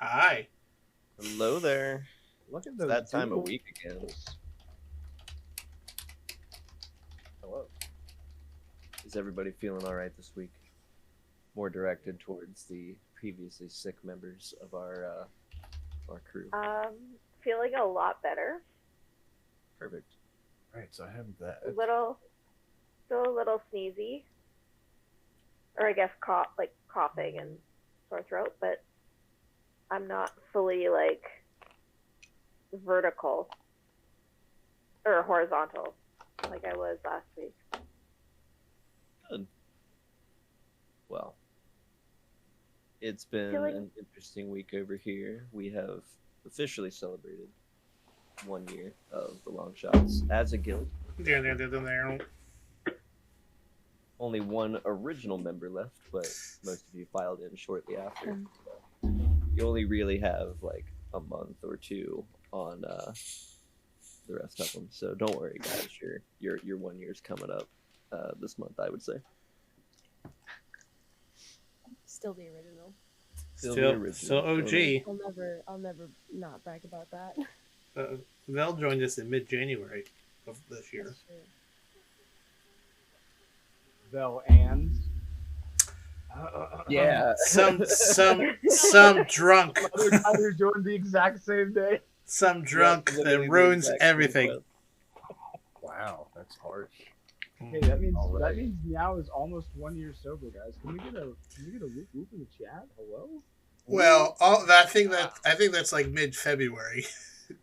Hi. Hello there. Look at It's those. that time of doodles. week again. Hello. Is everybody feeling all right this week? More directed towards the previously sick members of our crew. Feeling a lot better. Perfect. Right, so I have that. Still a little sneezy, or I guess coughing and sore throat, but I'm not fully vertical or horizontal like I was last week. Good. Well, it's been an interesting week over here. We have officially celebrated 1 year of the Longshots as a guild. There. Only one original member left, but most of you filed in shortly after. You only really have a month or two on the rest of them, so don't worry, guys. Your 1 year's coming up this month, I would say. Still the original. Still OG. I'll never not brag about that. Vel joined us in mid-January of this year. That's true. Vel and. Yeah. Some drunk. Tyler joined the exact same day. Some drunk that ruins everything. Wow, that's harsh. Hey, that means Meow is almost 1 year sober, guys. Can we get a whoop whoop in the chat? Hello? Well, I think that's mid-February.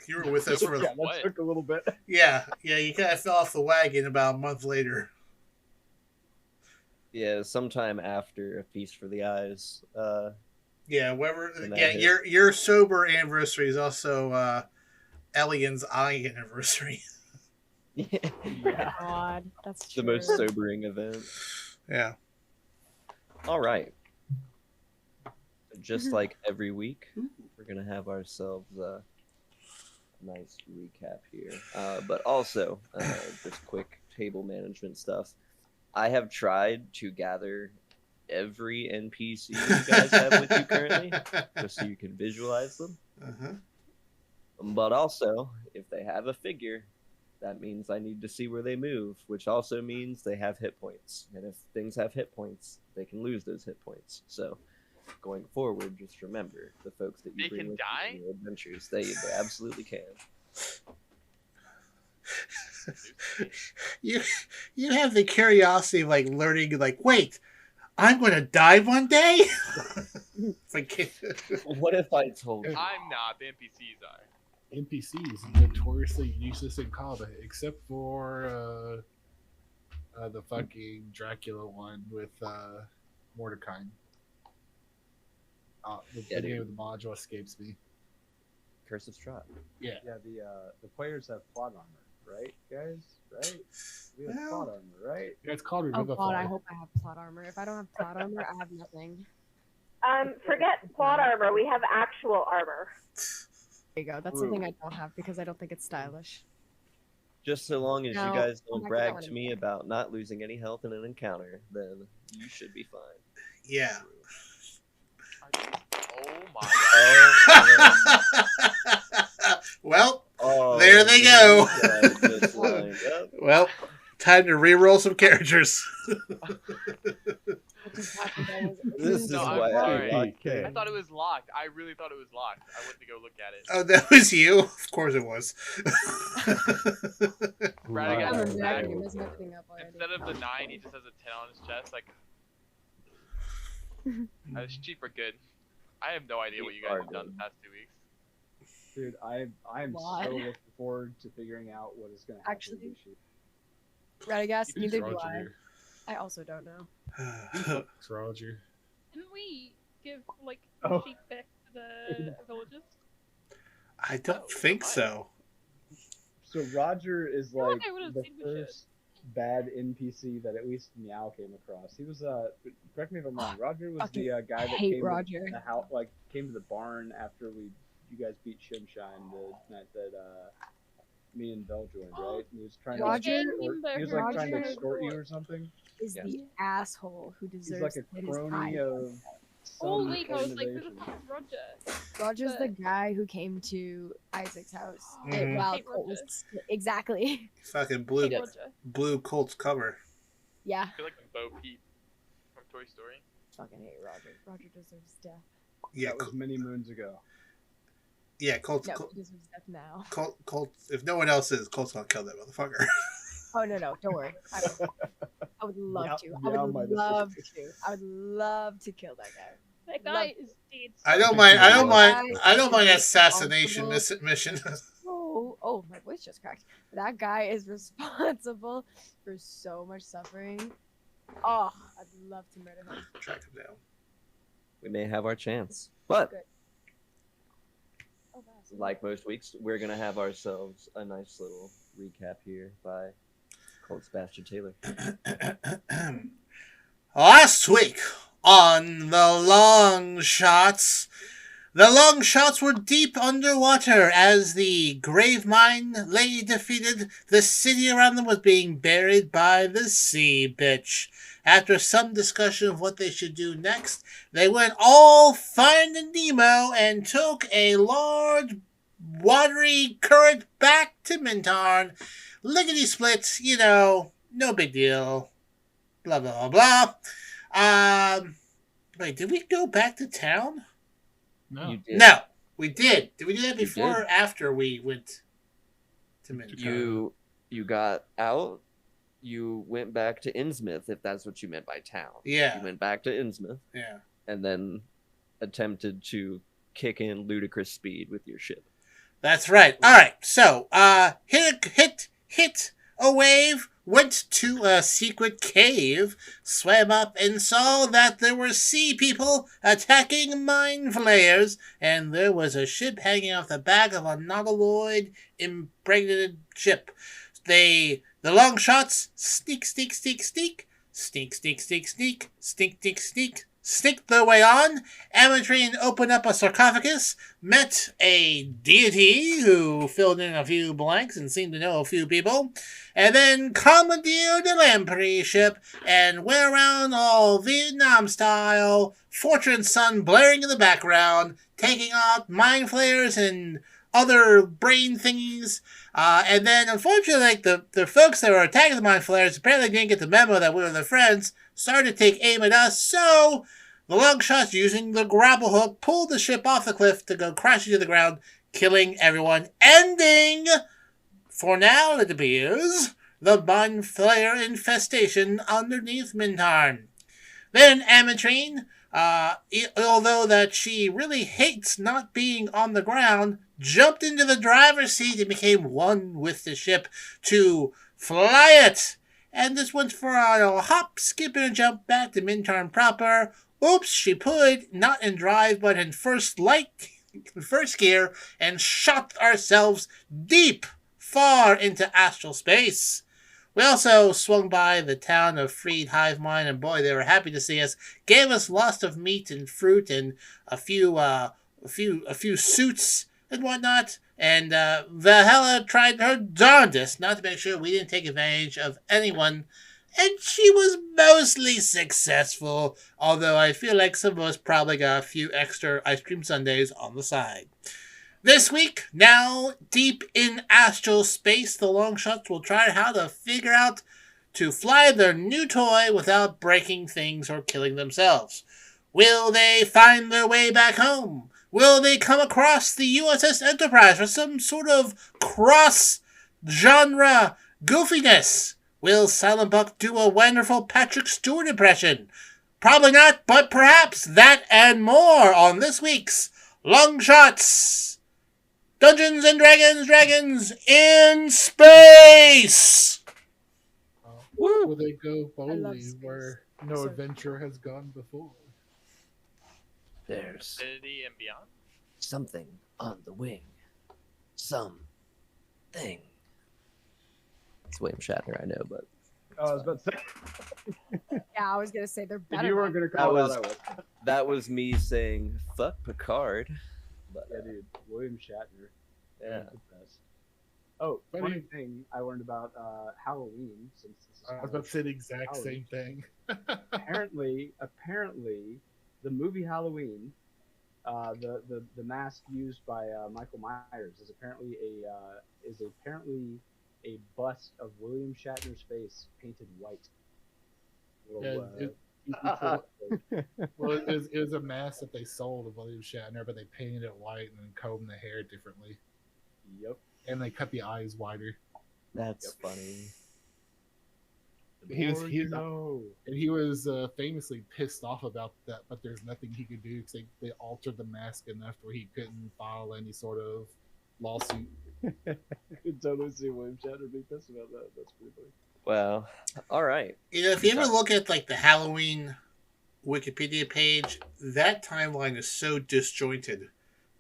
You were with us for that took a little bit. Yeah. You kind of fell off the wagon about a month later. Yeah, sometime after A Feast for the Eyes. Yeah, your sober anniversary is also Elian's eye anniversary. Yeah. God, that's true. The most sobering event. Yeah. All right. Just like every week, we're gonna have ourselves a nice recap here, but also just quick table management stuff. I have tried to gather every NPC you guys have with you currently, just so you can visualize them. Uh-huh. But also, if they have a figure, that means I need to see where they move, which also means they have hit points. And if things have hit points, they can lose those hit points. So, going forward, just remember the folks that you bring with you in your adventures. They absolutely can. You have the curiosity of learning, wait, I'm going to die one day? What if I told you? I'm not. The NPCs are. NPCs notoriously useless in combat, except for the fucking Dracula one with Mordecai. The name of the module escapes me. Curse of Strahd. Yeah. Yeah, the players have plot armor, right, guys? Right? We have plot armor, right? Yeah, it's called Oh Revivify. God, I hope I have plot armor. If I don't have plot armor, I have nothing. Forget plot armor. We have actual armor. There you go. That's something I don't have because I don't think it's stylish. Just so long as you guys don't I'm not brag gonna to me about not losing any health in an encounter, then you should be fine. Yeah. Oh my god. Well, there they go. Well, time to re-roll some characters. This is why I thought it was locked. I really thought it was locked. I went to go look at it. Oh, that was you? Of course it was. Brad got I'm back. dragging this everything up already. Instead of the 9, he just has a 10 on his chest. That's cheap or good. I have no idea what you guys have done the past 2 weeks. Dude, I'm so looking forward to figuring out what is going to happen. Actually, Radagast, neither do I. I also don't know. Roger. Didn't we give sheep back to the villages? I don't think so. So Roger is the seen first bad NPC that at least Meow came across. He was correct me if I'm wrong. Roger was the guy that came to the house, came to the barn after you guys beat Shimshine the night that me and Bell joined, right? And he was trying trying to extort you or something. Is the asshole who deserves He's like a crony of Holy cow, this is Roger. Roger's the guy who came to Isaac's house. Mhm. Wow, Hate Colt Roger. was exactly. Fucking Hate Roger. blue Colt's cover. Yeah. I feel like Bo Peep from Toy Story. Fucking hate Roger. Roger deserves death. Yeah, That was many moons ago. yeah, Colt's No, he deserves death now. Colt. If no one else is, Colt's gonna kill that motherfucker. Oh no, don't worry. I would love to. Yeah, I would might love to. I would love to kill that guy. That guy is dead. I don't mind assassination mission. Oh, my voice just cracked. That guy is responsible for so much suffering. Oh, I'd love to murder him. Track him down. We may have our chance, but Good. Oh, wow. like most weeks, we're gonna have ourselves a nice little recap here by Colt Sebastian Taylor. Last week on the Longshots, the Longshots were deep underwater as the grave mine lay defeated. The city around them was being buried by the sea bitch. After some discussion of what they should do next, they went all Finding Nemo and took a large watery current back to Mintarn. Lickety split, no big deal. Blah, blah, blah, blah. Wait, did we go back to town? No. No, we did. Did we do that before or after we went to Mintarn? You got out. You went back to Innsmouth, if that's what you meant by town. Yeah. You went back to Innsmouth. Yeah. And then attempted to kick in ludicrous speed with your ship. That's right. All right. So, hit a wave, went to a secret cave, swam up and saw that there were sea people attacking mine flayers, and there was a ship hanging off the back of a nautiloid impregnated ship. The Longshots sneaked their way on. Amatrine opened up a sarcophagus, met a deity who filled in a few blanks and seemed to know a few people, and then commandeered a Lamprey ship and went around all Vietnam style, Fortune Sun blaring in the background, taking out mind flayers and other brain thingies. And then, unfortunately, the folks that were attacking the mind flayers apparently didn't get the memo that we were their friends, started to take aim at us, so the Longshots, using the grapple hook, pulled the ship off the cliff to go crashing to the ground, killing everyone, ending, for now it appears, the mind flayer infestation underneath Mintarn. Then Amatrine, although that she really hates not being on the ground, jumped into the driver's seat and became one with the ship to fly it. And this went for a hop, skip, and a jump back to Mintarn proper. Oops, she put not in drive, but in first gear, and shot ourselves deep, far into astral space. We also swung by the town of Freed Hive Mine, and boy, they were happy to see us. Gave us lots of meat and fruit and a few suits and whatnot. And Valhalla tried her darndest not to make sure we didn't take advantage of anyone. And she was mostly successful, although I feel like some of us probably got a few extra ice cream sundaes on the side. This week, now deep in astral space, the Longshots will try how to figure out to fly their new toy without breaking things or killing themselves. Will they find their way back home? Will they come across the USS Enterprise for some sort of cross-genre goofiness? Will Silent Buck do a wonderful Patrick Stewart impression? Probably not, but perhaps that and more on this week's Longshots. Dungeons and Dragons in space! Will they go boldly where no adventure has gone before? There's Infinity and Beyond. something on the wing. Something. It's William Shatner, I know, but... I was about to say. Yeah, I was going to say they're better. If you weren't going to call that, I was. That was me saying, fuck Picard. But, Yeah, dude. William Shatner. yeah. The best. Oh, funny thing I learned about Halloween, since this is I was about to say the exact same thing. apparently, the movie Halloween The mask used by Michael Myers is apparently a bust of William Shatner's face painted white. Well, it was a mask that they sold of William Shatner, but they painted it white and then combed the hair differently. Yep. And they cut the eyes wider. That's funny. He was famously pissed off about that, but there's nothing he could do because they altered the mask enough where he couldn't file any sort of lawsuit. I could totally see William Shatner being pissed about that. That's pretty funny. Well, all right. If you ever look at like the Halloween Wikipedia page, that timeline is so disjointed.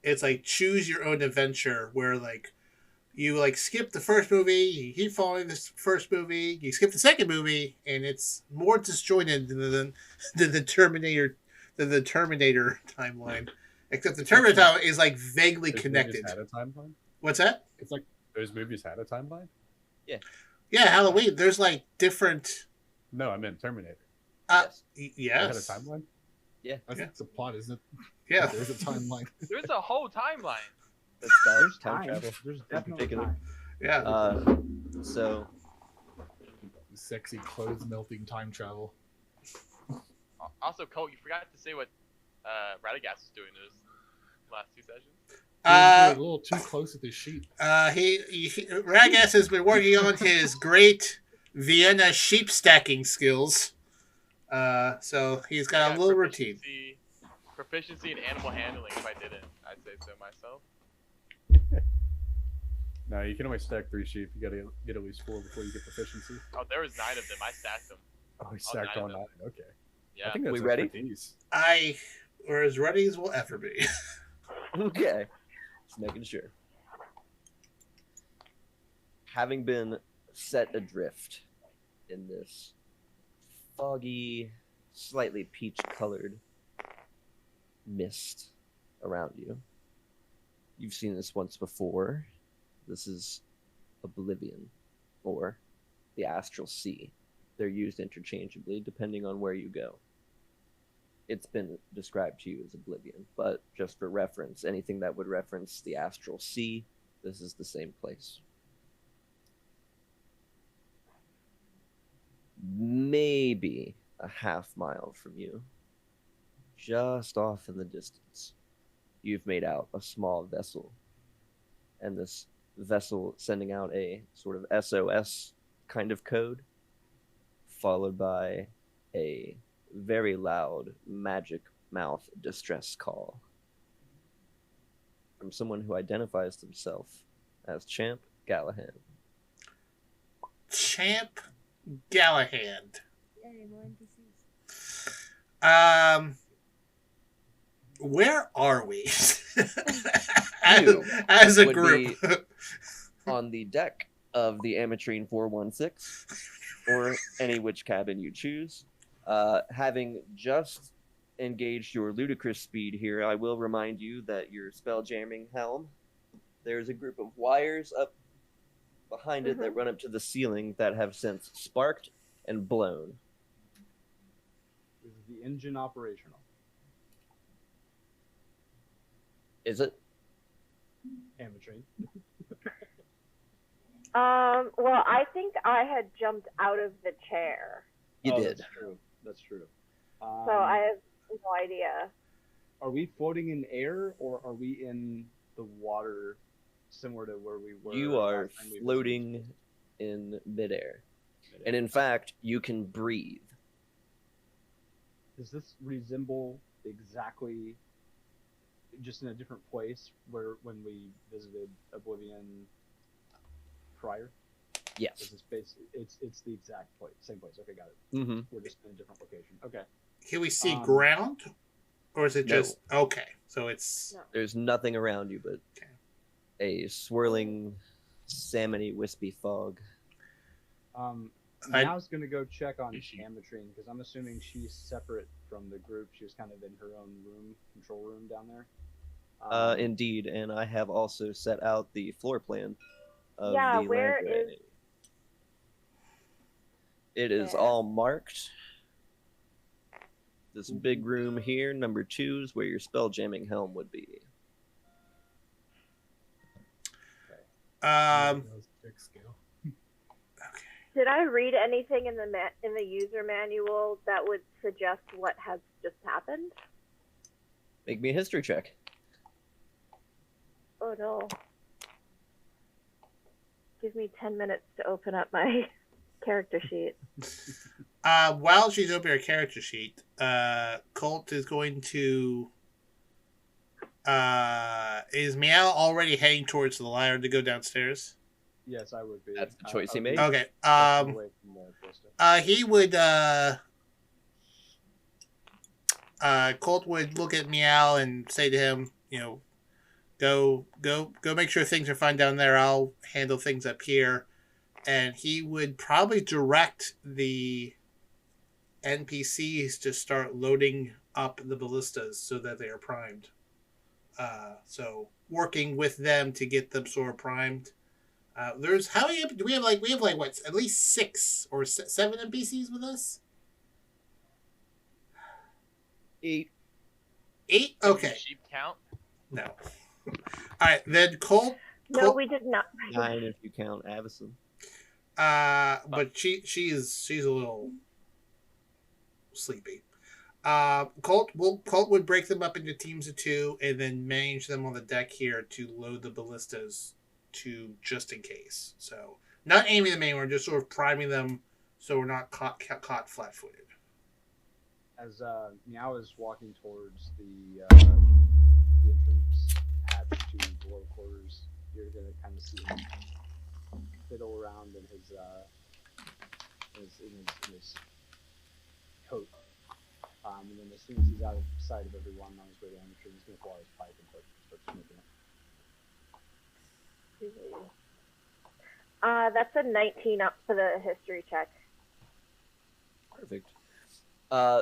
It's like choose your own adventure, where like you like skip the first movie, you keep following this first movie, you skip the second movie, and it's more disjointed than the Terminator timeline. Except the Terminator timeline is like vaguely connected. Had a timeline? What's that? It's like those movies had a timeline? Yeah. Yeah, Halloween. There's like different. No, I meant Terminator. Yes. Yes. They had a timeline? Yeah. That's the plot, isn't it? Yeah. There's a timeline. There's a whole timeline. That's There's time travel. There's definitely Particular. time. Yeah. So Sexy clothes melting time travel. Also, Colt, you forgot to say what Radagast was doing those last 2 sessions. A little too close with his sheep. Radagast has been working on his great Vienna sheep stacking skills. So he's got a little routine. Proficiency in animal handling. If I didn't, I'd say so myself. No, you can only stack 3 sheep. You gotta get at least 4 before you get proficiency. Oh, there was 9 of them. I stacked them. Oh, he stacked all 9. Okay. Yeah. I think that's We ready? expertise. We're as ready as we'll ever be. okay. Just making sure. Having been set adrift in this foggy, slightly peach-colored mist around you. You've seen this once before. This is Oblivion, or the Astral Sea. They're used interchangeably depending on where you go. It's been described to you as Oblivion, but just for reference, anything that would reference the Astral Sea, this is the same place. Maybe a half mile from you, just off in the distance, you've made out a small vessel. And this vessel sending out a sort of SOS kind of code, followed by a very loud magic mouth distress call from someone who identifies themselves as Champ Gallahan. Champ Galahad. Yay, more NPCs. Where are we? You as a would group. be on the deck of the Amatrine 416, or any which cabin you choose. Having just engaged your ludicrous speed here, I will remind you that your spell jamming helm, there's a group of wires up behind it that run up to the ceiling that have since sparked and blown. Is the engine operational? Is it? Amatrine. Well, I think I had jumped out of the chair. You did. That's true. That's true. So I have no idea. Are we floating in air, or are we in the water, similar to where we were? You are last time we floating in midair. And in fact, you can breathe. Does this resemble exactly, just in a different place, when we visited Oblivion prior? Yes. Is this it's the exact place, same place. Okay, got it. Mm-hmm. We're just in a different location. Okay. Can we see ground? Or is it No. just... Okay, so it's... No. There's nothing around you but Okay. a swirling, salmony, wispy fog. I was going to go check on Amatrine, because I'm assuming she's separate from the group. She was kind of in her own room, control room down there. Indeed, and I have also set out the floor plan of Yeah, the where landway. is- It is Yeah. all marked. This big room here, number 2, is where your spell jamming helm would be. Big scale. Did I read anything in the user manual that would suggest what has just happened? Make me a history check. Oh no. Give me 10 minutes to open up my character sheet. While she's opening her character sheet, Colt is going to. Is Meow already heading towards the ladder to go downstairs? Yes, I would be. That's the choice he made. Okay. He would. Colt would look at Meow and say to him, go make sure things are fine down there. I'll handle things up here. And he would probably direct the NPCs to start loading up the ballistas so that they are primed. So working with them to get them sort of primed. There's how many do we have? We have what, at least 6 or 7 NPCs with us. 8. 8? Okay. Sheep count? No. All right, then Colt. No, we did not. 9 if you count Avison. But she's a little sleepy. Colt would break them up into teams of 2 and then manage them on the deck here to load the ballistas to just in case. So not aiming them anywhere, just sort of priming them so we're not caught flat-footed. As Meow is walking towards the entrance hatch to below quarters, you're gonna kind of see him fiddle around in his coat. And then as soon as he's out of sight of everyone on his way down the tree, he's gonna pull out his pipe and start smoking it. That's a 19 up for the history check. Perfect.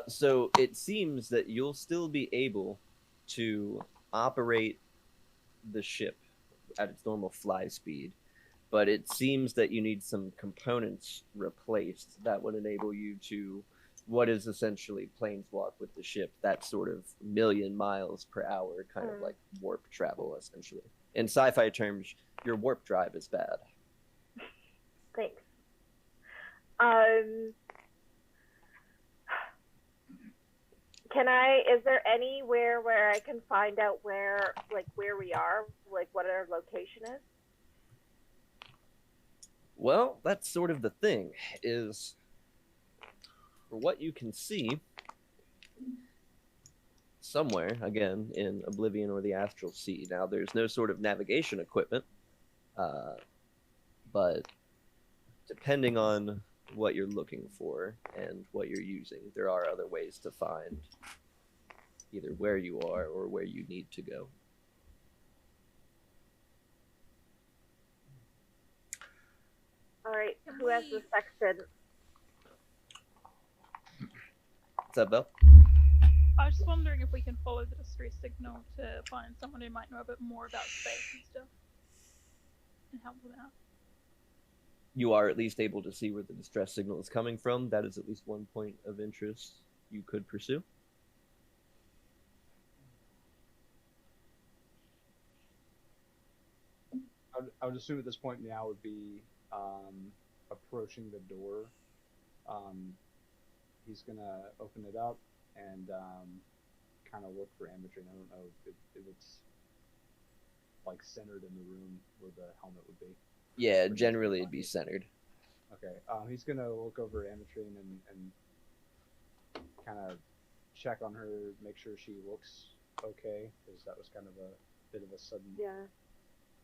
So it seems that you'll still be able to operate the ship at its normal fly speed, but it seems that you need some components replaced that would enable you to what is essentially planeswalk with the ship, that sort of 1,000,000 miles per hour, kind of like warp travel, essentially. In sci-fi terms, your warp drive is bad. Thanks. Is there anywhere where I can find out where we are, what our location is? Well, that's sort of the thing, is for what you can see, somewhere, again, in Oblivion or the Astral Sea. Now, there's no sort of navigation equipment, but depending on what you're looking for and what you're using, there are other ways to find either where you are or where you need to go. All right, who has the sextant? What's up, Belle? I was just wondering if we can follow the distress signal to find someone who might know a bit more about space and stuff, and help them out. You are at least able to see where the distress signal is coming from. That is at least one point of interest you could pursue. I would assume at this point Meow would be approaching the door. He's gonna open it up and kind of look for Ametrine. I don't know if it's like centered in the room where the helmet would be. Yeah, generally it'd be centered. Okay, he's gonna look over Ametrine and kind of check on her, make sure she looks okay, because that was kind of a bit of a sudden. Yeah.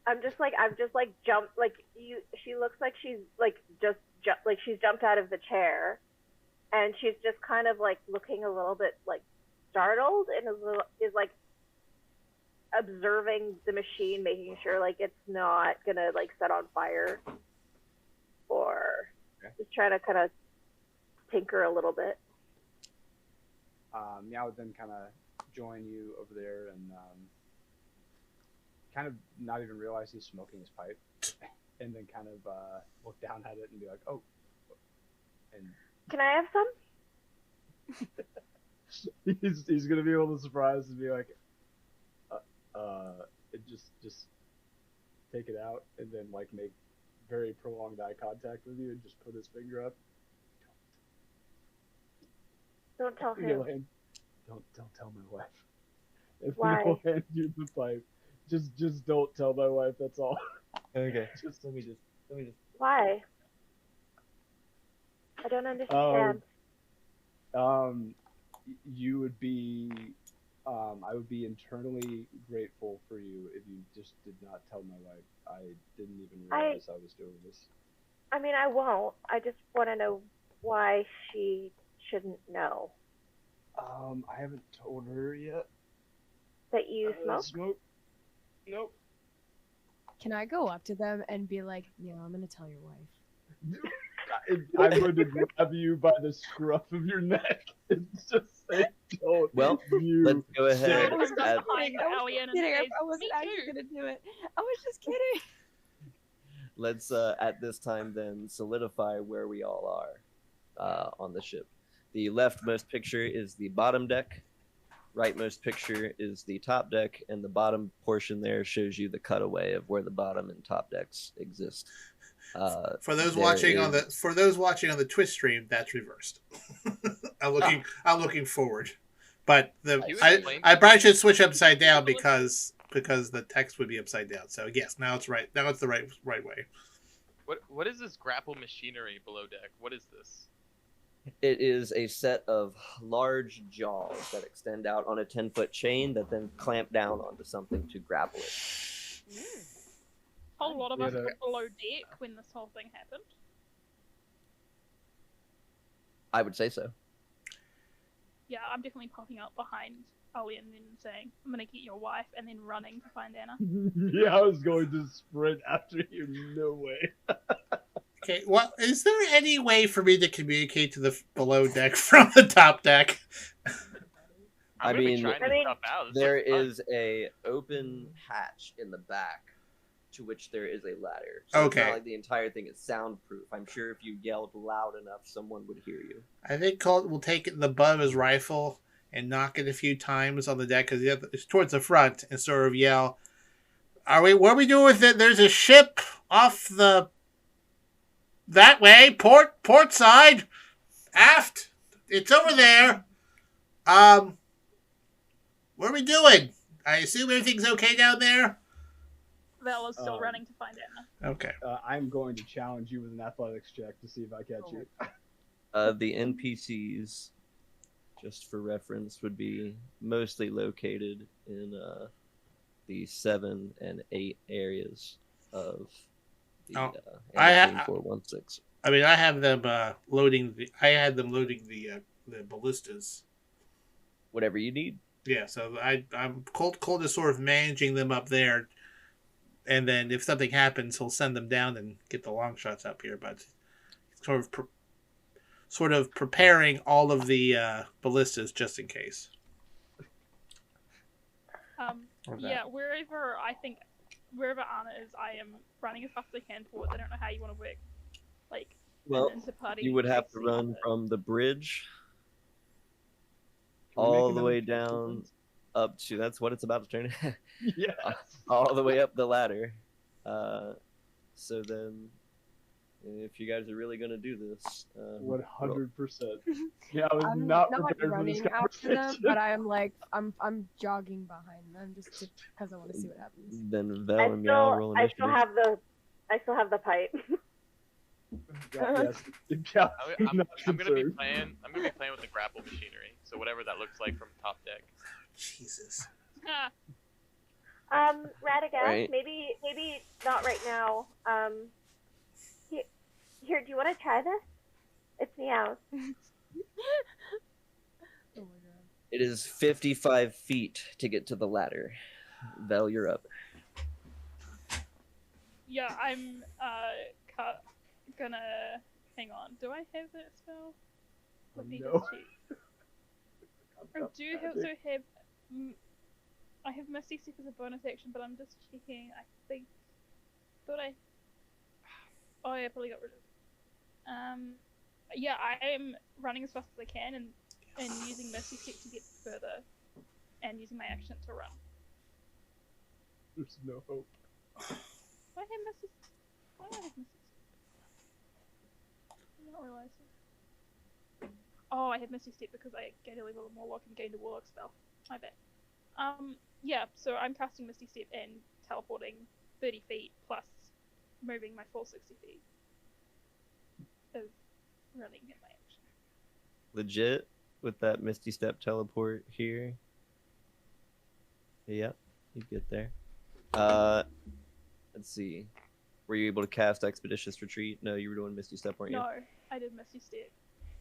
I'm just jumped, she looks like she's she's jumped out of the chair, and she's just kind of looking a little bit startled, and is observing the machine, making sure it's not gonna set on fire, or just trying to kind of tinker a little bit. Meow would then kind of join you over there and kind of not even realize he's smoking his pipe, and then kind of look down at it and be like, "Oh." And can I have some? he's gonna be able to surprise and be like, and just take it out, and then like make very prolonged eye contact with you, and just put his finger up. Don't tell And he'll him. hand, don't tell my wife. And Why? then he'll hand you the pipe. Just don't tell my wife. That's all. Okay. Just Let me just. Why? I don't understand. You would be, I would be internally grateful for you if you just did not tell my wife. I didn't even realize I was doing this. I mean, I won't. I just want to know why she shouldn't know I haven't told her yet. that you Smoke? Nope. Can I go up to them and be like, yeah, I'm gonna tell your wife? I'm going to grab you by the scruff of your neck and just say, don't. Well, you let's go ahead. I was and just add- behind Alien and Kidding, says, I wasn't "Me actually too." gonna do it. I was just kidding. Let's at this time then solidify where we all are on the ship. The leftmost picture is the bottom deck. Rightmost picture is the top deck, and the bottom portion there shows you the cutaway of where the bottom and top decks exist. For those watching on the Twitch stream, that's reversed. I'm looking forward, but I probably should switch upside down because the text would be upside down. So yes, now it's right. Now it's the right way. What is this grapple machinery below deck? What is this? It is a set of large jaws that extend out on a 10-foot chain that then clamp down onto something to grapple it. A whole lot of us Yeah, were below deck when this whole thing happened. I would say so. Yeah, I'm definitely popping up behind Ollie and then saying, I'm gonna get your wife, and then running to find Anna. Yeah, I was going to sprint after you. No way. Okay, well, is there any way for me to communicate to the below deck from the top deck? I mean, there is is a open hatch in the back to which there is a ladder. So Okay. It's not like the entire thing is soundproof. I'm sure if you yelled loud enough, someone would hear you. I think Colt will take the butt of his rifle and knock it a few times on the deck because it's towards the front and sort of yell, what are we doing with it? There's a ship off that way, port side, aft. It's over there. What are we doing? I assume everything's okay down there? Bella's still running to find Anna. Okay. I'm going to challenge you with an athletics check to see if I catch you. The NPCs, just for reference, would be mostly located in the 7 and 8 areas of the I 416. I mean, I have them loading the ballistas. Whatever you need. Yeah, so I'm Colt is sort of managing them up there, and then if something happens, he'll send them down and get the long shots up here. But sort of preparing all of the ballistas just in case. Yeah, wherever Anna is, I am running as fast as I can towards. I don't know how you want to work. Well, inter-party you would have to racing, run but- from the bridge Can we make all it the on way the down up to, that's what it's about to turn. Yes. All the way up the ladder. So then, if you guys are really going to do this, 100%. Yeah, I was I'm not not prepared for running this after them, conversation. but I'm jogging behind them just because I want to see what happens. then Vel and Meow roll I initiative. still have the pipe. Yes. Yeah, I'm not gonna be concerned. playing. I'm gonna be playing with the grapple machinery. So whatever that looks like from top deck. Jesus. Radagast, Right. maybe not right now. Here, do you want to try this? It's Meow. Oh my god. It is 55 feet to get to the ladder. Vel, you're up. Yeah, I'm gonna hang on. Do I have that spell? Let me No. just check. I do also have. I have Misty Step as a bonus action, but I'm just checking. I think. Thought I. Oh, yeah, I probably got rid of. Yeah, I am running as fast as I can, and and using Misty Step to get further, and using my action to run. There's no hope. I have Misty. Why do I have Misty Step? I did not realize it. Oh, I have Misty Step because I gained a level of Warlock and gained a Warlock spell. My bad. Yeah, so I'm casting Misty Step and teleporting 30 feet plus moving my full 60 feet of running in my action. Legit with that Misty Step teleport here. Yep, you get there. Let's see. Were you able to cast Expeditious Retreat? No, you were doing Misty Step, weren't you? No, I did Misty Step.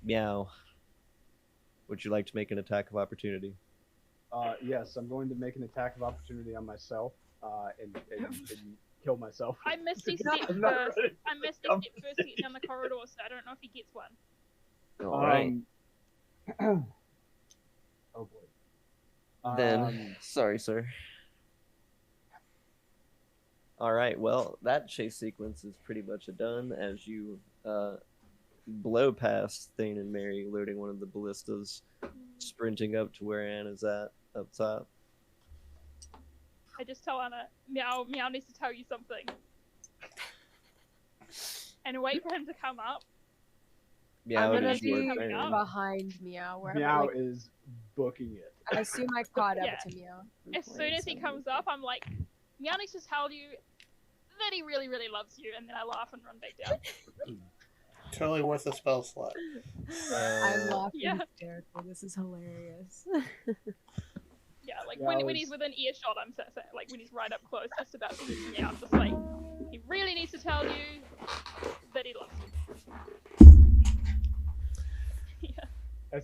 Meow. Would you like to make an attack of opportunity? Yes, I'm going to make an attack of opportunity on myself and kill myself. I Misty Step I'm first. not ready. I Misty Step first to get down the corridor, so I don't know if he gets one. All right. Oh boy. Then, sorry, sir. All right. Well, that chase sequence is pretty much done as you blow past Thane and Mary, loading one of the ballistas, sprinting up to where Anna's at up top. I just tell Anna, Meow needs to tell you something. And wait for him to come up. Meow, I'm gonna it is your be turn. behind Meow. Wherever, Meow like, is booking it. I assume I caught up Yeah. to Meow. As soon as he comes up, I'm like, Meow needs to tell you that he really, really loves you, and then I laugh and run back down. Totally worth a spell slot. I'm laughing Yeah. hysterically. This is hilarious. Yeah, like Yeah, when he's within earshot, I'm so, like when he's right up close, just about to hit me, I'm just like, he really needs to tell you that he loves you. Yeah.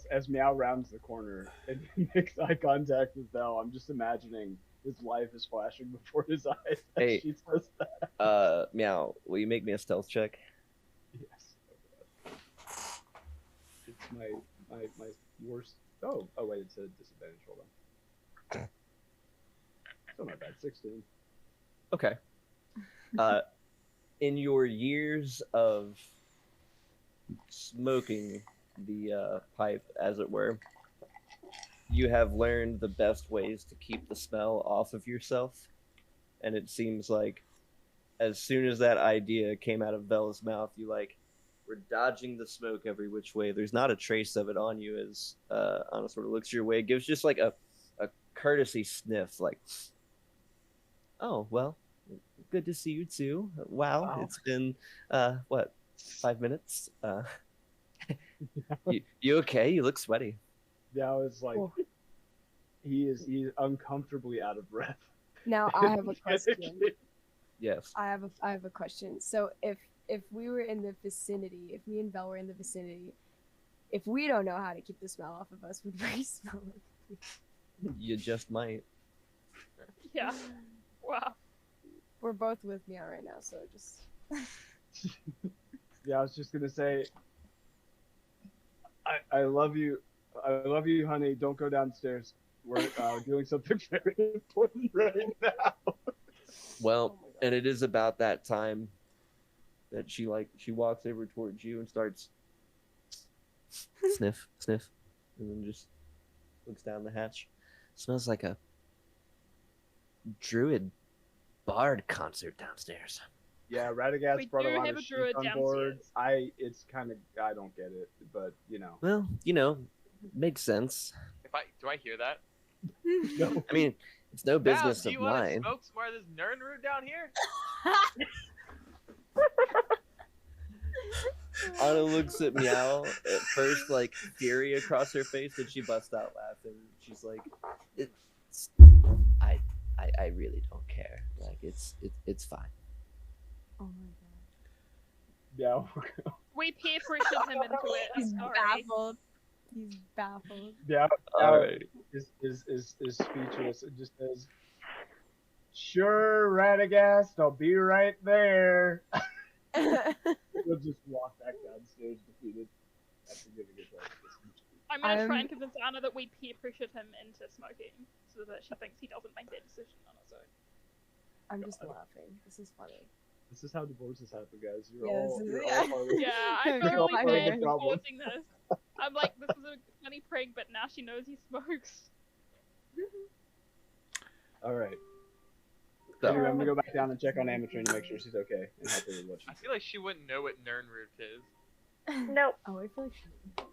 As Meow rounds the corner and makes eye contact with Belle, I'm just imagining his life is flashing before his eyes as Hey. she says that. Meow, will you make me a stealth check? Yes. It's my worst. Oh wait, it's a disadvantage. Hold on. Still not bad. 16. Okay. In your years of smoking the pipe, as it were, you have learned the best ways to keep the smell off of yourself. And it seems like as soon as that idea came out of Bella's mouth, you were dodging the smoke every which way. There's not a trace of it on you as Anna sort of looks your way. It gives just like a courtesy sniff, like, oh, well, good to see you too. Wow. It's been, 5 minutes? You okay? You look sweaty. Yeah, it's like he's uncomfortably out of breath. Now I have a question. Yes. I have a question. So if we were in the vicinity, if me and Belle were in the vicinity, if we don't know how to keep the smell off of us, would we smell it? You just might. Yeah. Wow. We're both with Meow right now, so just. Yeah, I was just gonna say, I love you. I love you, honey. Don't go downstairs. We're doing something very important right now. Well, and it is about that time that she walks over towards you and starts sniff, and then just looks down the hatch. Smells like a druid bard concert downstairs. Yeah, Radagast We brought a do lot have of a shit druid on downstairs. board. I don't get it, but you know. Well, makes sense. Do I hear that? No. I mean, it's no business do you of want to mine. smoke some more of this Nern root down here? Anna looks at Meow at first, like fury across her face, then she busts out laughing. She's like, I really don't care. Like it's fine." Oh my Yeah. We peer pressured him into it. I'm He's sorry. baffled. He's baffled. Yeah. Alright. Is speechless. It just says, "Sure, Radagast, I'll be right there." We'll just walk back downstairs defeated. After getting it right. I'm gonna try and convince Anna that we peer pressured him into smoking, so that she thinks he doesn't make that decision on his own. I'm just laughing. This is funny. This is how divorces happen, guys. Yeah, You're all part of Yeah, I You're feel all really part of bad the for problem. causing this. I'm like, this is a funny prank, but now she knows he smokes. All right. So, Anyway, I'm gonna go back down and check on Amatrine to make sure she's okay and help her with what I she's feel like she wouldn't know what Nernroot is. Nope. Oh, I feel like she.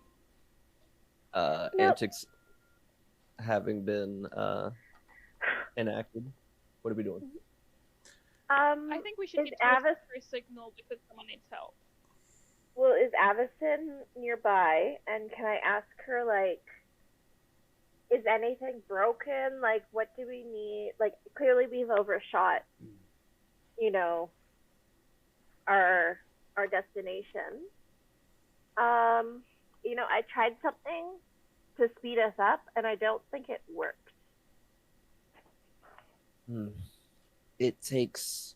Nope. Antics having been enacted, what are we doing? I think we should Is get to a Avis? secret signal because someone needs help. Well, is Avison nearby? And can I ask her, like, is anything broken? Like, what do we need? Like, clearly we've overshot, you know, our destination. You know, I tried something to speed us up, and I don't think it worked. It takes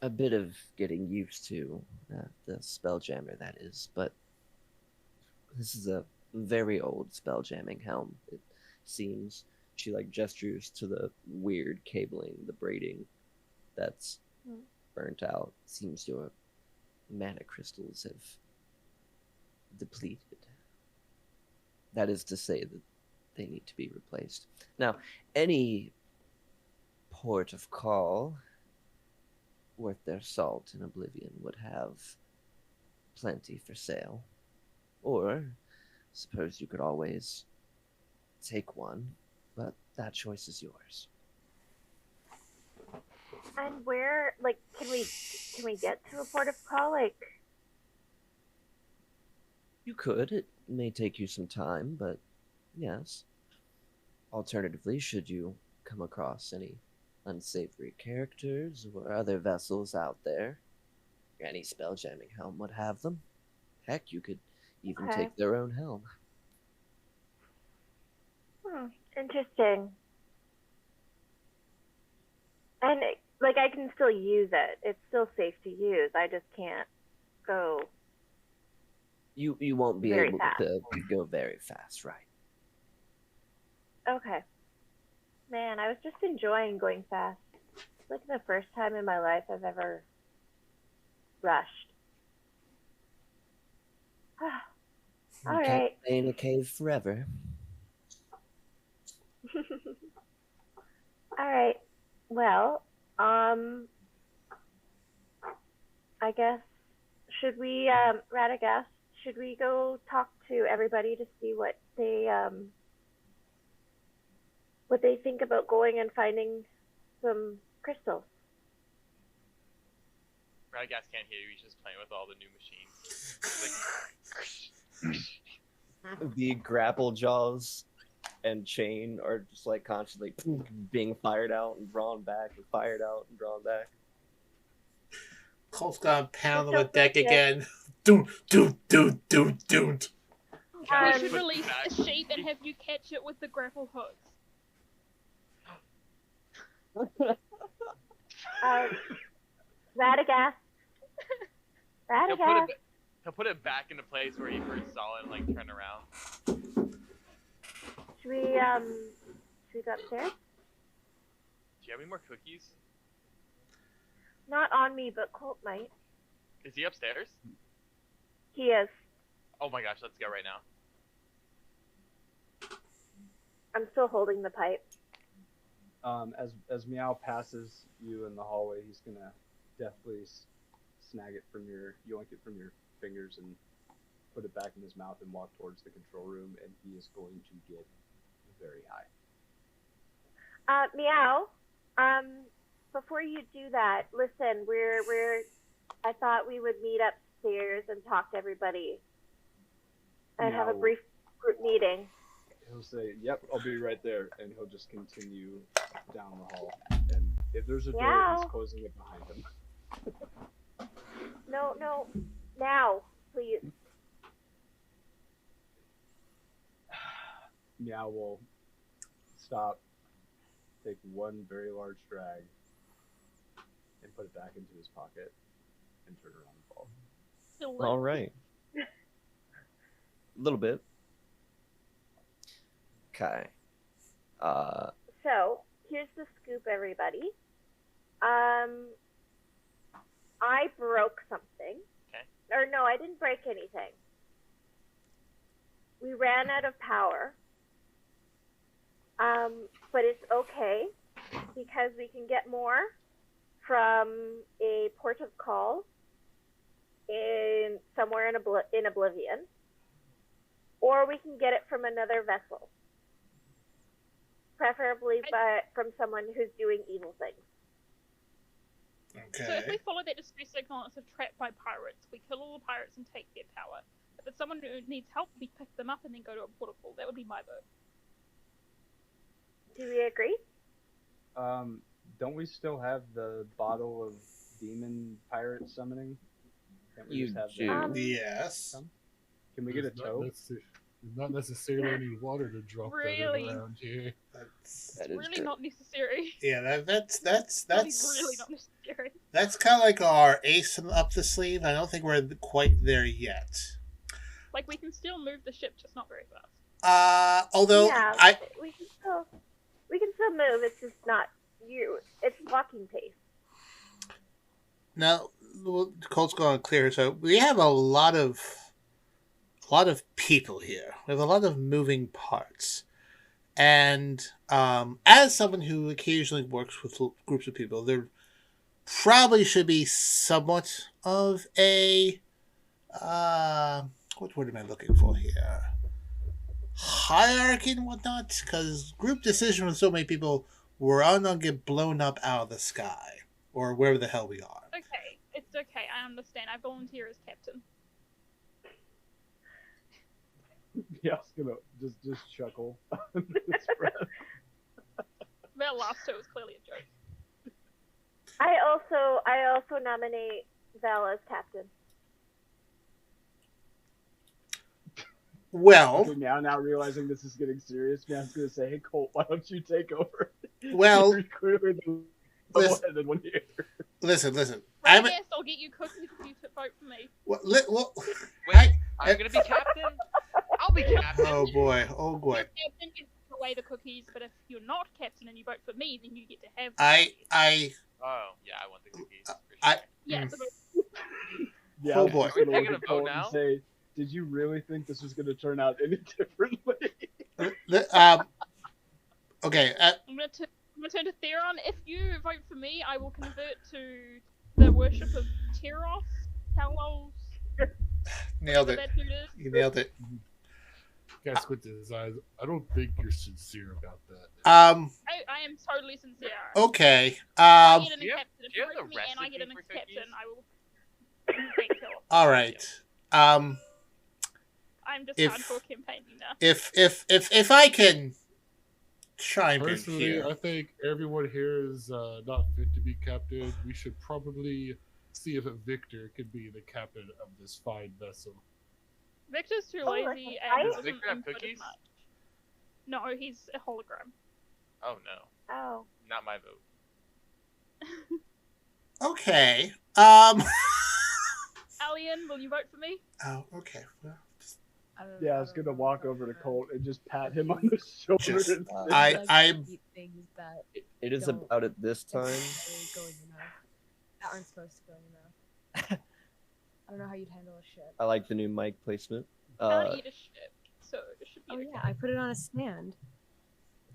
a bit of getting used to the spelljammer, that is, but this is a very old spelljamming helm, it seems. She like gestures to the weird cabling, the braiding that's burnt out. Seems your mana crystals have depleted. That is to say that they need to be replaced. Now, any port of call worth their salt in Oblivion would have plenty for sale. Or, suppose you could always take one, but that choice is yours. And where, like, can we get to a port of call? Like, You could. It may take you some time, but yes. Alternatively, should you come across any unsavory characters or other vessels out there, any spelljamming helm would have them. Heck, you could even Okay. take their own helm. Interesting. And, like, I can still use it. It's still safe to use. I just can't go. You won't be Very able fast. to go very fast, right? Okay. Man, I was just enjoying going fast. It's like the first time in my life I've ever rushed. All You can't right. stay in a cave forever. All right. Well, I guess should we, Radagast, should we go talk to everybody to see what they think about going and finding some crystals? Radagast can't hear you. He's just playing with all the new machines. Like, The grapple jaws and chain are just like constantly being fired out and drawn back and fired out and drawn back. Colt's gonna pound on It's the so deck good. again. Doom, doom, doom, doom, doom. We Guys, should put release back- a sheep and have you catch it with the grapple hooks. Radagast. Radagast. He'll put it back into place where he first saw it and like turn around. Should we go upstairs? Do you have any more cookies? Not on me, but Colt might. Is he upstairs? He is. Oh my gosh, let's go right now. I'm still holding the pipe. As Meow passes you in the hallway, he's gonna deftly snag it from yoink it from your fingers and put it back in his mouth and walk towards the control room, and he is going to get very high. Meow. Before you do that, listen, I thought we would meet upstairs and talk to everybody and have a Meow. brief group meeting. He'll say, "Yep, I'll be right there," and he'll just continue down the hall. And if there's a door, Meow. he's closing it behind him. No, now, please. Meow will stop, take one very large drag, and put it back into his pocket, and turn around and fall. Still All right. A little bit. Okay. So, here's the scoop, everybody. I broke something. Okay. Or no, I didn't break anything. We ran out of power. But it's okay because we can get more from a port of call in somewhere in Oblivion, or we can get it from another vessel, preferably from someone who's doing evil things. So if we follow that distress signal, it's trapped by pirates. We kill all the pirates and take their power. If it's someone who needs help, we pick them up and then go to a protocol. That would be my vote. Do we agree? Don't we still have the bottle of demon pirate summoning? Can't we just have that? Yes. Can we get a tow? Not necessarily any water to drop Really? that around here. It's really not necessary. Yeah, that's really not necessary. That's kind of like our ace up the sleeve. I don't think we're quite there yet. Like, we can still move the ship, just not very fast. Although yeah, we can still move. It's just not you. It's walking pace. Now, Colt's going to clear. So we have a lot of people here. We have a lot of moving parts, and as someone who occasionally works with groups of people, there probably should be somewhat of a what word am I looking for here? Hierarchy and whatnot, because group decision with so many people, we're all gonna get blown up out of the sky or wherever the hell we are. Okay, it's okay. I understand. I volunteer as captain. Yeah, I was gonna just chuckle. That last two was clearly a joke. I also nominate Val as captain. Well, okay, now realizing this is getting serious, man, I was gonna say, hey Colt, why don't you take over? Well, You're clearly the level-headed one here. Listen. Yes, I'll get you cookies if you vote for me. Well, Wait, I'm gonna be captain. I'll be captain. Oh boy. Captain gets to take away the cookies, but if you're not captain and you vote for me, then you get to have. Oh yeah, I want the cookies. For sure. Yeah. Yeah, oh boy. I was gonna Are we look taking at a vote Colt now? and say, did you really think this was gonna turn out any differently? Okay. I'm gonna turn to Theron. If you vote for me, I will convert to the worship of Teros. Talos. Nailed it. That dude is. You nailed it. Guys, squint his eyes. I don't think you're sincere about that. I am totally sincere. Okay. I get an do you have- captain. If do you you have vote for the me and I get an recipe for captain, cookies? I will. Thank you. All right. I'm just If- hardcore campaigning now. If I can chime in Personally, here. I think everyone here is not fit to be captain. We should probably see if Victor could be the captain of this fine vessel. Victor's too Oh, lazy I- and Does doesn't Victor have input as cookies? much. No, he's a hologram. Oh no, Oh. not my vote. Okay. Alien, will you vote for me? Oh, okay. Well, Yeah, I was gonna walk over to Colt and just pat him on the shoulder. Just- and I'm- things that It is Don't. about at this time. going enough. That aren't supposed to go enough. I don't know how you'd handle a ship. I like the new mic placement. Can't eat a ship, so it should be Oh okay. yeah, I put it on a stand.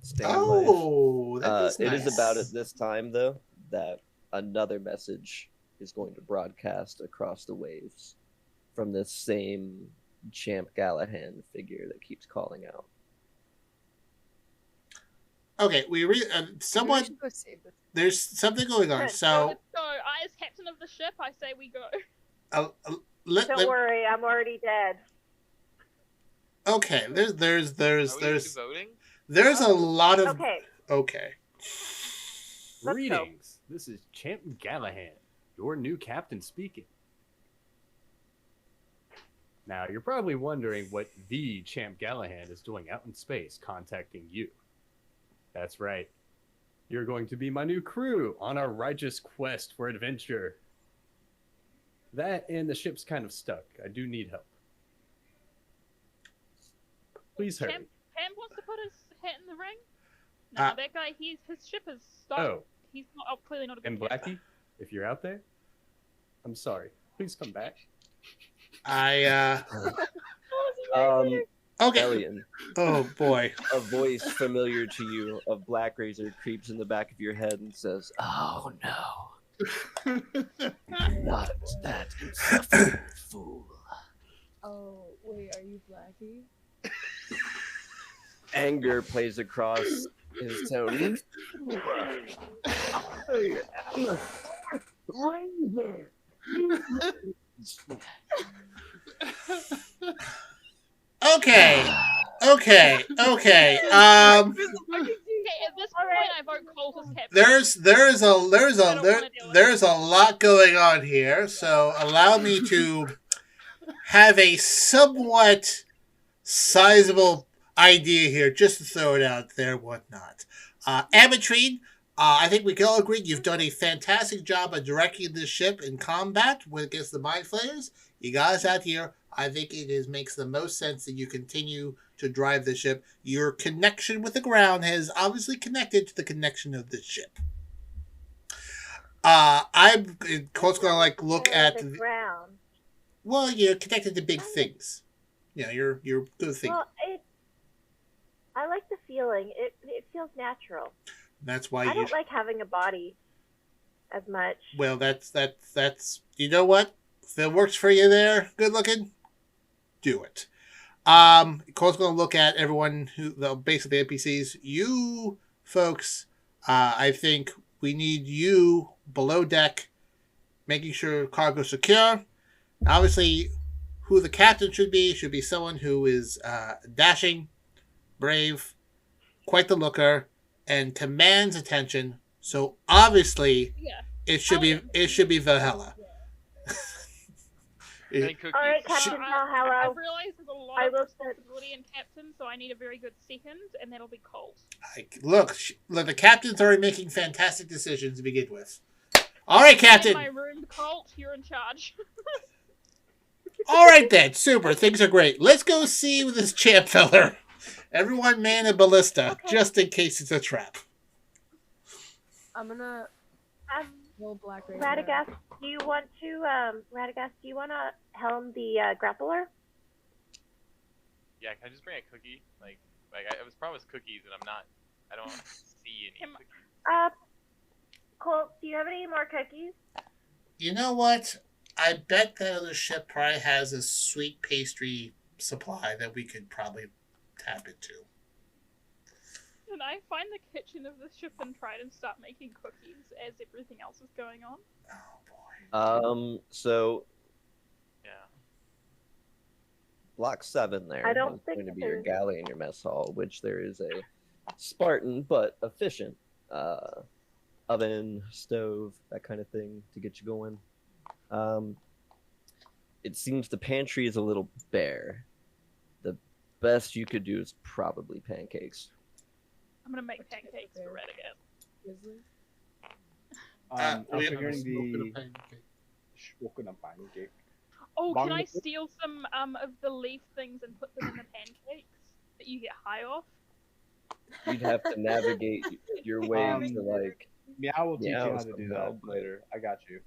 Stand life. Oh, that is It nice. is about at this time, though, that another message is going to broadcast across the waves from this same Champ Gallahan figure that keeps calling out. Okay, someone. We should go save this. There's something going on. So Let's go. I, as captain of the ship, I say we go. Don't worry, I'm already dead. Okay, there's Are we voting? there's a lot of Okay. okay. Let's go. Greetings. This is Champ Gallahan, your new captain speaking. Now, you're probably wondering what the Champ Gallahan is doing out in space contacting you. That's right. You're going to be my new crew on our righteous quest for adventure. That and the ship's kind of stuck. I do need help. Please hurry. Pam wants to put his hat in the ring. No, that guy, his ship is stuck. Oh, He's not clearly not a good and captain. Blackie, if you're out there, I'm sorry. Please come back. Okay. Elian, Oh boy. a voice familiar to you of Black Razor creeps in the back of your head and says, "Oh no, not that insufferable fool." Oh, wait, are you Blackie? Anger plays across his tone. Okay. Okay. Okay, at this point, I vote Colt as captain. There's a lot going on here, so allow me to have a somewhat sizable idea here, just to throw it out there, whatnot. Ametrine, I think we can all agree you've done a fantastic job of directing this ship in combat against the Mind Flayers. You guys out here, I think makes the most sense that you continue to drive the ship. Your connection with the ground has obviously connected to the connection of the ship. Colt's gonna look at the ground. Well, you're connected to big things. You're good thing. Well, I like the feeling. It feels natural. That's why I don't like having a body as much. Well, that's you know what? If it works for you there, good looking, do it. Cole's going to look at everyone basically NPCs. You folks, I think we need you below deck, making sure cargo's secure. Obviously, who the captain should be someone who is dashing, brave, quite the looker, and commands attention. So obviously, it should be Valhalla. All right, Captain Valhalla. I've realized there's a lot of responsibility in captain, so I need a very good second, and that'll be Colt. Look, the captain's already making fantastic decisions to begin with. All right, Captain. In my room, Colt, you're in charge. All right then, super. Things are great. Let's go see with this champ feller. Everyone man a ballista, just in case it's a trap. I'm gonna roll Black Razor. Radagast, do you want to helm the grappler? Yeah, can I just bring a cookie? Like I was promised cookies, and I don't see any cookies. Colt, do you have any more cookies? You know what? I bet that other ship probably has a sweet pastry supply that we could probably tap into. Can I find the kitchen of the ship and try and start making cookies as everything else is going on? Oh boy. So yeah. Block 7 there I don't is think going to be your galley and your mess hall, which there is a Spartan but efficient oven, stove, that kind of thing to get you going. It seems the pantry is a little bare. The best you could do is probably pancakes. I'm gonna make pancakes for Radagast. I'm figuring smoking a pancake. Oh, can I steal some of the leaf things and put them in the pancakes that you get high off? You'd have to navigate your way to Meow will teach you how to do that later. I got you.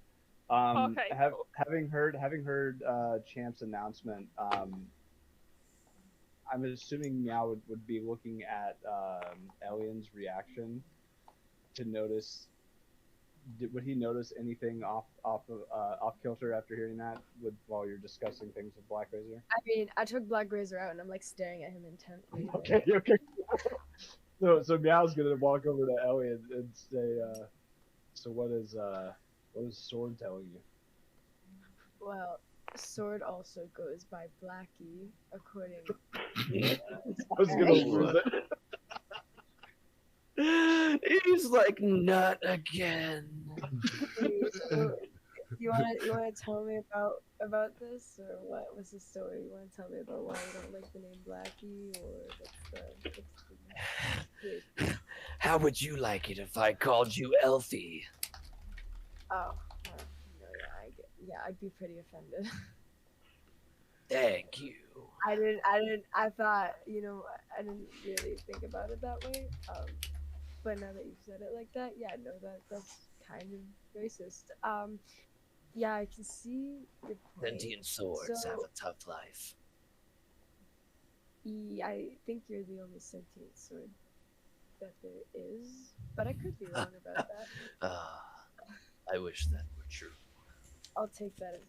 Okay. Cool. Having heard Champ's announcement, I'm assuming Meow would be looking at Elian's reaction to notice. Would he notice anything off kilter after hearing that? While you're discussing things with Black Razor? I mean, I took Black Razor out and I'm staring at him intently. Okay. So Meow's gonna walk over to Elian and say, "So what is Sword telling you?" Well, Sword also goes by Blackie, according. I was gonna lose it. He's like, not again. You wanna tell me about this, or what was the story? You wanna tell me about why you don't like the name Blackie, or what's the How would you like it if I called you Elfie? Oh, no, yeah, I'd be pretty offended. Thank you. I thought, I didn't really think about it that way. But now that you've said it like that, yeah, no, that's kind of racist. Yeah, I can see your point. Sentient swords have a tough life. Yeah, I think you're the only sentient sword that there is, but I could be wrong about that. I wish that were true. I'll take that as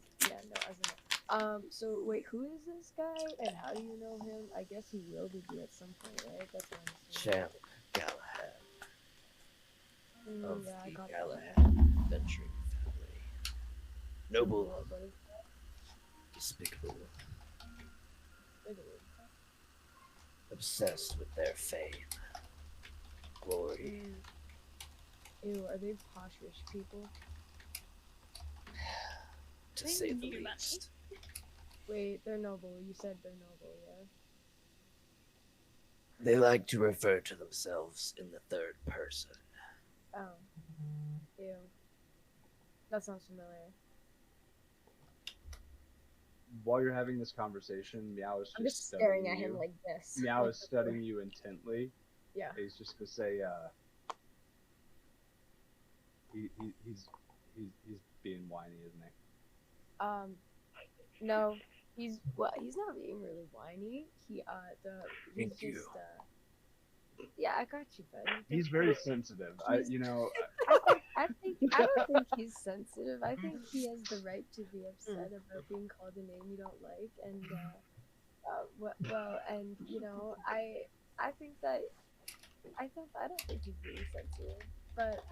so wait, who is this guy and how do you know him? I guess he wielded you at some point, right? That's what I'm saying. Champ Galahad of I the got Galahad adventuring family. Noble, despicable, obsessed with their fame, glory. Ew, are they posh rich people? To say the least. Wait, they're noble. You said they're noble, yeah? They like to refer to themselves in the third person. Oh. Ew. That sounds familiar. While you're having this conversation, Meow is I'm just staring at him like this. Meow is studying you intently. Yeah. He's just gonna say, he's being whiny, isn't he? No, he's not being really whiny. He's just yeah, I got you, buddy. He's very sensitive. I don't think he's sensitive. I think he has the right to be upset about being called a name you don't like, and and I think that I don't think he's being sensitive, but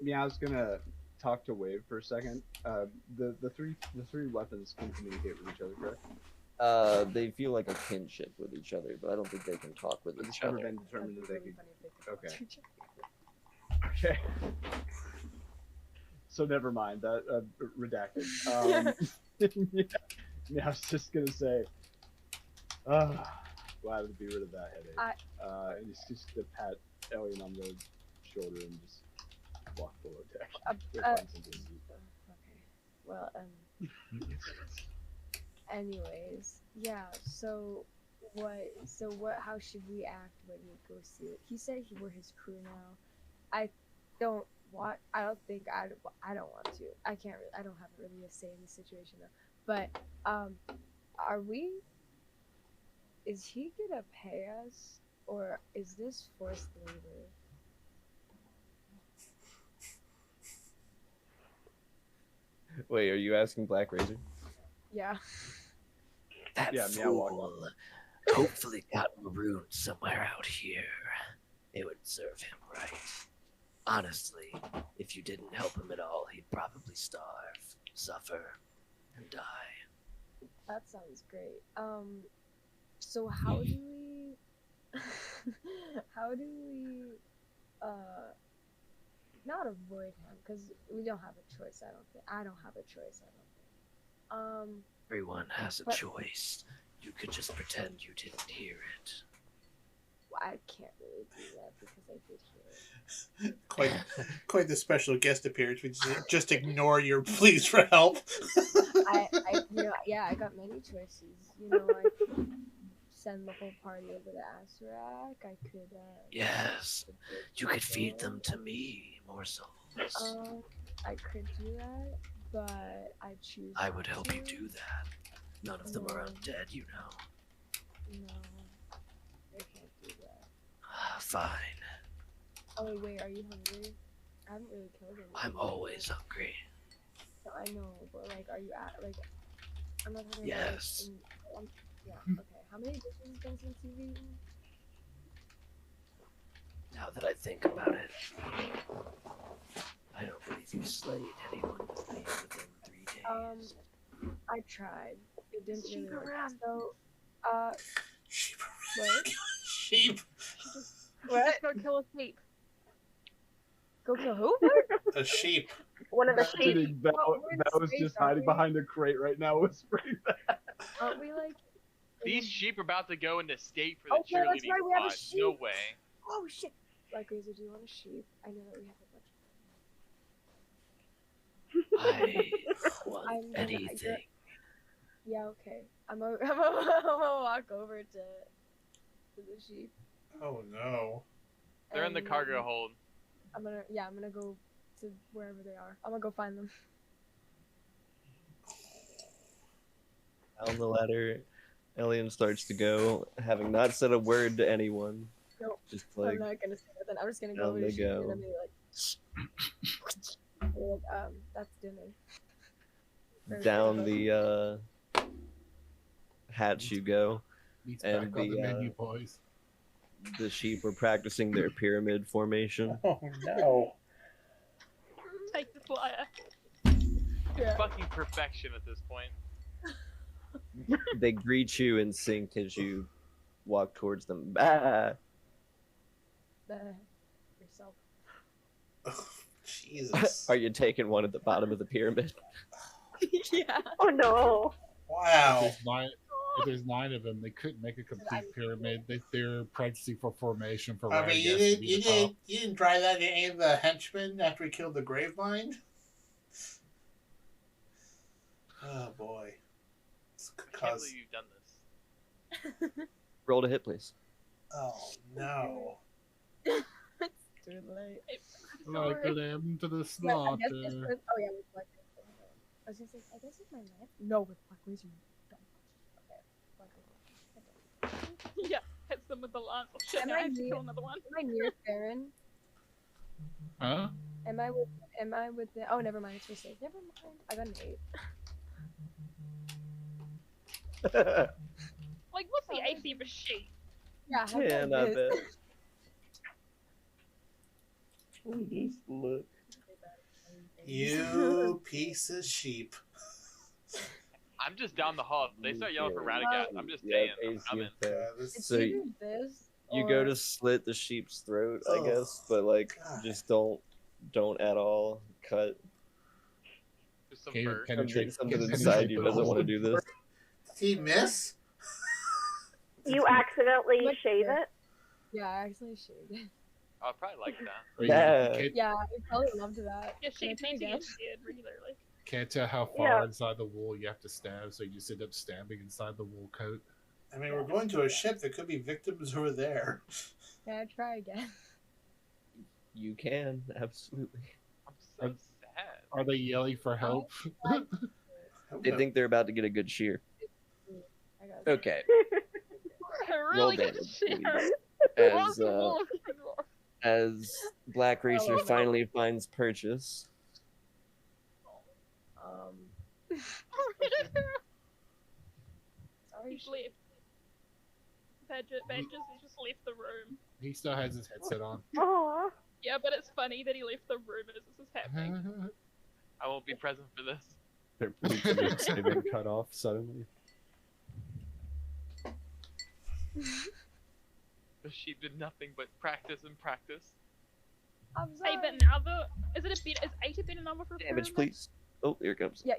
Meow's gonna talk to Wave for a second. The three weapons can communicate with each other, correct? They feel like a kinship with each other, but I don't think they can talk with each other. It's never been determined that they can. Okay. Okay. So never mind that. Redacted. I was just gonna say, glad to be rid of that headache. And it's just to pat Elliot on the shoulder and just walk below deck. Okay. Well, anyways, yeah. So what? How should we act when we go see it? He said we're his crew now. I don't want to. I can't. I don't have really a say in the situation though. But are we? Is he gonna pay us, or is this forced labor? Wait, are you asking Black Razor? Yeah. That fool hopefully got marooned somewhere out here. It would serve him right. Honestly, if you didn't help him at all, he'd probably starve, suffer, and die. That sounds great. So how do we not avoid him? Because we don't have a choice, I don't think. I don't have a choice, I don't think. Everyone has a choice. You could just pretend you didn't hear it. Well, I can't really do that because I did hear it. Quite the special guest appearance. We just ignore your pleas for help. I got many choices. I could send the whole party over to Asarak. I could. Yes, you could feed them to me, morsels. I could do that, but I choose. I would help you do that. None of them are undead, you know. No, I can't do that. Fine. Oh wait, are you hungry? I haven't really killed anyone. I'm always hungry. No, I know, but are you I'm not talking yes. about yeah, okay. How many dishes does he eat? Now that I think about it, I don't believe you slayed anyone within 3 days. I tried. It didn't really work. So, Sheep. What? Sheep. What? Go kill a sheep. Go kill who? A sheep. One of the sheep. That was just hiding behind a crate right now, whispering that. Aren't we These sheep are about to go into state for the cheerleading squad. No way. Oh shit! Black Razor, do you want a sheep? I know that we have a bunch. I want anything. Yeah, okay. I'm gonna walk over to the sheep. Oh no. They're in the cargo hold. I'm gonna go to wherever they are. I'm gonna go find them. Down the ladder, Elian starts to go, having not said a word to anyone. Nope. Just I'm like not gonna say nothing. I'm just gonna go down over they to Sheep and go. I'm gonna be like, that's dinner. Down the hatch you go, Meets and back on the menu, boys. the sheep are practicing their pyramid formation. Oh no. Take the flyer. Yeah. Fucking perfection at this point. They greet you in sync as you walk towards them. Ah! Yourself. Jesus. Are you taking one at the bottom of the pyramid? Yeah. Oh no. Wow. If there's 9 of them, they couldn't make a complete pyramid. They're practicing for formation for I mean, Radagast to be the top. you didn't try that to aim the henchman after he killed the Gravemind? Oh boy. I can't believe you've done this. Roll to hit, please. Oh no. It's too late. Like them to the Yeah, I slaughter. guess this was, oh yeah, with Black Razor. I was gonna say, I guess with my knife. No, with Black Razor. Okay. Black Razor. Yeah, hits them with the lance. Oh shit, Am now I I have to near- kill another one. Am I near Farron? Huh? Am I with the? Oh, never mind. It's for safe. Never mind. I got an 8. Like, what's the AC of a sheep? Yeah. how Yeah, bad not is- bad. Just look. You piece of sheep. I'm just down the hall. If they start yelling for Radagast, I'm just Yeah, staying. I'm in. It's So either this. You or... go to slit the sheep's throat, I Oh, guess, but like, God. just don't at all cut. Just some Can't even bird. penetrate. Something can't inside penetrate you the doesn't want to hole. do this. Did he miss? You accidentally What shave the- it? Yeah, I actually shaved it. Oh, I probably like that. Or Yeah. You Yeah, I probably loved that. Yeah, Can I sheep try needs to again? get scared regularly. can't tell how far Yeah. inside the wool you have to stab, so you just end up stabbing inside the wool coat. I mean, we're going to a ship. There could be victims over there. Can I try again? You can, absolutely. I'm so sad. Are they yelling for help? They think they're about to get a good shear. I got it. Okay. Really Roll good damage, shit. please. As Black Racer finally finds purchase. Sorry. He's left. Badger just left the room. He still has his headset on. Aww. Yeah, but it's funny that he left the room as this is happening. I won't be present for this. Their bleeps have been cut off suddenly. The sheep did nothing but practice and practice. I'm sorry. Hey, but now though, is 8 a better number for Damage, pyramid? please. Oh, here it comes. Yeah.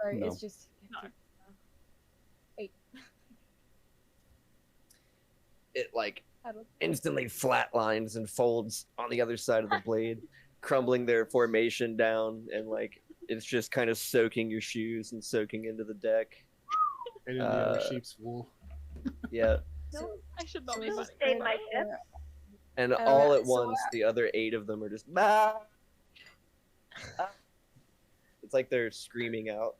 Sorry, No. it's just. No. 8. It, like, I don't. instantly flatlines and folds on the other side of the blade, crumbling their formation down, and, like, it's just kind of soaking your shoes and soaking into the deck. And in the other sheep's wool. Yeah. No, I should not So be this funny. is Save my ship. And all at so, once, the other 8 of them are just, bah! Ah. It's like they're screaming out.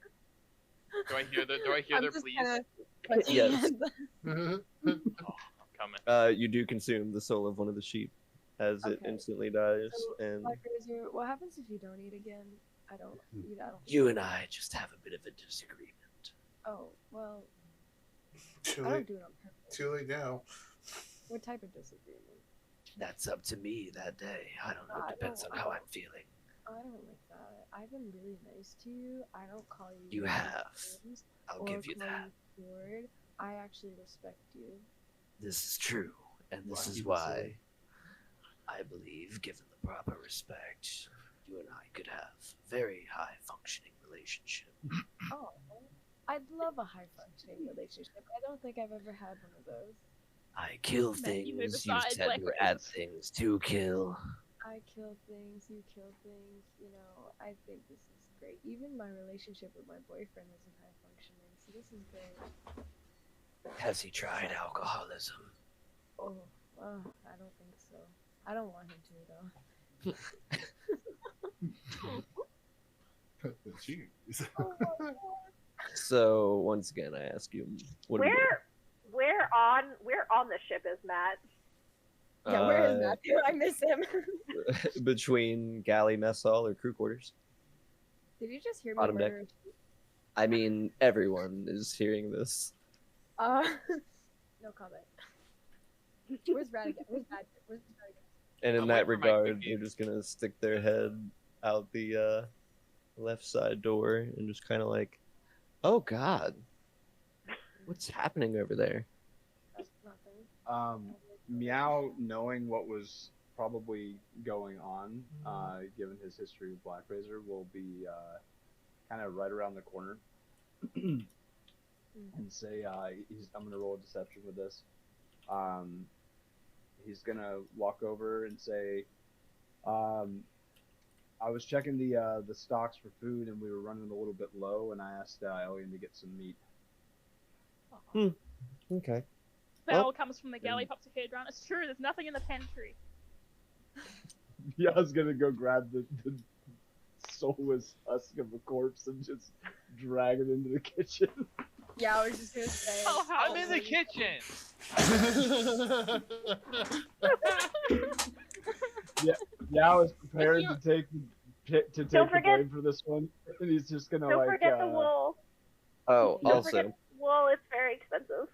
Do I hear I'm their just pleas? kinda- Yes. Oh, I'm coming. You do consume the soul of one of the sheep as it Okay. instantly dies, So, and Black Razor, what happens if you don't eat again? I don't eat. I don't. you and I just have a bit of a disagreement. Oh well, Too I don't late. do it on purpose. Too late now. What type of disagreement? That's up to me that day. I don't know. I It depends on don't- how I'm feeling. I don't like that. I've been really nice to you. I don't call you. You names have. I'll or give you call that. you Lord. I actually respect you. This is true, and this Why is you would why say. I believe, given the proper respect, you and I could have a very high functioning relationship. Oh, I'd love a high functioning relationship. I don't think I've ever had one of those. I kill Matt, things, you you move set aside, your Black at Razor. things to kill. I kill things, you kill things. You know, I think this is great. Even my relationship with my boyfriend isn't high functioning, so this is great. Has he tried alcoholism? Oh, I don't think so. I don't want him to though. Jeez. So once again, I ask you, what are we Where on the ship is Matt? Yeah, where is Matthew? I miss him. doing? Between galley mess hall or crew quarters? Did you just hear me Bottom deck. murder? I mean, everyone is hearing this. No comment. Where's Radigan? Where's Radigan? And in I'm that waiting for my regard, cookie. they're just gonna stick their head out the left side door and just kind of like, oh god, what's happening over there? Nothing. Meow, knowing what was probably going on, given his history with Black Razor, will be kind of right around the corner and say, I'm going to roll a deception with this. He's going to walk over and say, I was checking the stocks for food and we were running a little bit low, and I asked Alien to get some meat. Okay. Val comes from the galley, pops her head around. It's true, there's nothing in the pantry. Yeah, I was going to go grab the soulless husk of a corpse and just drag it into the kitchen. Yeah, I was just gonna say. Oh, how I'm in the kitchen. Yeah, I was prepared to take the Don't forget- blame for this one, and he's just gonna Don't like. forget the wool. Oh, Don't also, forget the wool. It's very expensive.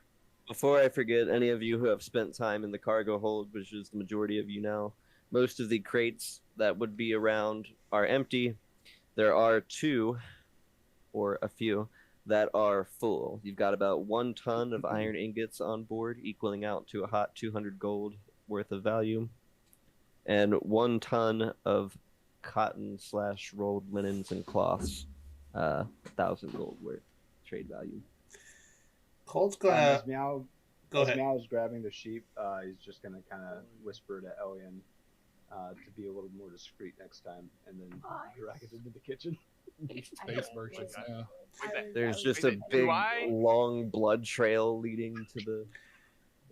before I forget, any of you who have spent time in the cargo hold, which is the majority of you now, most of the crates that would be around are empty. There are two, or a few, that are full. You've got about 1 ton of iron ingots on board, equaling out to a hot 200 gold worth of value, and 1 ton of cotton/rolled linens and cloths, 1,000 gold worth trade value. Colt's As gonna Meow, go as ahead. Meow is grabbing the sheep, he's just gonna kind of whisper to Elian to be a little more discreet next time, and then drag it into the kitchen. Space merchants now. There's just Wait, a do big, I- long blood trail leading to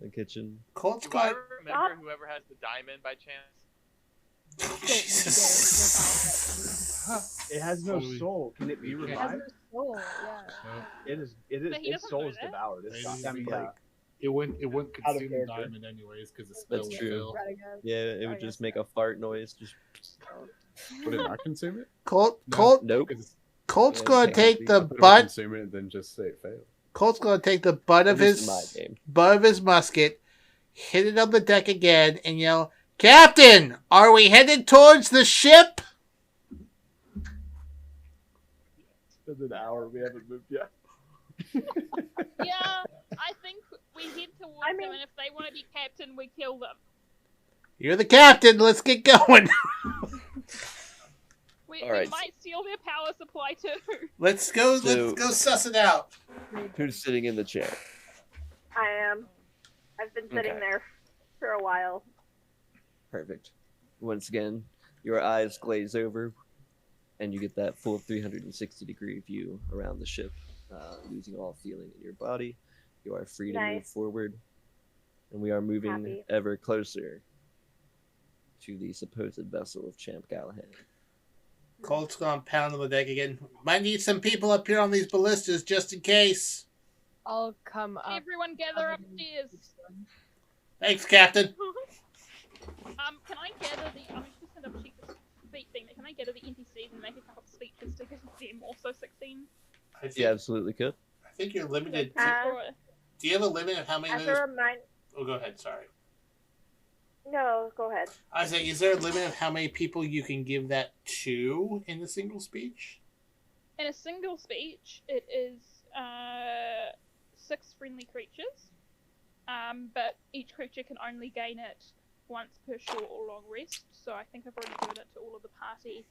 the kitchen. Colt's Do I gonna. remember whoever has the diamond by chance? Jesus. It has no Holy- soul. Can it be It has It has revived? no soul. Yeah. It is. It is. But he Its doesn't soul know is that. devoured. It's not. I mean, Like, it wouldn't Out of consume the character. diamond anyways because it's That's still true. filled. Radigan. Yeah, it would just make a fart noise. Just Would it not consume it? Colt, No. Colt, nope. 'Cause it's- Colt's Yeah, gonna you take can't the But it would butt. consume it and then just say it failed. Colt's gonna take the butt of This is my his game. musket, hit it on the deck again, and yell, "Captain, are we headed towards the ship?" it's been an hour. We haven't moved yet. Yeah, I think we head towards I mean- them, and if they want to be captain, we kill them. You're the captain. Let's get going. We, All we right. might steal their power supply too. Let's go. So- Let's go suss it out. Who's sitting in the chair? I am. I've been sitting Okay. there for a while. Perfect. Once again, your eyes glaze over, and you get that full 360-degree view around the ship, losing all feeling in your body. You are free to move Nice. forward, and we are moving Happy. ever closer to the supposed vessel of Champ Galahad. Colt's gonna pound on the deck again. Might need some people up here on these ballistas just in case. I'll come up. Everyone gather other than upstairs. this one. Thanks, Captain. Can I gather the? I'm just gonna check the speech thing. Can I gather the NPCs and make a couple of speeches to give them also 16? I think, You absolutely could. I think you're limited. Or- Do you have a limit of how many? As of a those? reminder. Oh, go ahead. Sorry. No, go ahead. I was saying, is there a limit of how many people you can give that to in a single speech? In a single speech, it is 6 friendly creatures, but each creature can only gain it once per short or long rest. So I think I've already given it to all of the party,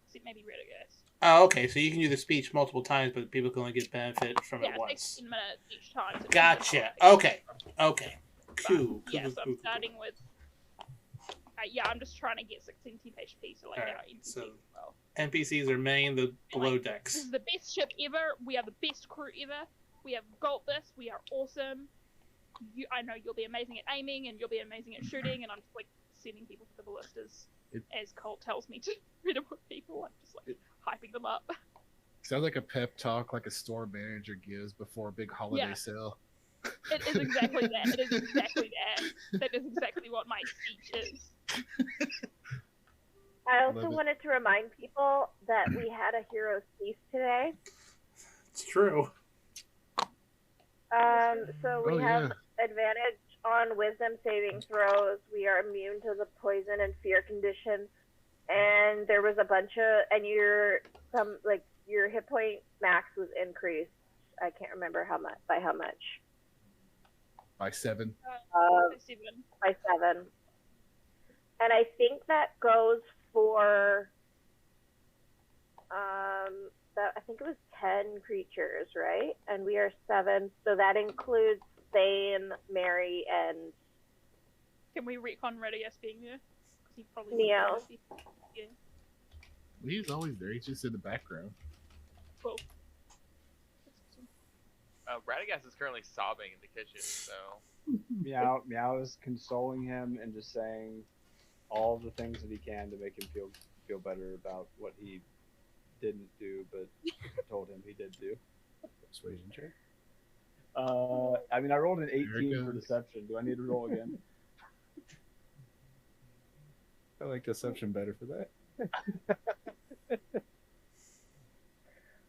except maybe Redigas. Oh, okay. So you can do the speech multiple times, but people can only get benefit from Yeah, it it takes once. 10 minutes each time. to Gotcha. complete. Okay. Cool. Yeah, Cool, so cool, I'm starting with. Yeah, I'm just trying to get 16 HP to like Alright, our NPCs so- as well. NPCs are manning the below This decks. is the best ship ever. We are the best crew ever. We have got this. We are awesome. I know you'll be amazing at aiming and you'll be amazing at shooting, and I'm just like sending people to the ballistas It- as Colt tells me to rid of people. I'm just like, hyping them up. Sounds like a pep talk like a store manager gives before a big holiday sale. It is exactly that. It is exactly that. That is exactly what my speech is. I also wanted to remind people that we had a Hero's Feast today. It's true. So we have advantage on wisdom saving throws. We are immune to the poison and fear condition. And there was a bunch of, and your hit point max was increased. I can't remember by how much. By 7. By 7. And I think that goes for, I think it was 10 creatures, right? And we are 7, so that includes Thane, Mary, and... Can we retcon Redius being there? Because he probably... Neo. Yeah. He's always there, he's just in the background. Cool. Radagast is currently sobbing in the kitchen, so... Meow is consoling him and just saying all the things that he can to make him feel better about what he didn't do, but told him he did do. Persuasion check. I mean, I rolled an 18 for deception. Do I need to roll again? I like deception better for that.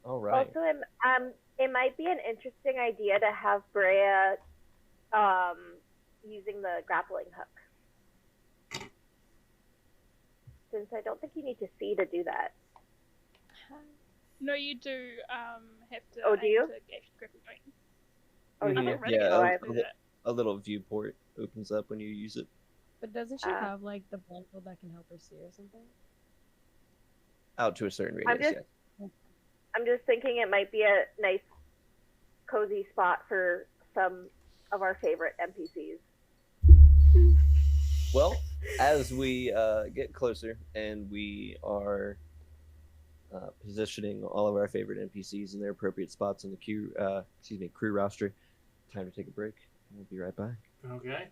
All right. Also, it might be an interesting idea to have Brea using the grappling hook. Since I don't think you need to see to do that. No, you do have to. Oh, do you? A little viewport opens up when you use it. But doesn't she have like the blindfold that can help her see or something? Out to a certain radius, I'm just thinking it might be a nice, cozy spot for some of our favorite NPCs. Well, as we get closer and we are positioning all of our favorite NPCs in their appropriate spots in the crew roster, time to take a break. We'll be right back. Okay.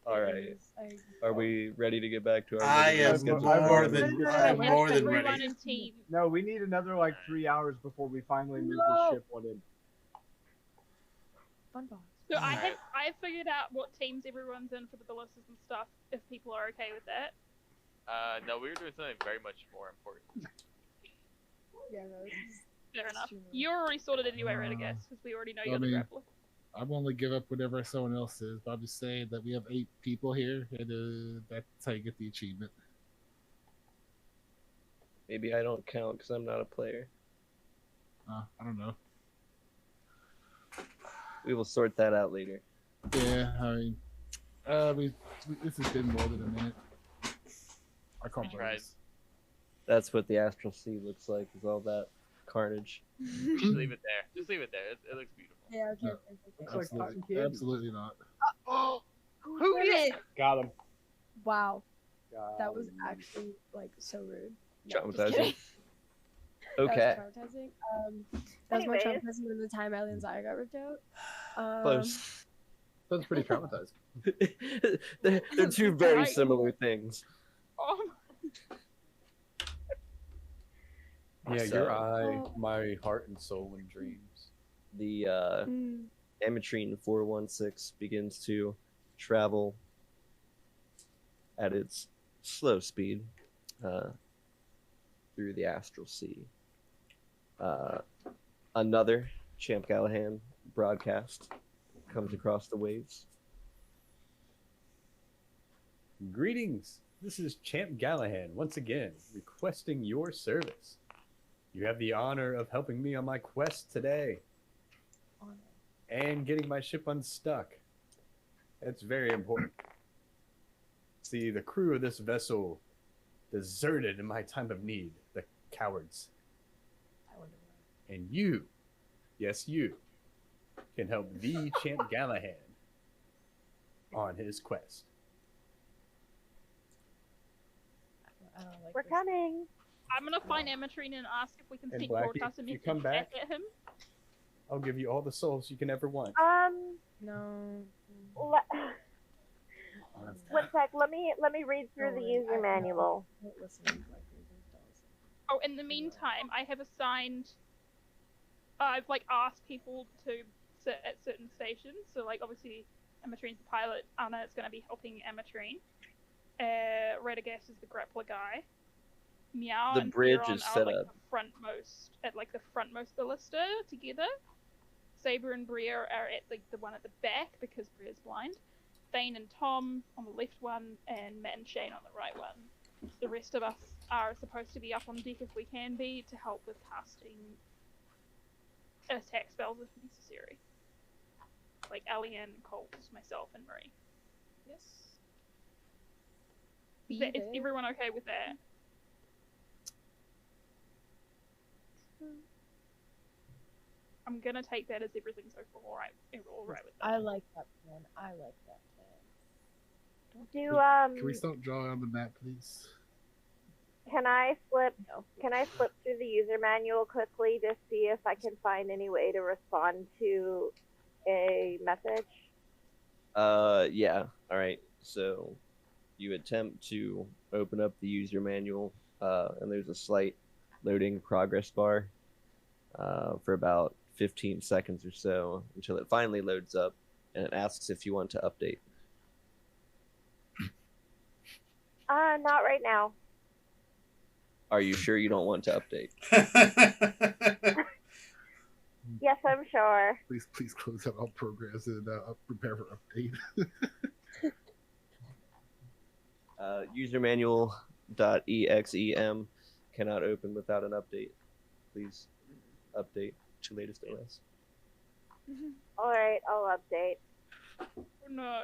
All right. Are we ready to get back to our? I am more than ready. No, we need another like 3 hours before we finally move the ship one in. Fun box. So I figured out what teams everyone's in for the ballistas and stuff. If people are okay with that. No, we were doing something very much more important. Yeah, no, fair enough. You're already sorted anyway, right? I guess because we already know you're the grappler. I'm only give up whatever someone else is, but I'm just saying that we have 8 people here, and that's how you get the achievement. Maybe I don't count because I'm not a player. I don't know. We will sort that out later. Yeah, I mean, this has been more than a minute. I can't Right. That's what the Astral Sea looks like, is all that carnage. Just leave it there. Just leave it there. It looks beautiful. Yeah, okay. Looks like cotton candy. Absolutely not. Oh, who did? Got him. Wow. That was actually like so rude. No, just Traumatizing. kidding. Okay. That was traumatizing. That was more traumatizing than the time Alien's eye got ripped out. Close. That's pretty traumatizing. they're two very similar things. Oh. Yeah, your eye, my heart and soul and dreams. The Ametrine 416 begins to travel at its slow speed through the Astral Sea. Another Champ Gallahan broadcast comes across the waves. Greetings. This is Champ Gallahan once again requesting your service. You have the honor of helping me on my quest today and getting my ship unstuck. That's very important. See, the crew of this vessel deserted in my time of need, the cowards. And you, yes you, can help the Champ Gallahan on his quest. We're coming. I'm gonna find Ametrine and ask if we can And speak Blackie, broadcast and if you come back, at him. I'll give you all the souls you can ever want. No. One sec. Let me read through the user manual. Oh, in the meantime, I have assigned. I've like asked people to sit at certain stations. So like obviously, Amatrine's the pilot. Anna is going to be helping Amatrine. Radagast is the grappler guy. Meow The and bridge Fearon is are set like up. the frontmost ballista together. Saber and Bria are at like the one at the back because Bria's blind. Thane and Tom on the left one, and Matt and Shane on the right one. The rest of us are supposed to be up on deck if we can be to help with casting attack spells if necessary. Like Alien, Colt, myself, and Marie. Yes. Is everyone okay with that? I'm gonna take that as everything so far alright with that. I like that plan. Can we stop drawing on the map, please? Can I flip through the user manual quickly to see if I can find any way to respond to a message? Yeah. All right. So you attempt to open up the user manual, and there's a slight loading progress bar for about 15 seconds or so until it finally loads up, and it asks if you want to update. Not right now. Are you sure you don't want to update? Yes, I'm sure. Please close out all programs and prepare for update. User manual.exem cannot open without an update. Please update to latest OS. Alright, I'll update. Oh no.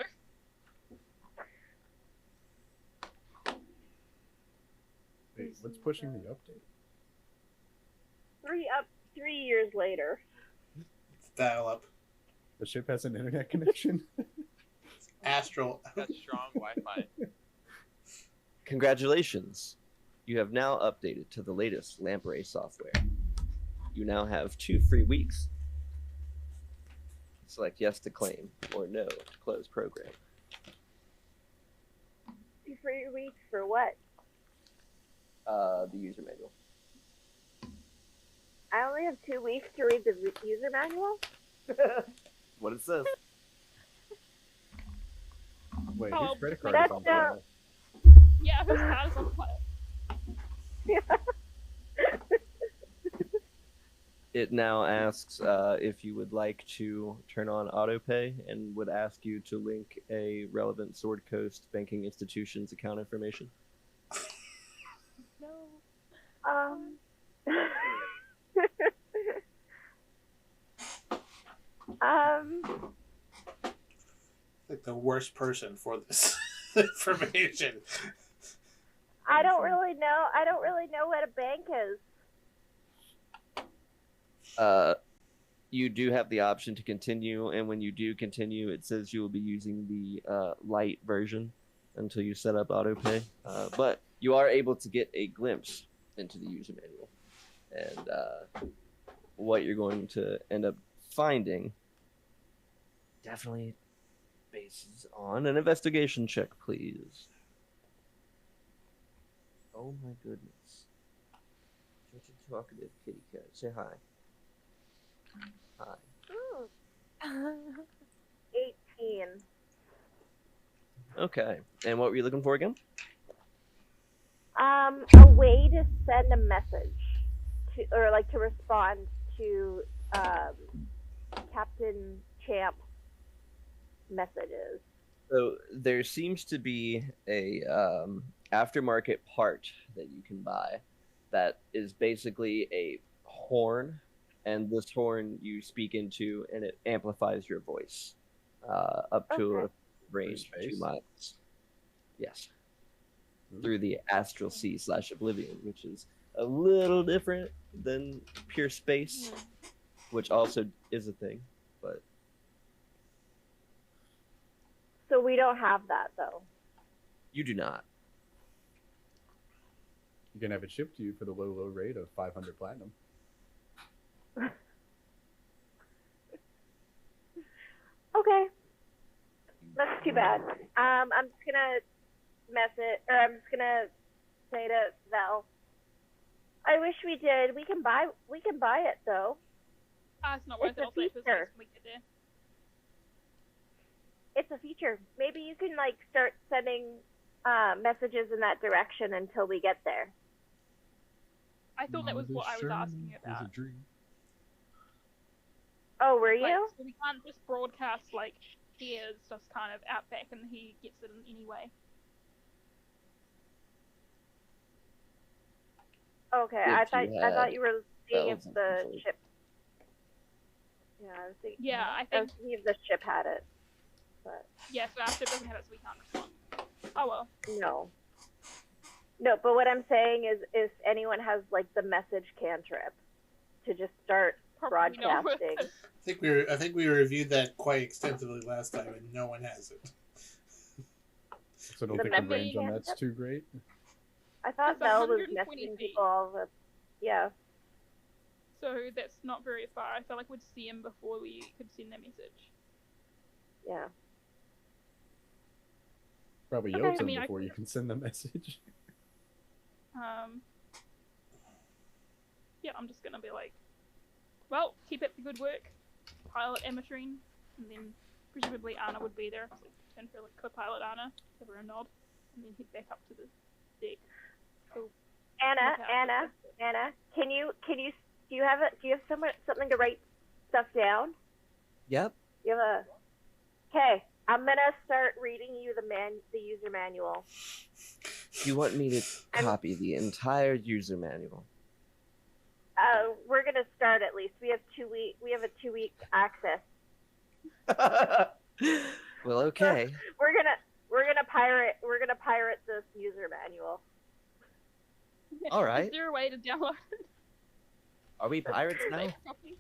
Wait, what's pushing the update? 3 years later. Dial up. The ship has an internet connection? Astral. That's strong Wi-Fi. Congratulations. You have now updated to the latest Lamprey software. You now have 2 free weeks. Select yes to claim or no to close program. 2 free weeks for what? The user manual. I only have 2 weeks to read the user manual? What it says. Wait, Oh, whose credit card that's is on not- file? Yeah, whose card is on fire? It now asks if you would like to turn on autopay and would ask you to link a relevant Sword Coast banking institution's account information. No. Like the worst person for this information. I don't really know what a bank is. You do have the option to continue, and when you do continue, it says you will be using the light version until you set up autopay. But you are able to get a glimpse into the user manual, and what you're going to end up finding definitely bases on an investigation check, please. Oh my goodness. Such a talkative kitty cat. Say hi. Hi. Ooh. 18. Okay. And what were you looking for again? A way to send a message to, or like to respond to Captain Champ's messages. So there seems to be a aftermarket part that you can buy that is basically a horn, and this horn you speak into and it amplifies your voice up to a range of 2 miles. Yes. Through the Astral Sea / Oblivion, which is a little different than pure space, which also is a thing, but So we don't have that though. you do not. You can have it shipped to you for the low rate of 500 platinum. Okay. That's too bad. I'm just gonna I'm just gonna say to Val, I wish we did. We can buy it though. It's not worth It's it. a I'll save this feature. when we get there. It's a feature. Maybe you can like start sending messages in that direction until we get there. I thought that was what I was asking about. Oh, were you? Like, so we can't just broadcast like he is just kind of out back and he gets it in any way. Okay, If I you thought had you were seeing if bells the and ship. Yeah, I was thinking. Yeah, I I was think. thinking if the ship had it, but Yeah, so our ship doesn't have it, so we can't respond. Oh well. no. No, but what I'm saying is, if anyone has like the message cantrip, to just start Probably not. broadcasting. I think we reviewed that quite extensively last time, and no one has it. So I don't The think the memory range on that's handheld? too great. I thought It's Mel was 120 messaging feet. people all the. Yeah. So that's not very far. I felt like we'd see him before we could send a message. Yeah. Probably Okay, Yotes I him mean, I before you could- can send the message. Yeah, I'm just gonna be like, well, keep up the good work, pilot Amatrine, and then presumably Anna would be there, so turn for like co-pilot Anna, give her a nod, and then head back up to the deck. So Anna, look out. do you have something to write stuff down? Yep. You have Okay, I'm gonna start reading you the user manual. You want me to copy the entire user manual? We're gonna start at least. We have a 2-week access. Well, okay. We're gonna pirate this user manual. All right. Is there a way to download it? Are we pirates now? Copy?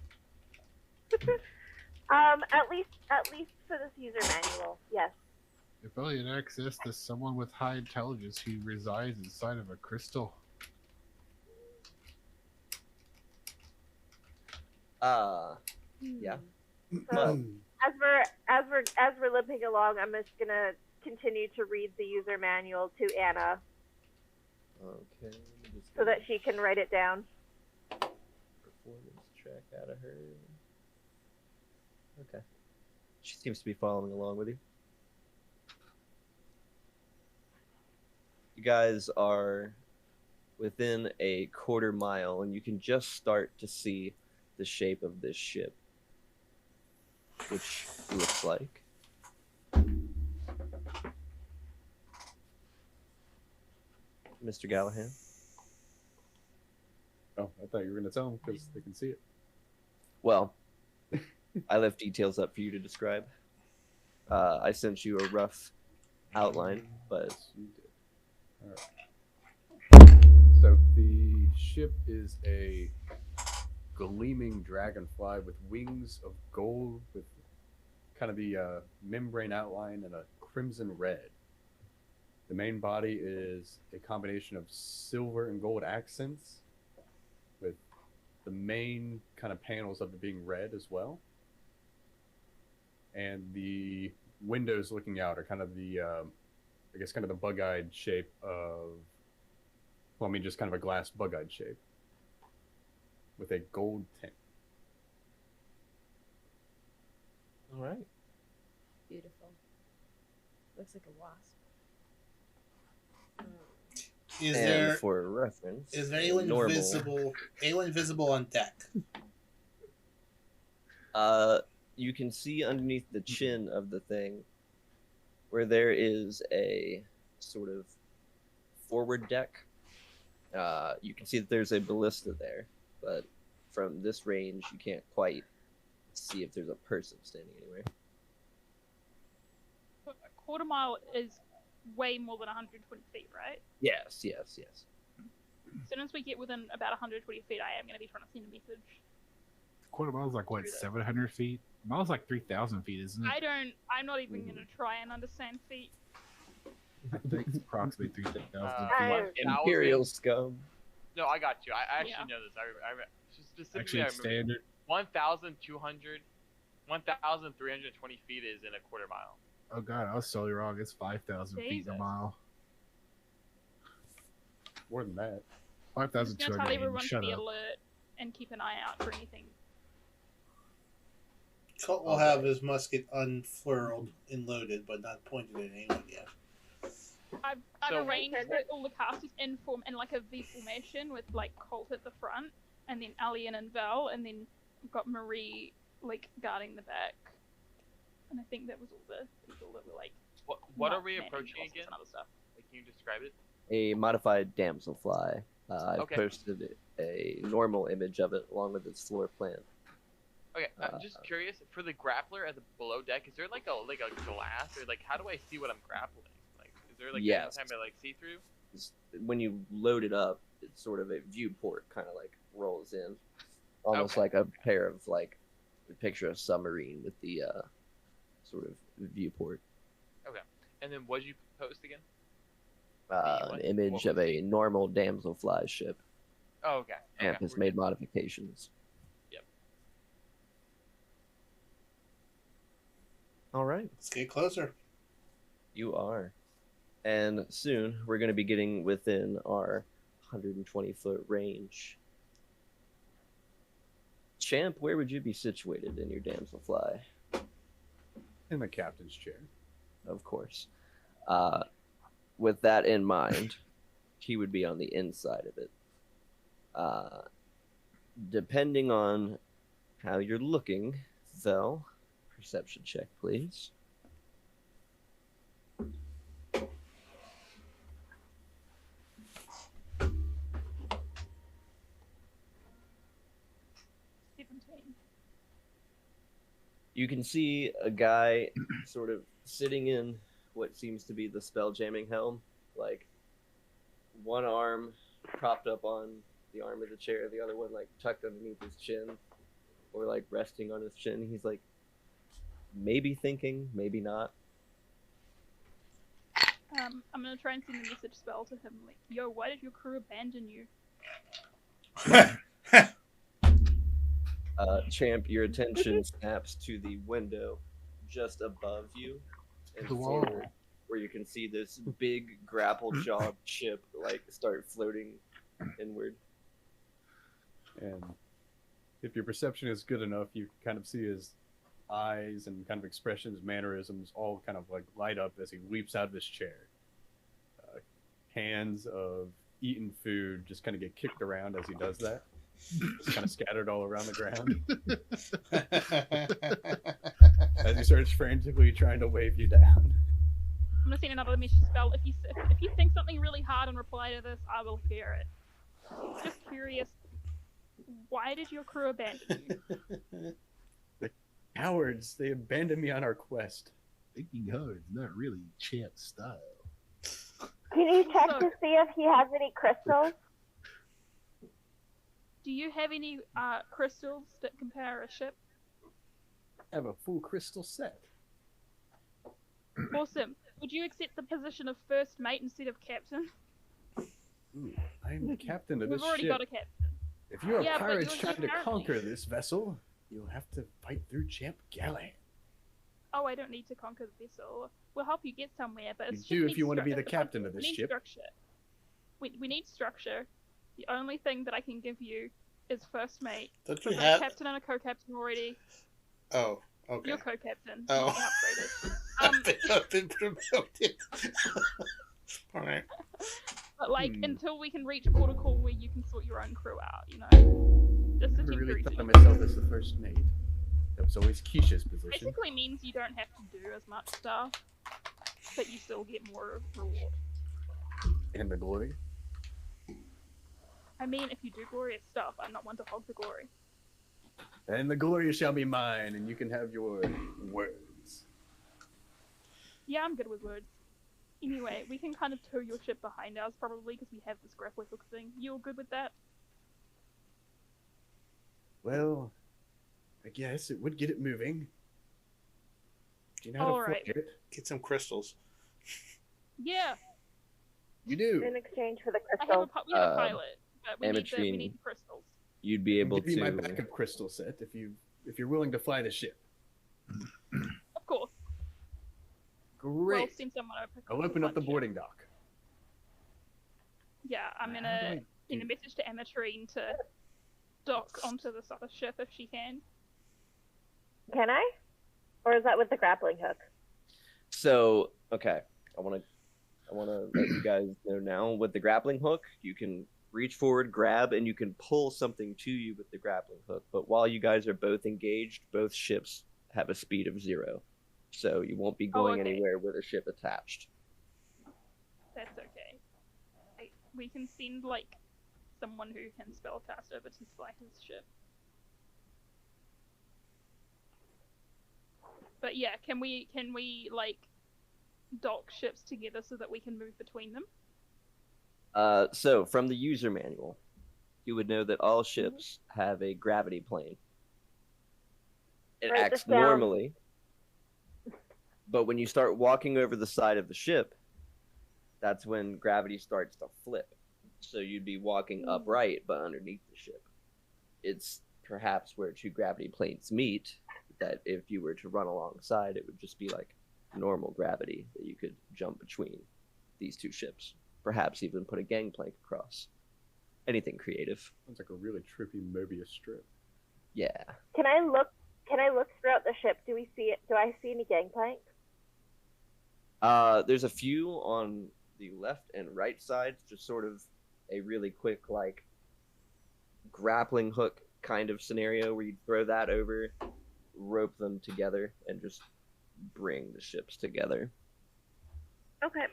At least for this user manual, yes. If only had access to someone with high intelligence who resides inside of a crystal. Yeah. So as we're limping along, I'm just gonna continue to read the user manual to Anna Okay. Just so that she can write it down. performance track out of her. Okay. She seems to be following along with you. You guys are within a quarter mile, and you can just start to see the shape of this ship, which looks like. Mr. Gallahan. Oh, I thought you were going to tell them because they can see it. Well, I left details up for you to describe. I sent you a rough outline, but Yes, you did. All right. So the ship is a gleaming dragonfly with wings of gold, with kind of the membrane outline and a crimson red. The main body is a combination of silver and gold accents, with the main kind of panels of it being red as well. And the windows looking out are kind of the, I guess, kind of the bug-eyed shape of, well, I mean, just kind of a glass bug-eyed shape with a gold tint. all right. Beautiful. Looks like a wasp. Is And there for reference, is there anyone normal, visible on deck? You can see underneath the chin of the thing where there is a sort of forward deck. You can see that there's a ballista there, but from this range, you can't quite see if there's a person standing anywhere. A quarter mile is way more than 120 feet, right? Yes, yes, yes. As soon as we get within about 120 feet, I am going to be trying to send a message. Quarter mile is like what, 700 feet? Mile's like 3,000 feet, isn't it? I'm not even going to try and understand feet. I think it's approximately 3,000 I- feet. Imperial scum. No, I got you. I actually Yeah. know this. I specifically Actually, I it's remember standard. 1,320 feet is in a quarter mile. Oh god, I was totally wrong. It's 5,000 feet in a Jesus. mile. More than that. I'm just gonna 5,200. tell everyone to Shut be up. alert and keep an eye out for anything. Colt will have his musket unfurled and loaded, but not pointed at anyone yet. I've So- arranged that all the cast is in like a V formation with like Colt at the front, and then Alien and Val, and then we've got Marie like guarding the back. And I think that was all the people that were like. What not are we manning approaching crosses again? and other stuff. Like, can you describe it? A modified damselfly. I've Okay. posted a normal image of it along with its floor plan. Okay, I'm just curious. For the grappler at the below deck, is there like a glass, or like how do I see what I'm grappling? Like, is there like Yes. any time I like see through? When you load it up, it's sort of a viewport kind of like rolls in, almost Okay. like a pair of like picture a submarine with the sort of viewport. Okay, and then what did you post again? An image of a normal damselfly ship. Oh, okay. Amp has made modifications. Yep. All right. Let's get closer. You are. And soon we're going to be getting within our 120-foot range. Champ, where would you be situated in your damselfly? In the captain's chair. Of course. With that in mind, he would be on the inside of it. Depending on how you're looking, Vel, perception check, please. You can see a guy sort of sitting in what seems to be the spell jamming helm, like one arm propped up on the arm of the chair, the other one like tucked underneath his chin, or like resting on his chin. He's like maybe thinking, maybe not. I'm gonna try and send a message spell to him, like, yo, why did your crew abandon you? Champ, your attention snaps to the window just above you, and forward, where you can see this big grapple-jawed ship like start floating inward. And if your perception is good enough, you kind of see his eyes and kind of expressions, mannerisms, all kind of like light up as he leaps out of his chair. Hands of eaten food just kind of get kicked around as he does that. Just kind of scattered all around the ground. As he starts frantically trying to wave you down. I'm gonna send another message spell. If you think something really hard and reply to this, I will hear it. Just curious, why did your crew abandon you? The cowards, they abandoned me on our quest. Thinking hard is not really Champ style. Can you check to see if he has any crystals? Do you have any crystals that compare a ship? I have a full crystal set. Awesome. Would you accept the position of first mate instead of captain? Ooh, I am the captain of We've this already ship. got a captain. If you are Yeah, but pirates you're trying to apparently- conquer this vessel, you'll have to fight through Champ Gallahan. Oh, I don't need to conquer the vessel. We'll help you get somewhere, but You it's do just if needs you want to be structure. the captain of this We need ship. structure. We need structure. The only thing that I can give you is first mate. Don't you We've got have? a captain and a co-captain already. Oh, okay. You're co-captain. Oh. You've been upgraded. I've been promoted. All right. But like, until we can reach a protocol where you can sort your own crew out, you know. Just I a never really temporary thought of solution. myself as the first mate. That was always Keisha's position. Basically means you don't have to do as much stuff, but you still get more reward. And the glory. I mean, if you do glorious stuff, I'm not one to hog the glory. And the glory shall be mine, and you can have your words. Yeah, I'm good with words. Anyway, we can kind of tow your ship behind us, probably, because we have this grappling hook thing. You all good with that? Well, I guess it would get it moving. Do you know how to Alright. fly it? Get some crystals. Yeah, You do. In exchange for the I have crystals. we have a pilot, but we Ametrine, need the crystals. You'd be I'll able give you my to. backup crystal set if you're willing to fly the ship. Of course. We'll Great. send someone over. I'll open up the boarding dock. Yeah, I'm How gonna. do I send a message to Amatrine to dock onto this other ship if she can. Can I? Or is that with the grappling hook? So, okay, I want to let you guys know now. With the grappling hook, you can reach forward, grab, and you can pull something to you with the grappling hook. But while you guys are both engaged, both ships have a speed of 0. So you won't be going anywhere with a ship attached. That's okay. We can send, like, someone who can spellcast over to fly his ship. But yeah, can we like dock ships together so that we can move between them? So from the user manual, you would know that all ships have a gravity plane. It acts normally, but when you start walking over the side of the ship, that's when gravity starts to flip. So you'd be walking upright, but underneath the ship. It's perhaps where 2 gravity planes meet, that if you were to run alongside, it would just be like normal gravity that you could jump between these 2 ships. Perhaps even put a gangplank across. Anything creative. Sounds like a really trippy Mobius strip. Yeah. Can I look throughout the ship? Do I see any gangplank? There's a few on the left and right sides, just sort of a really quick, like, grappling hook kind of scenario where you throw that over, rope them together, and just bring the ships together. Okay.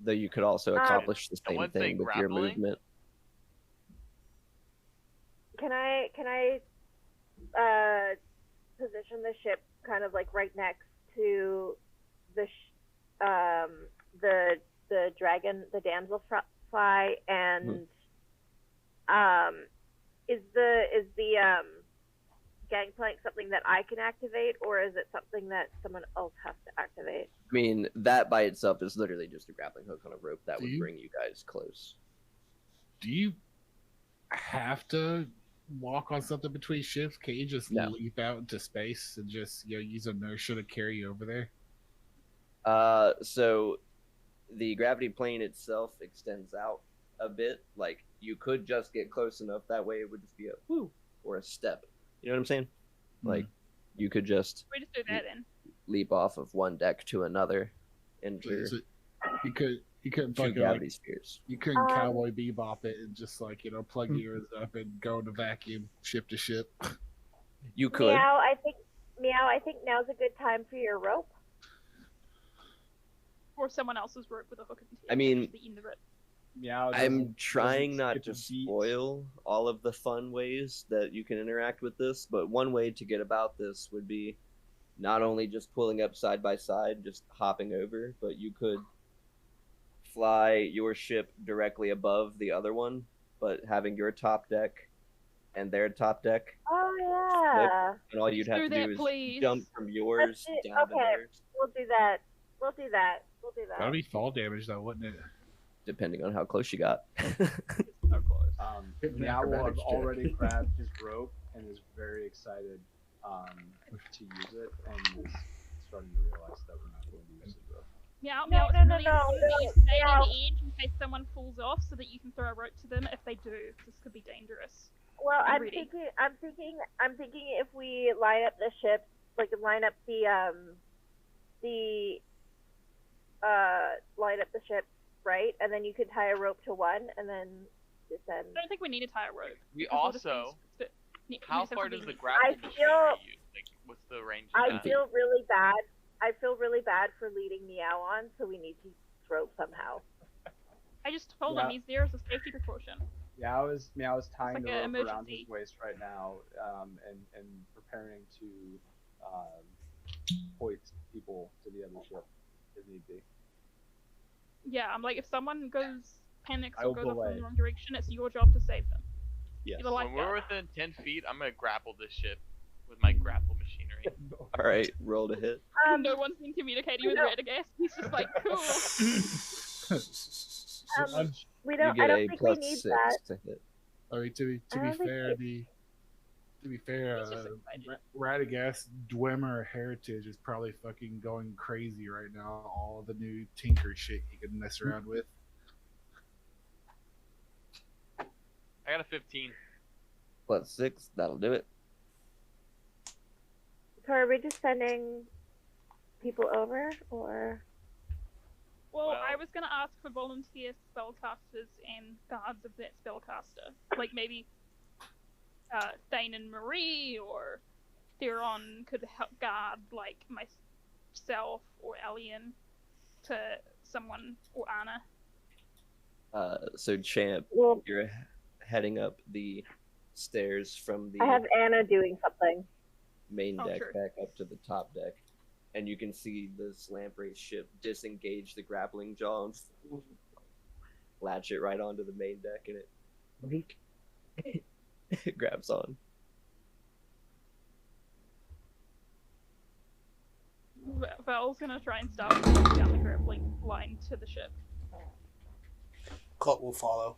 Though you could also accomplish the same thing with your movement. Can I position the ship kind of like right next to the dragon, the damselfly, and is the gangplank something that I can activate, or is it something that someone else has to activate? I mean, that by itself is literally just a grappling hook on a rope that would bring you guys close. Do you have to walk on something between ships? Can you just leap out into space and just use inertia to carry you over there? So the gravity plane itself extends out a bit. Like, you could just get close enough, that way it would just be a whoo or a step. You know what I'm saying? Like, you could just we just do that then. Leap off of one deck to another into you couldn't 2 gravity spheres. You couldn't Cowboy Bebop it and just plug yours up and go in the vacuum ship to ship. You could. Meow, I think now's a good time for your rope. Or someone else's rope with a hook and I mean, the end of it. Meow, I'm trying not to spoil all of the fun ways that you can interact with this, but one way to get about this would be not only just pulling up side by side, just hopping over, but you could fly your ship directly above the other one, but having your top deck and their top deck. Oh yeah. And all you'd have to do is jump from yours down to theirs. We'll do that. That'd be fall damage though, wouldn't it? Depending on how close you got. Meow will have already grabbed his rope and is very excited to use it, and is starting to realize that we're not going to use it. Meow, No, it's no, really no, important that you no, stay Meow. on the edge in case someone falls off, so that you can throw a rope to them if they do. This could be dangerous. Well, I'm ready. thinking if we line up the ships, like line up the ships, right? And then you could tie a rope to one, and then descend. I don't think we need to tie a rope. We because we'll just also. use- How use far something does the easy. grappling machinery use? Like, what's the range of I that? feel really bad. I feel really bad for leading Meow on, so we need to use rope somehow. I just told him he's there as a safety precaution. Meow is tying like the an rope around emergency. his waist right now, and preparing to hoist people to the other ship if need be. Yeah, I'm like, if someone panics I'll or goes off belay. in the wrong direction, it's your job to save them. Yes. You're the When we're lifeguard. within 10 feet, I'm gonna grapple this ship with my grapple machinery. All right, roll to hit. No one's been communicating with Radagast. He's just like, cool. We You don't. I get don't a think we plus need 6 that. to hit. I mean, to be don't think fair, Radagast Dwemer Heritage is probably fucking going crazy right now. All the new tinker shit you can mess around with. I got a 15. Plus 6, that'll do it. So are we just sending people over, or? Well, I was gonna ask for volunteer spellcasters and guards of that spellcaster. Like maybe Thane and Marie or Theron could help guard like myself or Alien to someone or Anna. So Champ, you're heading up the stairs from the I have Anna doing something. main deck sure. back up to the top deck, and you can see the Slamprace ship disengage the grappling jaw and latch it right onto the main deck, and it grabs on. Val's gonna try and start walking down the grappling line to the ship. Colt will follow.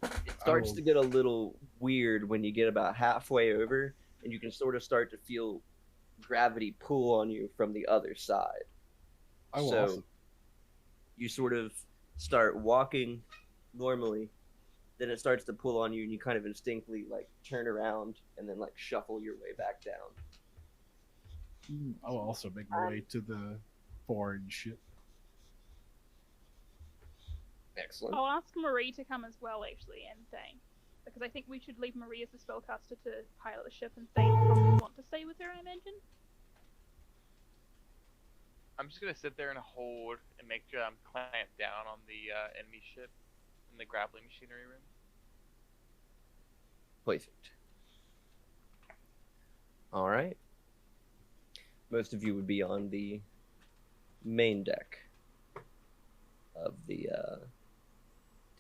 It starts to get a little weird when you get about halfway over, and you can sort of start to feel gravity pull on you from the other side. So you sort of start walking normally, then it starts to pull on you, and you kind of instinctively like turn around and then like shuffle your way back down. I will also make my way to the foreign ship. Excellent. I'll ask Marie to come as well, actually, and Thane. Because I think we should leave Marie as the spellcaster to pilot the ship, and Thane will probably want to stay with her, I imagine. I'm just gonna sit there and hold and make sure I'm clamped down on the enemy ship in the grappling machinery room. Perfect. All right. Most of you would be on the main deck of the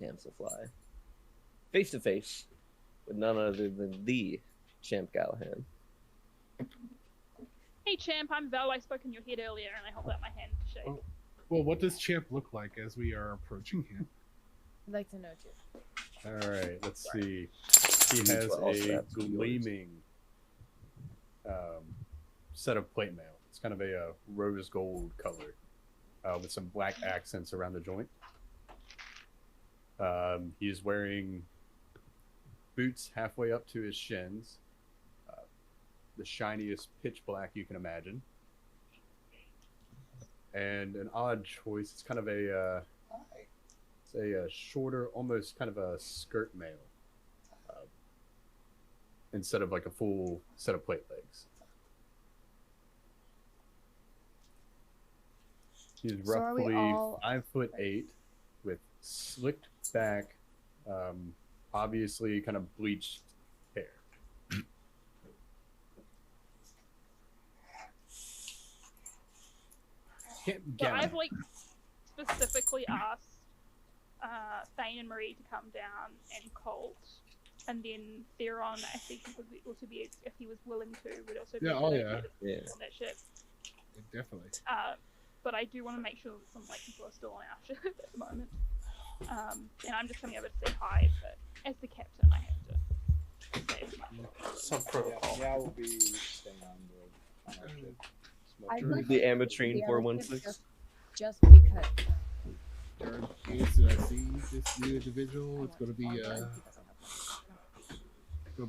Damselfly, face to face with none other than the Champ Gallahan. Hey Champ, I'm Val. I spoke in your head earlier, and I hold out my hand to shake. Oh. Well, what does Champ look like as we are approaching him? I'd like to know too. All right, let's see. He has a gleaming set of plate mail. It's kind of a rose gold color with some black accents around the joint. He is wearing boots halfway up to his shins, the shiniest pitch black you can imagine, and an odd choice. It's kind of a shorter, almost kind of a skirt mail, instead of like a full set of plate legs. He's roughly 5'8", with slicked back, obviously kind of bleached hair. So I've like specifically asked Thane and Marie to come down, and Colt, and then Theron. I think he would be also be, if he was willing to, would also be on that ship. Definitely. But I do want to make sure that some people are still on our ship at the moment. And I'm just coming over to say hi, but as the captain, I have to say as much. Some protocol. Yeah, I will be staying on our ship. The Amatrine 416. Just because. Did I see this new individual? It's going to be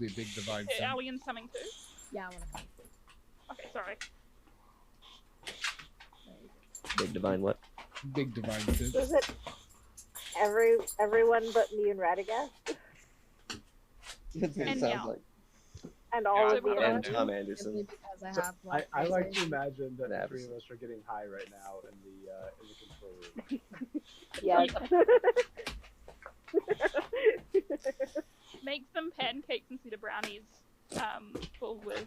a big divide. Hey, Alien's coming too? Yeah, I want to come. Okay, sorry. Big divine what? Big divine. Was it everyone but me and Radagast? That's what it And sounds Meow. like. And all of the And other Tom Anderson. Because I have I like to imagine that the That three is- of us are getting high right now in the control room. Yes. Make some pancakes instead of brownies. Full with.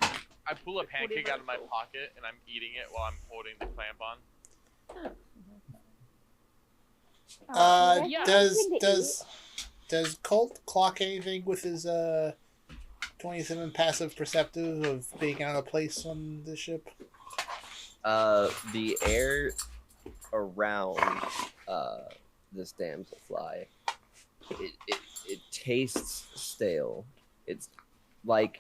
I pull a pancake Whatever out of my it's called. pocket and I'm eating it while I'm holding the clamp on. Yeah. Does Colt clock anything with his 27 passive perceptive of being out of place on the ship? The air around this damselfly, it tastes stale. It's like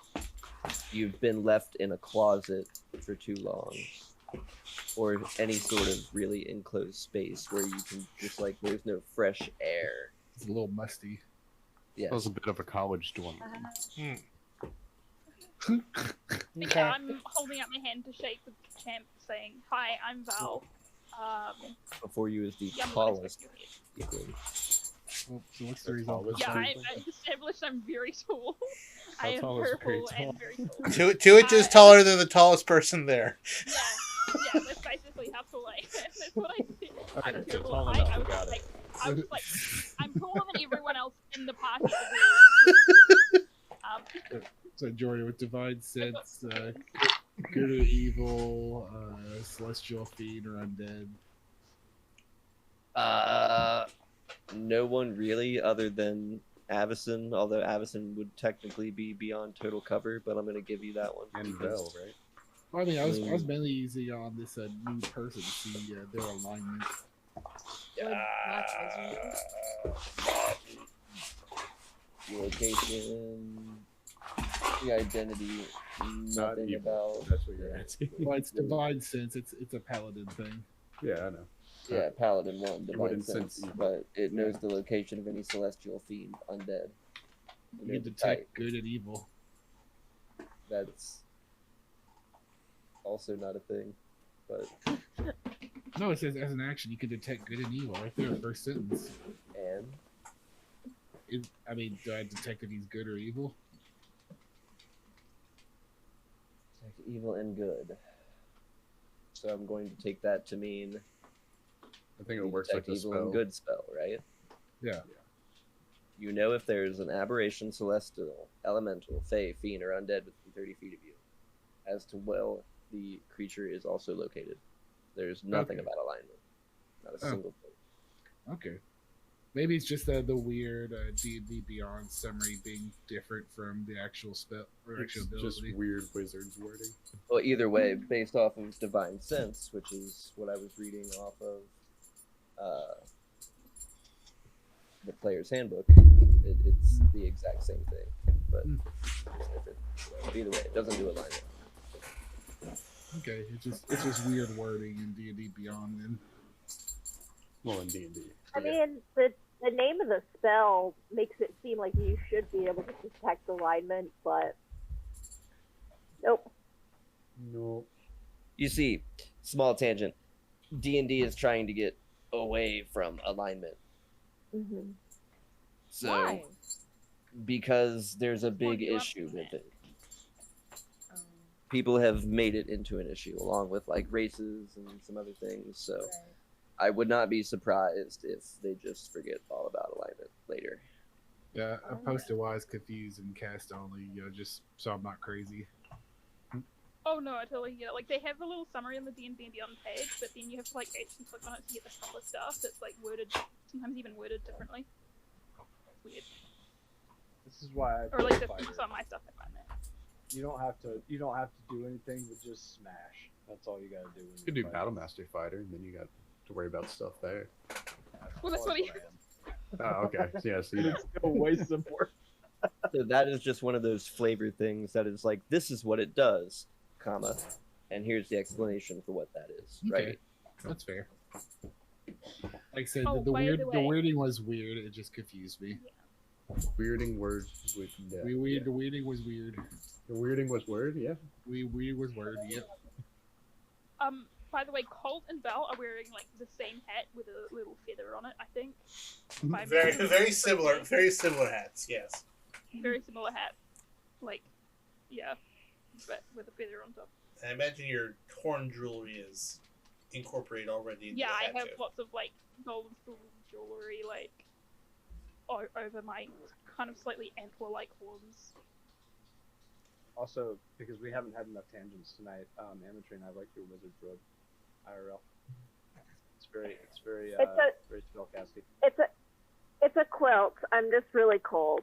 you've been left in a closet for too long, or any sort of really enclosed space where you can just like there's no fresh air. It's a little musty. Yeah. That was a bit of a college dorm. Yeah, I'm holding out my hand to shake the champ, saying, "Hi, I'm Val." Before you is the Yeah, I'm tallest. Well, so what's the result? Yeah, I established I'm very tall. I am tall is very purple tall. and very tall. 2 inches taller than the tallest person there. Yeah, that's basically how tall I am. That's what I did. I'm Okay, terrible tall at height. enough, got it. I was like, I'm taller than everyone else in the party. So Jordan, with divine sense, good or evil, celestial fiend or undead. No one really, other than Avison. Although Avison would technically be beyond total cover, but I'm gonna give you that one. And Bell, right? Well, I mean, I was mainly using on this new person to see their alignment. Location, the identity, nothing about. That's what you're asking. Well, it's divine sense. It's a paladin thing. Yeah, I know. Yeah, Paladin 1, Divine wouldn't Sense, sense evil. but it knows the location of any celestial fiend, undead. You can detect good and evil. That's also not a thing, but No, it says as an action you can detect good and evil right there, first sentence. and I mean, do I detect if he's good or evil? detect evil and good. So I'm going to take that to mean I think it you works like detect a evil spell. and good spell, right? Yeah. You know if there's an aberration, celestial, elemental, fey, fiend, or undead within 30 feet of you, as to where the creature is also located. There's nothing Okay. about alignment. Not a single thing. Okay. Maybe it's just the weird D&D Beyond summary being different from the actual spell or It's actual just ability. weird wizards wording. Well, either way, based off of Divine Sense, which is what I was reading off of the player's handbook, it's the exact same thing, but it's different. But either way, it doesn't do alignment. Okay, it's just weird wording in D&D Beyond then. Well, in D&D. I mean, the name of the spell makes it seem like you should be able to detect alignment, but nope. No. You see, small tangent. D&D is trying to get away from alignment. Mm-hmm. So, Why? because there's a big you up issue with with it. it. People have made it into an issue, along with like races and some other things. So, Right. I would not be surprised if they just forget all about alignment later. Yeah, I posted Wise Confused and cast only, just so I'm not crazy. Oh no, I totally get it. Like, they have a little summary on the D&D Beyond page, but then you have to like actually click on it to get the proper stuff that's like worded, sometimes even worded differently. It's weird. This is why I Or like play the fighter. some of my stuff I find that. You don't have to do anything but just smash. That's all you gotta do. You could do Battlemaster Fighter, and then you got to worry about stuff there. Well, that's what he. Oh, okay. Yeah, so you It's still way simpler. So that is just one of those flavor things that is like, this is what it does, comma, and here's the explanation for what that is, Okay. right? That's fair. Like I said, Oh, the by weird the the way- wording was weird. It just confused me. weirding words with death. The weirding was weird. The weirding was word, yeah. Weird was word. Yep. By the way, Colt and Bell are wearing like the same hat with a little feather on it. I think. Very similar hats. Yes. Very similar hat. Like, yeah, but with a feather on top. I imagine your horn jewelry is incorporated already into Yeah, the I hat have too. lots of like gold jewelry like over my kind of slightly antler-like horns. Also, because we haven't had enough tangents tonight, Amatrine, I like your wizard robe, IRL. It's very very spellcasty. It's a quilt. I'm just really cold.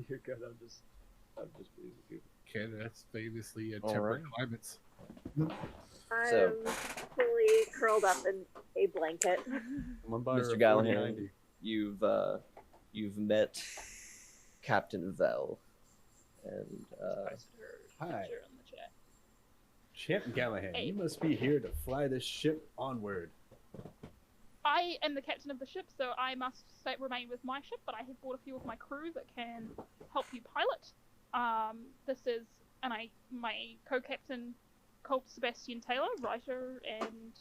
You're good. I'm just pleased with you. Canada's famously All temperate right. climates. I'm So- fully curled up in a blanket. Someone buy her Mr. a Gallahan. 4090. You've met Captain Vel, and Posted her Hi. picture in the chat. Champ Gallahan, Hey. you must be here to fly this ship onward. I am the captain of the ship, so I must remain with my ship, but I have brought a few of my crew that can help you pilot. This is my co-captain, Colt Sebastian Taylor, writer and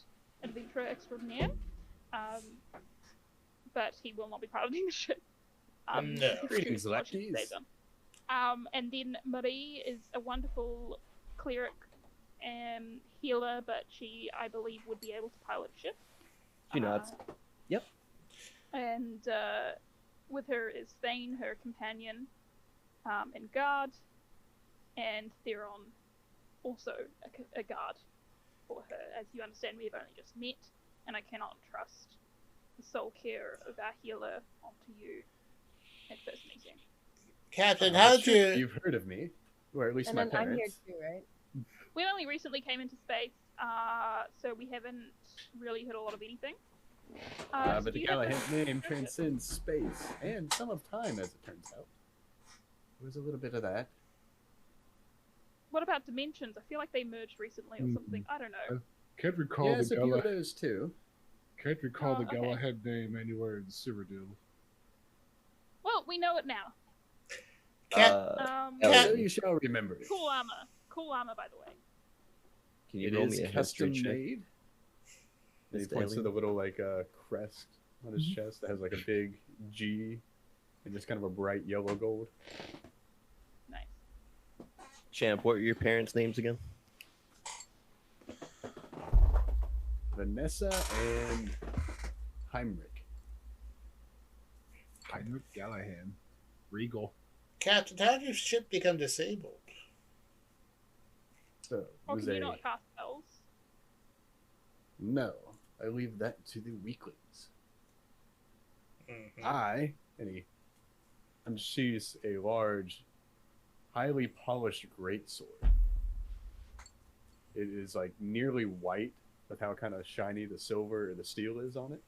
adventurer extraordinaire. But he will not be piloting the ship. No. Greetings, lackeys. And then Marie is a wonderful cleric and healer, but she, I believe, would be able to pilot a ship. She nods. Yep. And with her is Thane, her companion, and guard, and Theron, also a guard for her. As you understand, we have only just met, and I cannot trust the sole care of our healer onto you at first meeting. Captain, how did you... You've heard of me, or at least And my then I'm parents. here too, right? We only recently came into space, so we haven't really heard a lot of anything. But do the you have Galahad name transcends space and some of time, as it turns out. There's a little bit of that. What about dimensions? I feel like they merged recently or something. I don't know. Can't recall Yes, the a few of Galahad. those too. Can't recall the okay. Galahad name anywhere in Cyrodiil. Well, we know it now. So you shall remember it. Cool armor. Cool armor, by the way. Can you It roll is me a custom history check? made. And he Mr. points to Alien? the little crest on his chest that has like a big G and just kind of a bright yellow gold. Nice. Champ, what were your parents' names again? Vanessa and Heinrich. Heinrich Galahad. Regal. Captain, how did your ship become disabled? So it Or was can you a not cast spells? no. I leave that to the weaklings. Mhm. And he unsheaths a large, highly polished greatsword. It is like nearly white with how kind of shiny the silver or the steel is on it.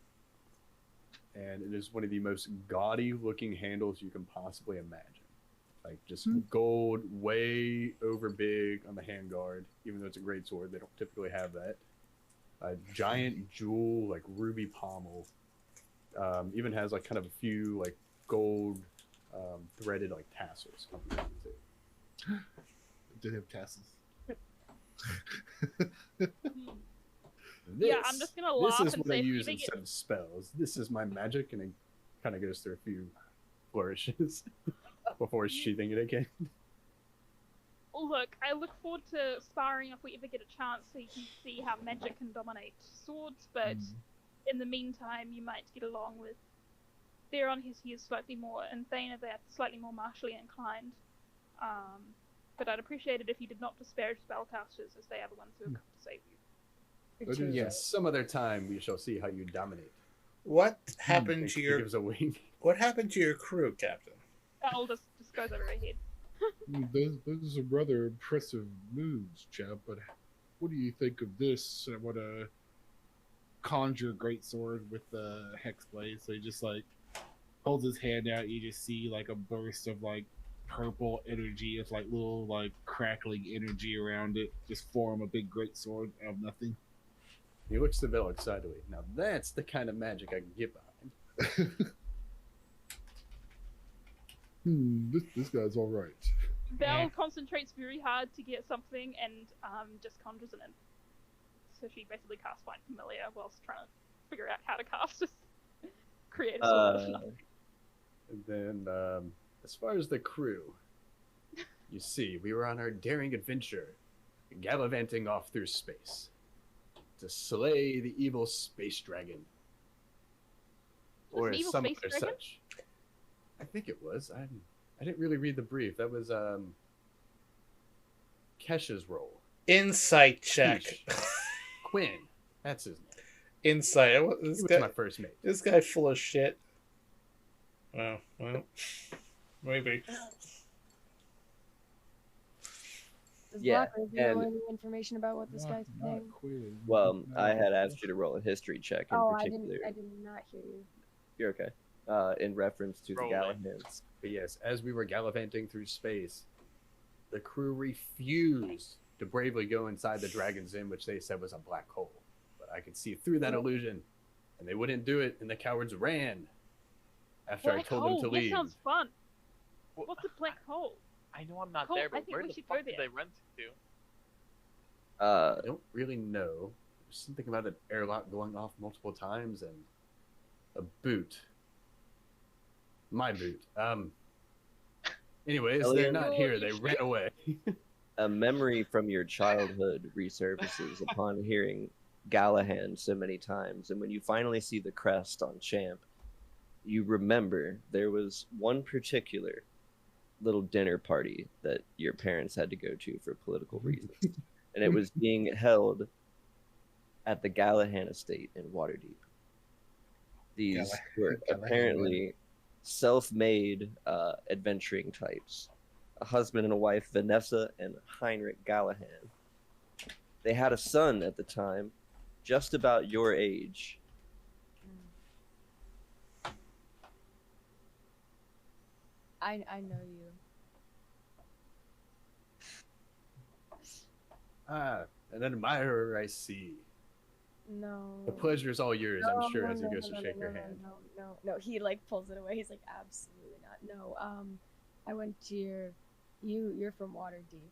And it is one of the most gaudy looking handles you can possibly imagine. Like just gold, way over big on the handguard, even though it's a greatsword, they don't typically have that. A giant jewel, like ruby pommel. Even has like kind of a few like gold threaded like tassels. It did have tassels. Yeah, I'm just gonna laugh This is and what I say if you use think instead of spells. This is my magic, and it kind of goes through a few flourishes before sheathing it again. Look, I look forward to sparring if we ever get a chance so you can see how magic can dominate swords, but in the meantime, you might get along with Theron, he is slightly more, and Thane, they're slightly more martially inclined. But I'd appreciate it if you did not disparage spellcasters, as they are the ones who have come to save you. Yes, some other time we shall see how you dominate. What happened to He your gives a wink. What happened to your crew, Captain? That'll just goes over my head. Those are rather impressive moves, chap, but what do you think of this? What a conjure greatsword with the hex blade. So he just like holds his hand out, you just see like a burst of like purple energy with like little like crackling energy around it, just form a big greatsword out of nothing. He looks to Belloc sideways. Now that's the kind of magic I can get behind. This guy's all right. Belle concentrates very hard to get something and just conjures it in. So she basically casts Find Familiar whilst trying to figure out how to cast this creative sword. And then, as far as the crew, you see, we were on our daring adventure, gallivanting off through space to slay the evil space dragon. Was Or it an evil some space other dragon? such. I think it was. I didn't really read the brief. That was Kesha's role. Insight check. Quinn. That's his name. Insight. He This was guy, my first mate. this guy full of shit. Oh, well, maybe. Does Yeah, Black reveal and- any information about what this guy's name? Quinn. Well, I had asked you to roll a history check in Oh, particular. I did not hear you. You're okay. In reference to Roll the it. Galahans. But yes, as we were gallivanting through space, the crew refused to bravely go inside the dragon's den, which they said was a black hole. But I could see through that illusion. and they wouldn't do it, and the cowards ran after I told them to That leave. sounds fun. Well, What's a black hole? I know I'm not Colt, there, I but think where we the should fuck go did there. they run to? I don't really know. There's something about an airlock going off multiple times and a boot. My boot. Anyways, they're Elliot? not here. They ran away. A memory from your childhood resurfaces upon hearing Gallahan so many times, and when you finally see the crest on Champ, you remember there was one particular little dinner party that your parents had to go to for political reasons, and it was being held at the Gallahan estate in Waterdeep. These were apparently self-made adventuring types. A husband and a wife, Vanessa and Heinrich Gallahan. They had a son at the time, just about your age. I know you. An admirer, I see. No. The pleasure is all yours, I'm sure, as he goes to shake your hand. No. He like pulls it away. He's like, absolutely not. No. I went to you're from Waterdeep.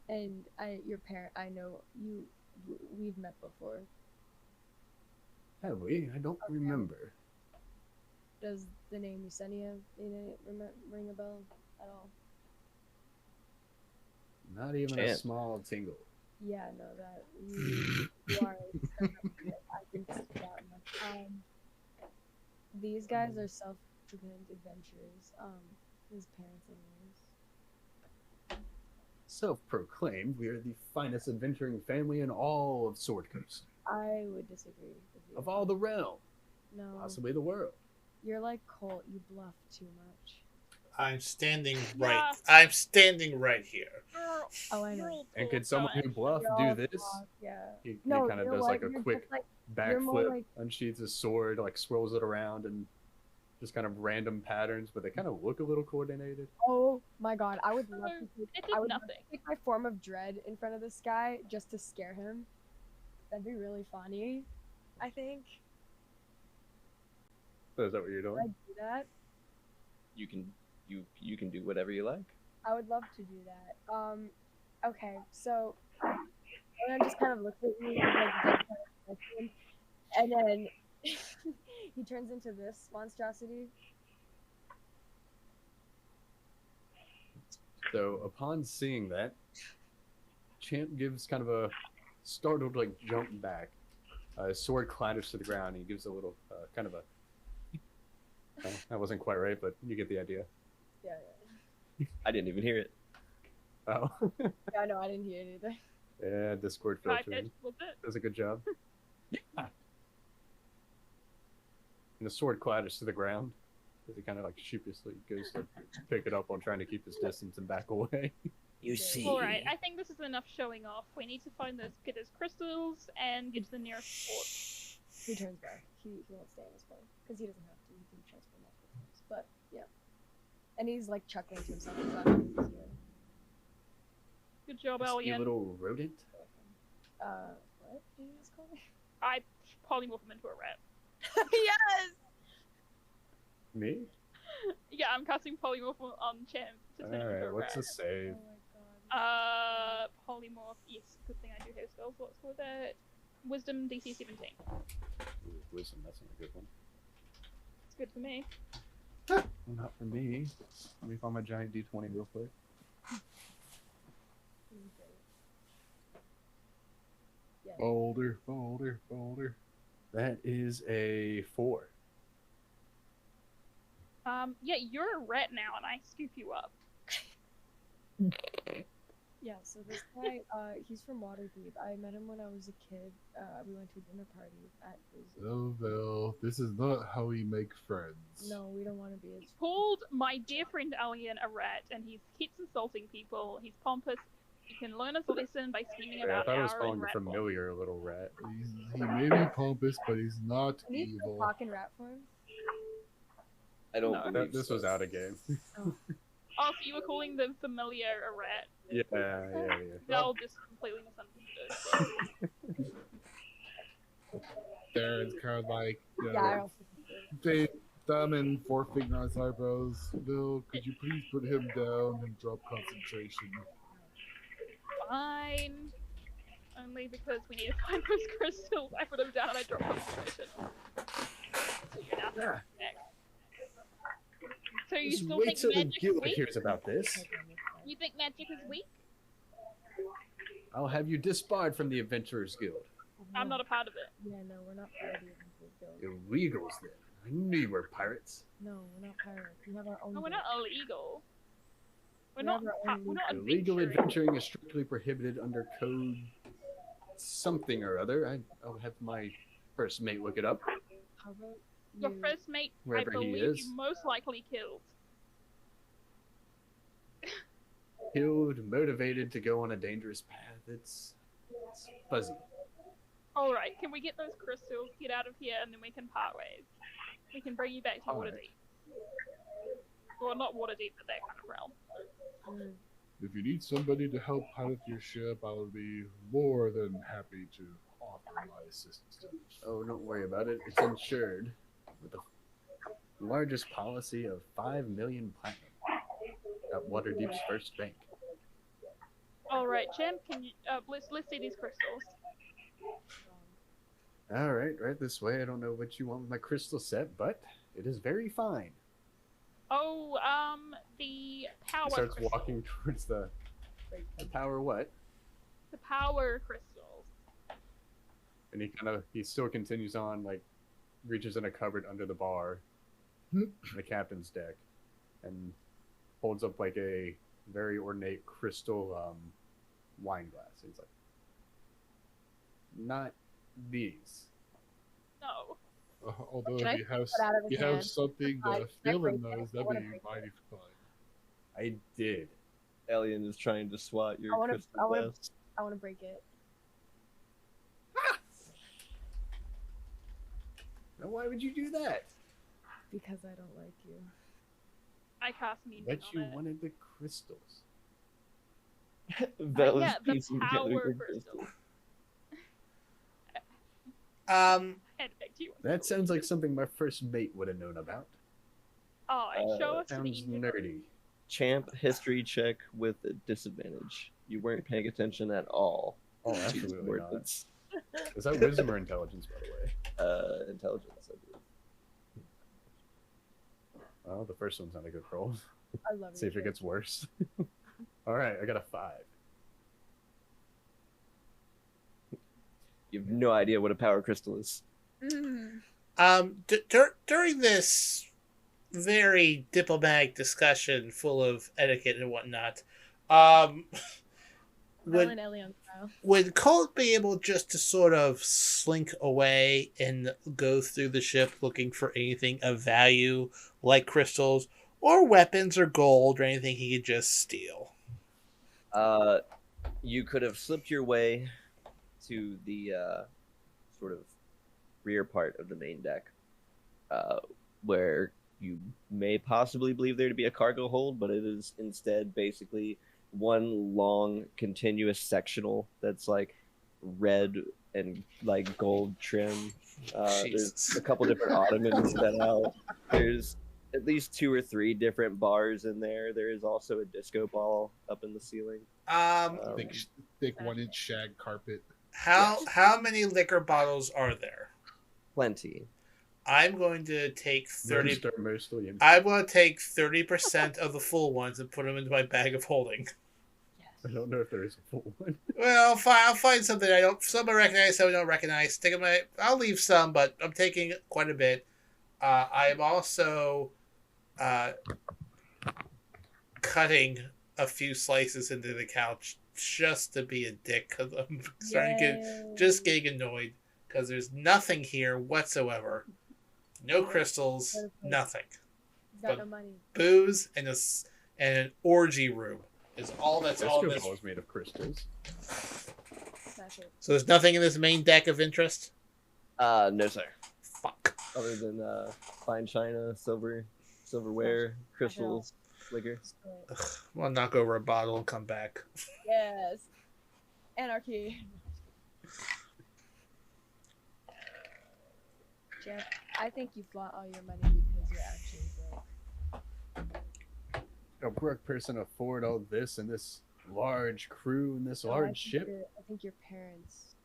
And your parent, I know you. We've met before. Have we? I don't remember. Does the name Yesenia ring a bell at all? Not even a small tingle. Yeah, no, that you are. I can see that much. These guys are self-proclaimed adventurers. His parents, anyways. Self-proclaimed, we are the finest adventuring family in all of Sword Coast. I would disagree with you. Of all the realm. No. Possibly the world. You're like Colt. You bluff too much. I'm standing right. I'm standing right here. Oh, I know. And could someone who bluff do this? Yeah. He No, kind of you know does what? like a You're quick just like- backflip, unsheathes his sword, like swirls it around, and just kind of random patterns, but they kind of look a little coordinated. Oh my god, I would love to It take, did I would love nothing. to take my form of dread in front of this guy just to scare him. That'd be really funny, I think. So is that what you're Would doing? I do that? You can do whatever you like. I would love to do that. Okay, so Leon just kind of looks at me and like does kind of question, and then he turns into this monstrosity. So upon seeing that, Champ gives kind of a startled like jump back. His sword clatters to the ground. And he gives a little kind of a. That wasn't quite right, but you get the idea. Yeah. I didn't even hear it. Oh. Yeah, no, I didn't hear it either. Yeah, Discord filtering. Does a good job. And the sword clatters to the ground as he kind of like sheepishly goes to pick it up while trying to keep his distance and back away. You see. Alright, I think this is enough showing off. We need to find those, get those crystals, and get to the nearest port. He turns back. He won't stay in his phone because he doesn't have to. He can transfer multiple times. But yeah, and he's like chuckling to himself. He's laughing at his ear. Good job, You Alien. little rodent. What did you just call me? I polymorph him into a rat. Yes. Me? Yeah, I'm casting polymorph on Champ to turn him into a Alright, what's rat. the save? Polymorph. Yes, good thing I do have spells. What's for that? Wisdom DC 17. Ooh, wisdom, that's not a good one. It's good for me. Well, not for me. Let me find my giant D20 real quick. Yeah. Boulder. That is a 4. Yeah, you're a rat now, and I scoop you up. Yeah, so this guy, he's from Waterdeep. I met him when I was a kid. We went to a dinner party at his... Well, this is not how we make friends. No, we don't want to be He called my dear friend Alien a rat, and he keeps insulting people. He's pompous. You can learn his lesson by scheming Yeah, I about thought I was our calling rat a familiar little rat. He may be pompous, but he's not Can he still evil. talk in rat form? I don't No, believe this so. was out of game. Oh, so you were calling the familiar a rat? Yeah. They'll just completely misunderstood. there. It's kind of like, Yeah, I don't they thumb and forefinger on his eyebrows. Bill, could you please put him down and drop concentration? Fine. Only because we need to find those crystals. I put them down and I dropped concentration. So you're now next. So you Just still wait think till the magic is guild weak? hears about this. You think magic is weak? I'll have you disbarred from the Adventurers Guild. I'm not a part of it. Yeah, no, we're not part of the Guild. Illegals, then. I knew you were pirates. No, we're not pirates. We have our own. No, we're guild. not illegal. We're We not. have our own We're not Illegal adventuring. adventuring is strictly prohibited under code something or other. I'll have my first mate look it up. How about Your you- first mate, Wherever I he believe is. you most likely killed. Killed, motivated to go on a dangerous path. It's fuzzy. Alright, can we get those crystals, get out of here, and then we can part ways? We can bring you back to Alright. Waterdeep. Well, not Waterdeep, but that kind of realm. If you need somebody to help pilot your ship, I'll be more than happy to offer my assistance. Oh, don't worry about it. It's insured with the largest policy of 5 million platinum at Waterdeep's first bank. Alright, Champ, can you, let's see these crystals. All right, right this way. I don't know what you want with my crystal set, but it is very fine. Oh, the power He starts crystals. walking towards the power what? The power crystals. And he still continues on, like reaches in a cupboard under the bar, the captain's deck, and holds up like a very ornate crystal wine glass. And he's like, not these. No. Although Can I if you have, put out of his you have hand? something I- to I fill break in it. those, I that'd wanna be break it. mighty fine. I did. Alien is trying to swat your I wanna- crystal I wanna- glass. I want to break it. Now, why would you do that? Because I don't like you. I cast mean Bet on you it. wanted the crystals. That was yeah, the piecing together power your crystal. Um, Head back to you. That sounds like something my first mate would have known about. Alright, show us the Sounds nerdy. Champ history check with a disadvantage. You weren't paying attention at all. Oh, to these absolutely not. words. Is that wisdom or intelligence, by the way? Intelligence, I believe. Well, the first one's not a good roll. I love See if it gets worse. All right, I got a 5. You have no idea what a power crystal is. During this very diplomatic discussion full of etiquette and whatnot, would would Colt be able just to sort of slink away and go through the ship looking for anything of value, like crystals or weapons or gold or anything he could just steal? You could have slipped your way to the sort of rear part of the main deck, where you may possibly believe there to be a cargo hold, but it is instead basically one long continuous sectional that's like red and like gold trim. There's a couple different ottomans set out. There's at least 2 or 3 different bars in there. There is also a disco ball up in the ceiling. Thick 1-inch shag carpet. How many liquor bottles are there? Plenty. I'm going to take 30. Most are mostly empty. I will take 30% of the full ones and put them into my bag of holding. I don't know if there is a full one. Well, fine. I'll find something I don't. Some I recognize, some I don't recognize. I'll leave some, but I'm taking quite a bit. I am also cutting a few slices into the couch just to be a dick because I'm starting to just getting annoyed because there's nothing here whatsoever. No crystals, nothing. Got no money. Booze and an orgy room is all that's all Disco this. ball is made of crystals. That's it. So there's nothing in this main deck of interest? No sir. Fuck. Other than fine china, silverware, crystals, liquor. Ugh, I'll knock over a bottle and come back. Yes. Anarchy. Jeff, I think you flaunt all your money because you're actually broke. A broke person afford all this and this large crew and this large ship? I think your parents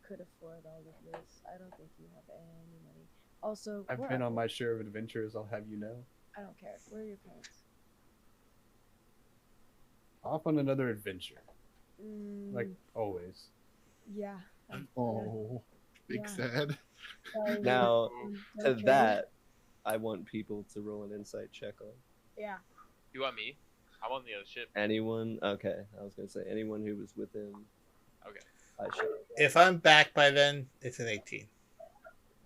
could afford all of this. I don't think you have any money. Also, I've been on my share of adventures, I'll have you know. I don't care. Where are your parents? Off on another adventure. Like Mm, always. yeah. Oh, big Yeah. sad. Sorry, Now, to okay. that, I want people to roll an insight check on. Yeah. You want me? I'm on the other ship. Anyone? Okay, I was gonna say anyone who was within. Okay. I should. If I'm back by then, it's an 18.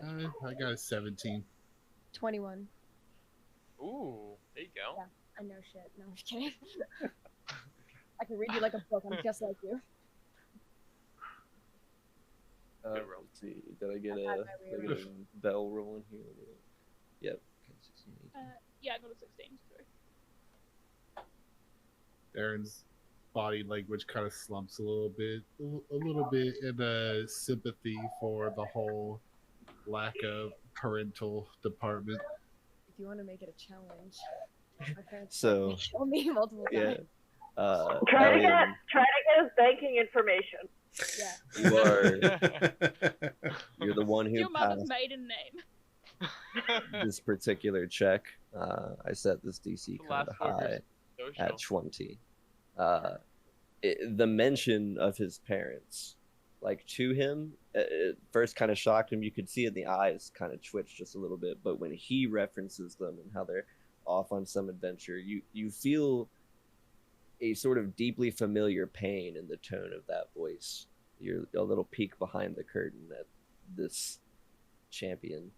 I got a 17. 21. Ooh, there you go. Yeah. I know shit. No, I'm just kidding. I can read you like a book. I'm just like you. Let's see. Did I get I had a, my did I get rearrange. a bell rolling here? Yep. Okay, 16, 18. Yeah, I got a 16. Sorry. Darren's body language kind of slumps a little bit in sympathy for the whole lack of parental department. If you want to make it a challenge, my parents So, show me multiple yeah. times. Try to Ellen, get his banking information. Yeah. you are you're the one who Your mother's passed maiden name. this particular check. I set this DC The kind last of four high verses. Social. at 20. The mention of his parents, like to him, it first kind of shocked him. You could see in the eyes kind of twitch just a little bit, but when he references them and how they're off on some adventure, you feel a sort of deeply familiar pain in the tone of that voice. You're a little peek behind the curtain at this champion.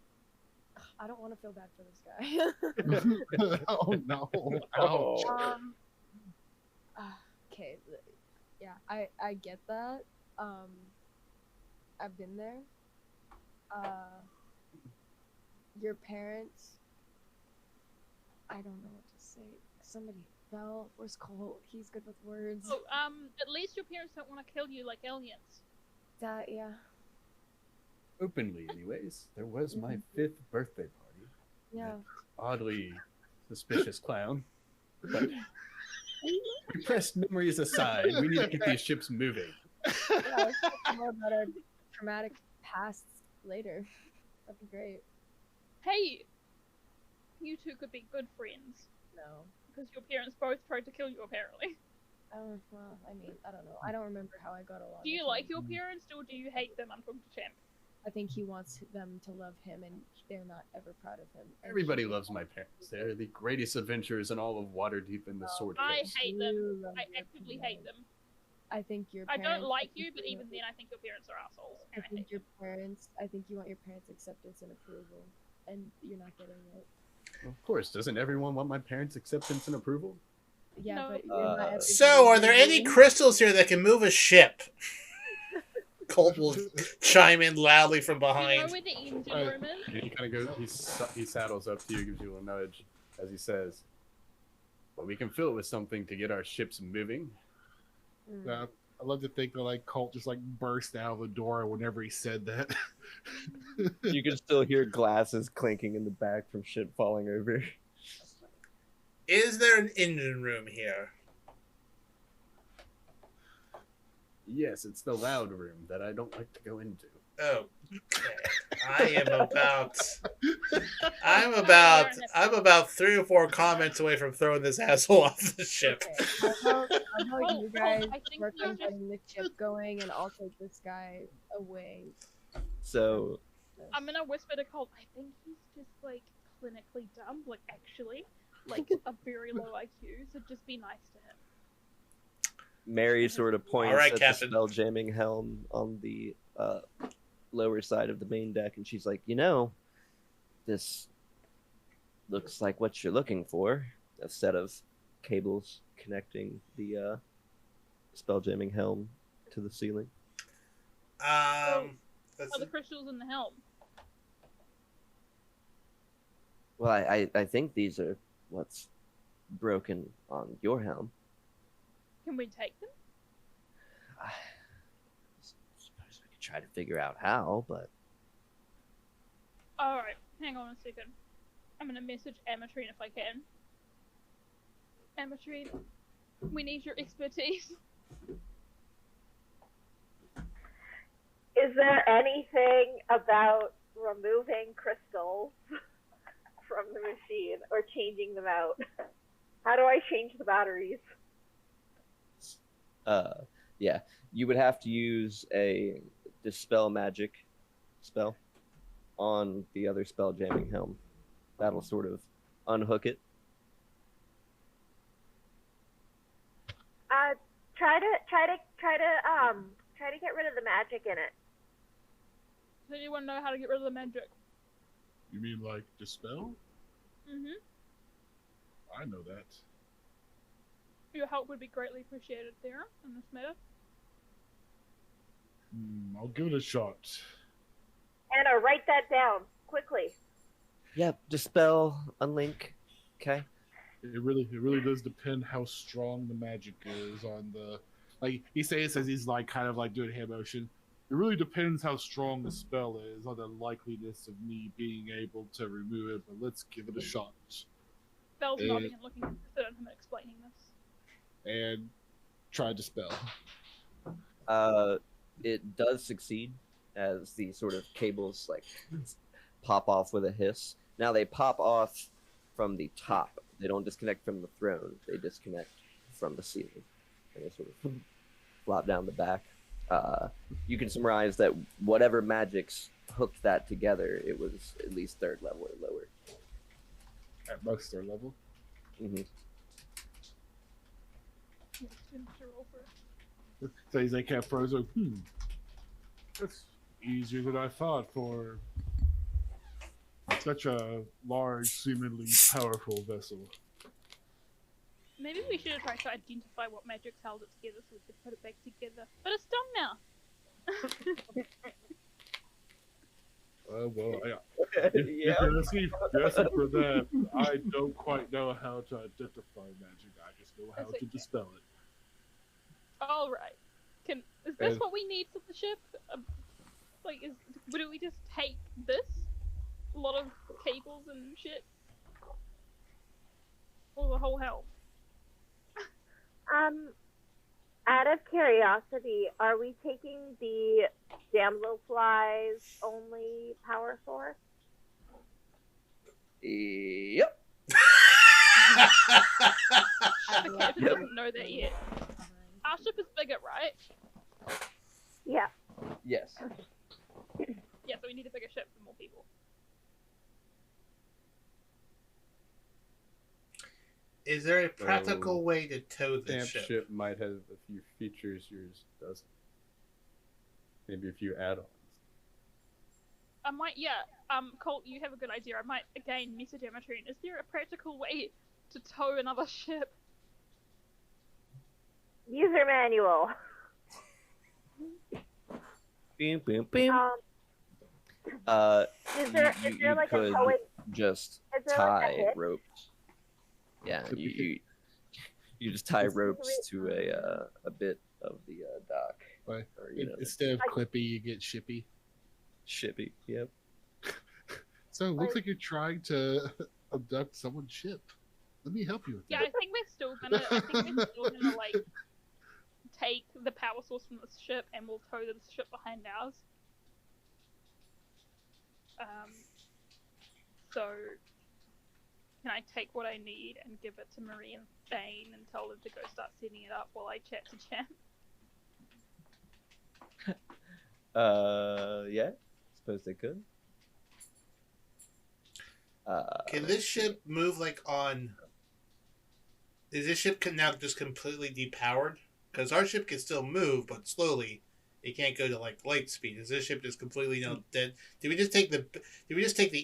I don't want to feel bad for this guy. Oh no! Ouch. Okay. Yeah, I get that. I've been there. Your parents. I don't know what to say. Somebody fell. Where's Colt? He's good with words. Oh, at least your parents don't want to kill you like aliens. That, yeah. Openly, anyways. There was my 5th birthday party. Yeah. Oddly suspicious clown. But repressed memories aside, we need to get these ships moving. Yeah, let's talk more about our traumatic pasts later. That'd be great. Hey, you two could be good friends No. because your parents both tried to kill you apparently. Well, I mean, I don't know. I don't remember how I got along Do you with like him. your parents or do you hate them? I'm talking to Champ. I think he wants them to love him, and they're not ever proud of him. And Everybody he- loves my parents. They're the greatest adventurers in all of Waterdeep and the Sword I Coast. hate them. You love I your actively hate parents. them. I think your I parents. don't like you, but even then, I think your parents are assholes. I And I think hate your them. parents. I think you want your parents' acceptance and approval, and you're not getting it. Of course, doesn't everyone want my parents' acceptance and approval? Yeah, No. but you're not. at the So, are there any beginning. crystals here that can move a ship? Colt will chime in loudly from Do you know behind. where the engine Right. room is? And he kind of goes, he saddles up to you, gives you a nudge as he says, well, we can fill it with something to get our ships moving. Mm. I love to think that like Colt just like burst out of the door whenever he said that. You can still hear glasses clinking in the back from shit falling over. Is there an engine room here? Yes, it's the loud room that I don't like to go into. Oh, okay. I'm about 3 or 4 comments away from throwing this asshole off the ship. Okay, how about Oh, you guys I think work we on just- getting the ship going, and I'll take this guy away. So, I'm gonna whisper to Colt. I think he's just like clinically dumb, like actually, like a very low IQ. So just be nice to him. Mary sort of points All right, at Captain. the spell jamming helm on the lower side of the main deck, and she's like, you know, this looks like what you're looking for. A set of cables connecting the spell jamming helm to the ceiling. That's Are the crystals in the helm? Well, I think these are what's broken on your helm. Can we take them? I suppose we could try to figure out how, but All right. hang on a second. I'm gonna message Amatrine if I can. Amatrine, we need your expertise. Is there anything about removing crystals from the machine or changing them out? How do I change the batteries? Yeah, you would have to use a dispel magic spell on the other spell jamming helm. That'll sort of unhook it. Try to get rid of the magic in it. Does anyone know how to get rid of the magic? You mean like dispel? Mm-hmm. I know that. Your help would be greatly appreciated there in this matter. I'll give it a shot. Anna, write that down quickly. Yep, dispel, unlink. Okay. It really does depend how strong the magic is on the. Like he says he's like kind of like doing hand motion. It really depends how strong the spell is on the likeliness of me being able to remove it. But let's give it a shot. Bell's nodding and looking at him and explaining this. And try dispel. It does succeed as the sort of cables like pop off with a hiss. Now they pop off from the top. They don't disconnect from the throne. They disconnect from the ceiling. And they sort of flop down the back. You can summarize that whatever magics hooked that together, it was at least 3rd level or lower. At most 3rd level? Mm-hmm. So he's like half frozen. That's easier than I thought for such a large, seemingly powerful vessel. Maybe we should have tried to identify what magics held it together so we could put it back together. But it's done now. Yeah. You're asking for that. I don't quite know how to identify magic. I just know how to dispel it. All right. Is this what we need for the ship? Would we just take this? A lot of cables and shit? Or the whole helm? Out of curiosity, are we taking the damselflies only power source? Yep. I didn't know that yet. Our ship is bigger, right? Yeah. Yes. Yeah, so we need a bigger ship for more people. Is there a practical way to tow this Stamp ship? ship might have a few features yours doesn't. Maybe a few add-ons. Colt, you have a good idea. I might, again, message Amatrine. Is there a practical way to tow another ship? User manual. Boom, boom, boom. Is there like a towing? Just Is there tie like a hitch? ropes. Yeah, you just tie ropes to a bit of the dock. Right. Or, Instead of Clippy, you get Shippy. Shippy, yep. So it looks like you're trying to abduct someone's ship. Let me help you with Yeah, that. I think we're still gonna like take the power source from this ship and we'll tow the ship behind ours. So can I take what I need and give it to Marie and Thane and tell them to go start setting it up while I chat to Champ? Yeah. Suppose they could. Can this ship move like on? Is this ship now just completely depowered? Because our ship can still move, but slowly. It can't go to like light speed. Is this ship just completely now dead? Did we just take the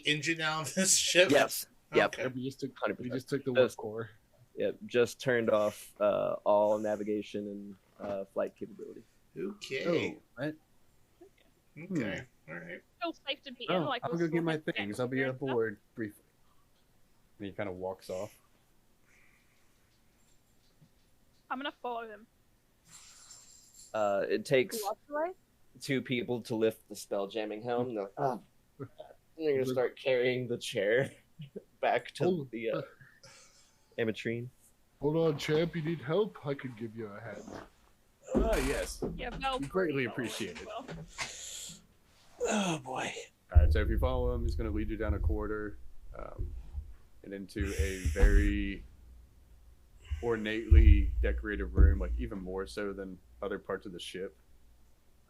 engine out of this ship? Yes. Yep. Okay. We just took 100%. the warp core. Yep. Just turned off all navigation and flight capability. Okay. Oh, what? Okay. All right. Still safe to be Oh, in. Like I'll we'll go still get my have things. I'll be and stuff. aboard briefly. And he kind of walks off. I'm gonna follow him. It takes Lost away? 2 people to lift the spell jamming helm. They're like, oh. And they're going to start carrying the chair back to the Amatrine. Hold on, champ. You need help? I could give you a hand. Yes. Yeah, Val We greatly appreciate it. well. Oh boy. Alright, so if you follow him, he's going to lead you down a corridor and into a very ornately decorated room, like even more so than other parts of the ship.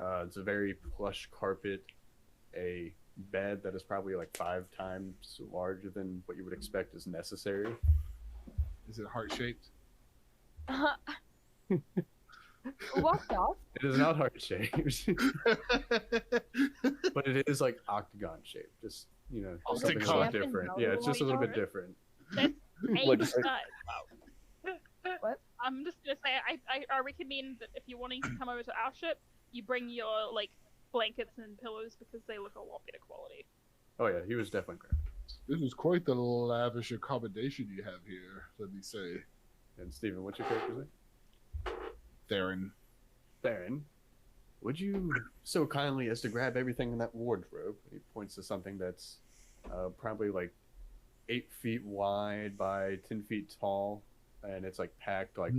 It's a very plush carpet, a bed that is probably like 5 times larger than what you would expect is necessary. Is it heart-shaped? Walked off. It is not heart shaped, but it is like octagon shaped. Just something a little Octagon. different. Yeah, it's just a little bit different. That's What? What? I'm just gonna say I recommend that if you're wanting to come over to our ship, you bring your like blankets and pillows because they look a lot better quality. Oh yeah, he was definitely grabbing. This is quite the lavish accommodation you have here, let me say. And Steven, what's your character's name? Theron. Would you so kindly as to grab everything in that wardrobe? He points to something that's probably like 8 feet wide by 10 feet tall, and it's like packed like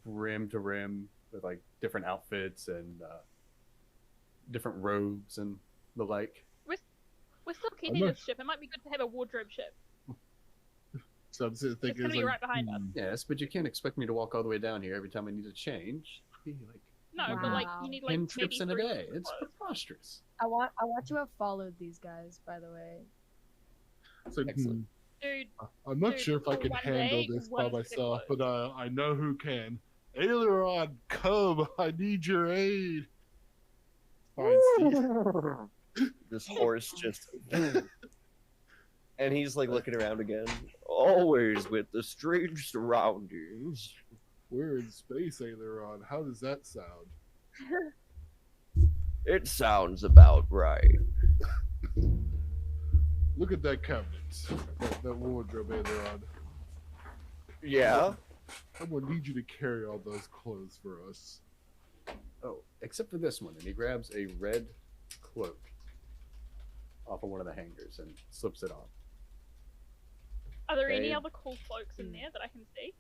rim to rim with like different outfits and different robes and the like. We're still keeping this ship. It might be good to have a wardrobe ship. So I'm sitting It's thinking, gonna be right behind us. Yes, but you can't expect me to walk all the way down here every time I need to change. It'd be like No, but like you need like 10 trips in maybe a 3 day. It's clothes. preposterous. I want to have followed these guys, by the way. so, Excellent. Dude, I'm not Dude, sure if I for can one handle day, this one by of the myself, but clothes. I know who can. Aileron, come! I need your aid. Fine, Steve. This horse just... And he's like looking around again. Always with the strange surroundings. We're in space, Aileron. How does that sound? It sounds about right. Look at that cabinet. That wardrobe, Aileron. Yeah? I'm gonna need you to carry all those clothes for us. Oh, except for this one. And he grabs a red cloak off of one of the hangers and slips it on. Are there any Okay. other cool cloaks in there that I can see?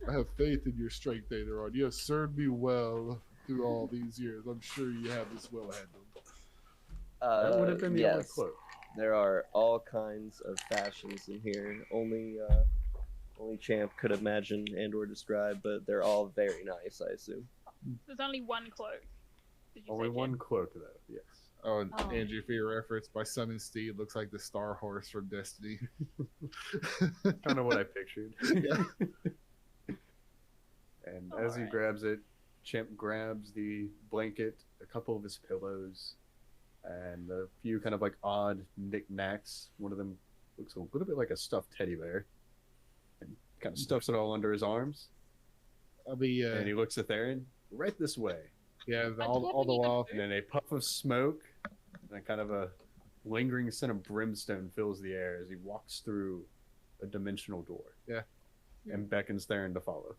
I have faith in your strength, Aileron. You have served me well through all these years. I'm sure you have this well handled. That would have been the only yes. cloak. There are all kinds of fashions in here. Only Champ could imagine and or describe, but they're all very nice, I assume. There's only one cloak. Did you Only say, one Jen? cloak, though. Yes. Oh, and Oh. Andrew, for your reference, my summon steed looks like the Star Horse from Destiny. Kind of what I pictured. Yeah. And as he Alright. grabs it, Champ grabs the blanket, a couple of his pillows, and a few kind of like odd knickknacks. One of them looks a little bit like a stuffed teddy bear, and kind of stuffs it all under his arms. I'll be, And he looks at Theron, right this way. yeah, I all the definitely while. And then a puff of smoke and a kind of a lingering scent of brimstone fills the air as he walks through a dimensional door. Yeah. And beckons Theron to follow.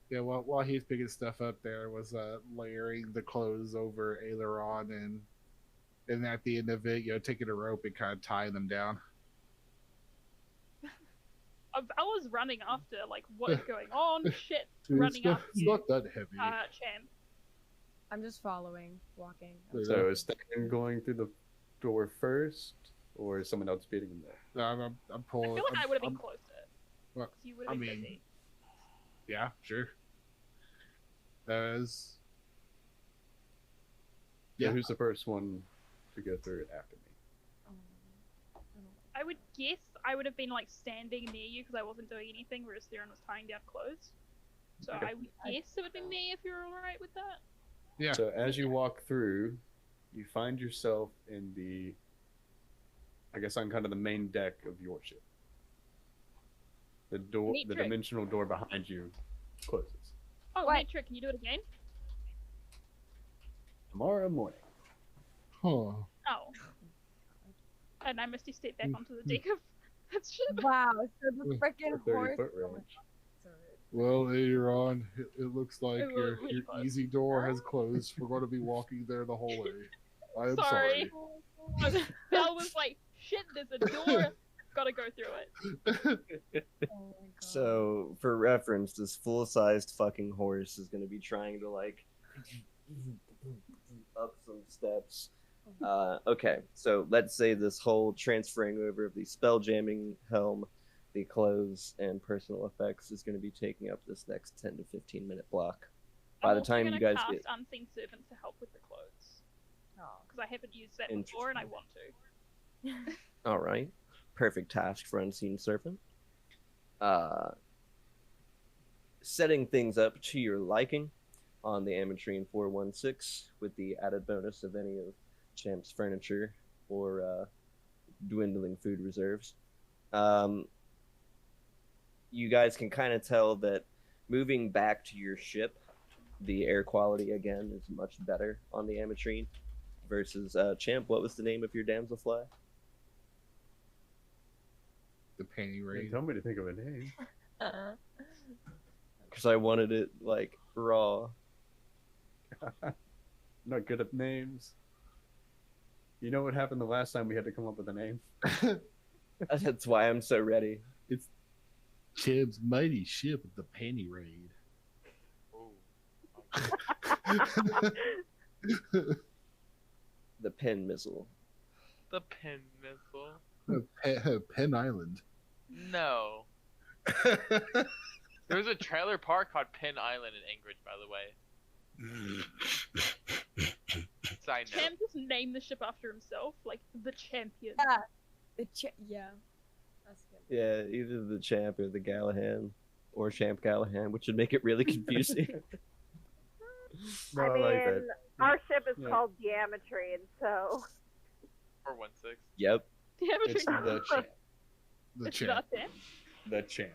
Yeah, while he's picking stuff up, there was layering the clothes over Aileron, and at the end of it, taking a rope and kind of tying them down. I was running after, like, what is going on? Shit, Dude, running it's after you, not that heavy. Champ. I'm just following, walking. Yeah. So is Theron going through the door first, or is someone else beating him there? No, I'm I pulling. feel like I would have been I'm- closer. Well, 'cause you would have I been mean- busy. Yeah, sure. As Yeah. Yeah. Who's the first one to go through it after me? I would guess I would have been, like, standing near you because I wasn't doing anything, whereas Theron was tying down clothes. So Okay. I would guess it would be me if you're alright with that. Yeah. So as you walk through, you find yourself in the, I guess on kind of the main deck of your ship. The door, Neat the trick. dimensional door behind you closes. Oh, What? wait, trick, can you do it again? Tomorrow morning. Huh. Oh. And I missed you step back onto the deck of that ship. Wow, so the freaking 30 horse. foot Oh my range. God. Well, later on, it looks like It was your really close. easy door has closed. We're going to be walking there the whole way. I am sorry. Belle was like, shit, there's a door. Gotta go through it. Oh my god. So, for reference, this full-sized fucking horse is going to be trying to, like, up some steps. Okay, so let's say this whole transferring over of the spell jamming helm, the clothes, and personal effects is going to be taking up this next 10 to 15 minute block. By the time you guys get Unseen Servant to help with the clothes. Oh. Because I haven't used that before and I want to. all right, perfect task for Unseen Servant. Setting things up to your liking on the Ametrine 416 with the added bonus of any of Champ's furniture or dwindling food reserves. You guys can kind of tell that moving back to your ship, the air quality again is much better on the Ametrine versus Champ. What was the name of your damselfly? The Penny Raid. Tell me to think of a name. Because I wanted it like raw. Not good at names. You know what happened the last time we had to come up with a name? That's why I'm so ready. It's Chib's mighty ship, the Penny Raid. The Pen Missile. The Pen Missile. Penn Island. No. There was a trailer park called Penn Island in Anchorage, by the way. Side note. Champ just named the ship after himself, like the champion. Yeah. That's good. Yeah, either the Champ or the Gallahan, or Champ Gallahan, which would make it really confusing. I I mean, like that. our ship is Yeah. called the Ametrine, so 416. Yep, The Ametrine. It's the champ. The It's champ. not them. The champ.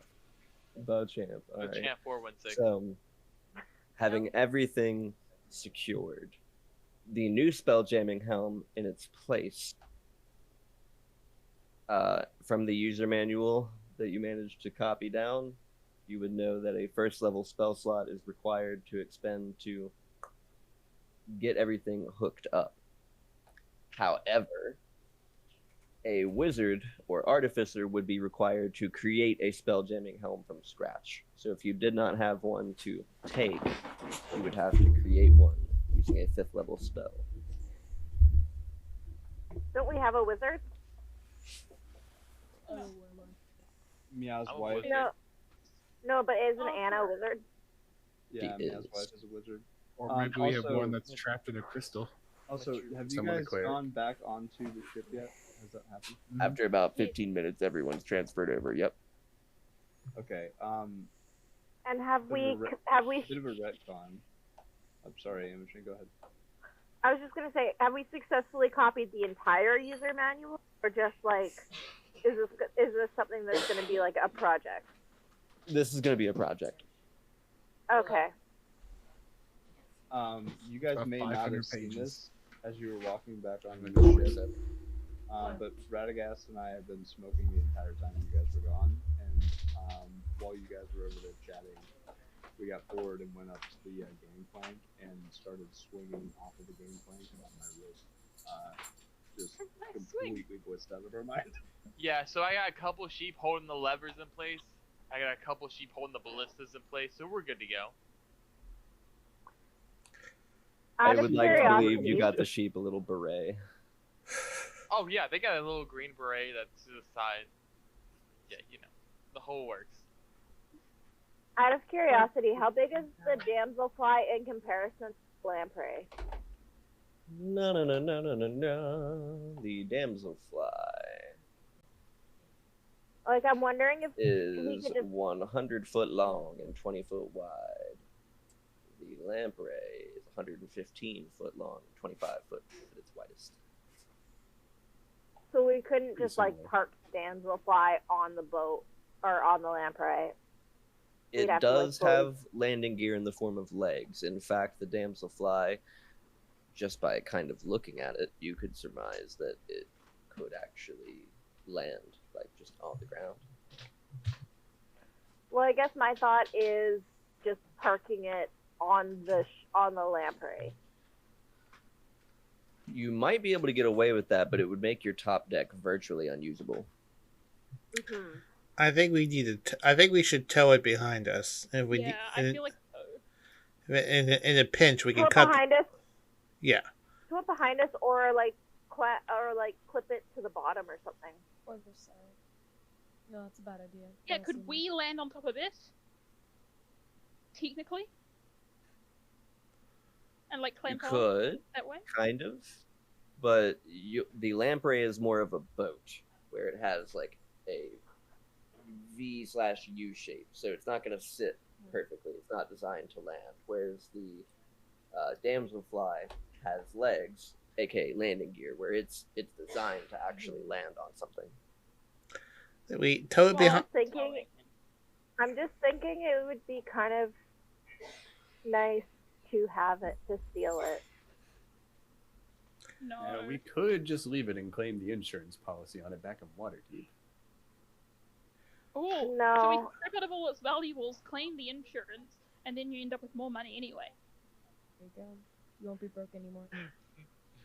the Champ. All The right. Champ 416. So, having everything secured, the new spell jamming helm in its place. From the user manual that you managed to copy down, you would know that a first level spell slot is required to expend to get everything hooked up. However, a wizard or artificer would be required to create a spell jamming helm from scratch. So if you did not have one to take, you would have to create one using a 5th level spell. don't we have a wizard? Oh, warlord. Meow's I'm a wife. wizard. No, but isn't Oh, Anna a wizard? Yeah, He Meow's is. wife is a wizard. Or maybe we have also- one that's trapped in a crystal. Also, have you Someone guys declared. gone back onto the ship yet? Has that happened? After about 15 minutes, everyone's transferred over. Yep. Okay. And have we Bit of a retcon. I'm sorry, Imogen, go ahead. I was just gonna say, have we successfully copied the entire user manual, or just like, is this something that's gonna be like a project? This is going to be a project. Okay. You guys About may not 500 have seen pages. this as you were walking back on the Like ship. But Radagast and I have been smoking the entire time you guys were gone, and while you guys were over there chatting, we got bored and went up to the gangplank and started swinging off of the gangplank on my wrist. Just completely blitzed out of our mind. Yeah, so I got a couple sheep holding the levers in place. I got a couple sheep holding the ballistas in place, so we're good to go. I Out of would like to curiosity, believe you got the sheep a little beret. Oh yeah, they got a little green beret that's to the side. Yeah, you know, the whole works. Out of curiosity, how big is the damselfly in comparison to the lamprey? No. The damselfly Like, I'm wondering if is we could just 100 foot long and 20 foot wide. The lamprey is 115 foot long and 25 foot at its widest. So we couldn't just like similar. park damselfly on the boat or on the lamprey. It We'd have to, like, does fully- have landing gear in the form of legs. In fact, the damselfly, just by kind of looking at it, you could surmise that it could actually land, like, just on the ground. Well, I guess my thought is just parking it on the lamprey. You might be able to get away with that, but it would make your top deck virtually unusable. Mm-hmm. I think we need to. I think we should tow it behind us. If we Yeah, I feel like so. in a pinch, we Tow can it cut. behind us. Yeah. Tow it behind us, or like clip it to the bottom or something. Or the side. No, that's a bad idea. Yeah, could we land on top of it? Technically? And like You clamp on could, that way? kind of, but the lamprey is more of a boat where it has like a V/U shape, so it's not going to sit perfectly. It's not designed to land. Whereas the damselfly has legs, aka landing gear, where it's designed to actually land on something. We tow it behind. I'm just thinking it would be kind of nice to have it, to steal it. No. Yeah, we could just leave it and claim the insurance policy on it back in Waterdeep. Oh, No. so we strip out of all its valuables, claim the insurance, and then you end up with more money anyway. There you go. You won't be broke anymore.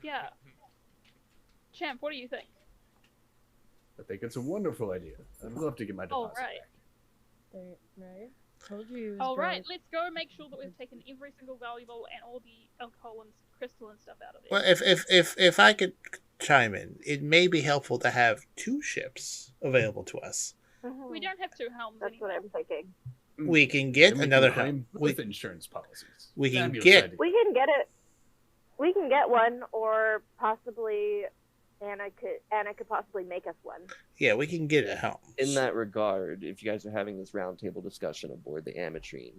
Yeah. Champ, what do you think? I think it's a wonderful idea. I'd love to get my deposit Alright. back. There, right? Told you. Alright, let's go make sure that we've taken every single valuable and all the alcohol and crystal and stuff out of it. Well, if I could chime in, it may be helpful to have 2 ships available to us. Mm-hmm. We don't have 2 helms That's anymore. what I'm thinking. We can get And we another can claim helm. with insurance policies. we can Fabulous get- idea. We can get it. We can get one, or possibly Anna could possibly make us one. Yeah, we can get a helm. In that regard, if you guys are having this roundtable discussion aboard the Amatrine,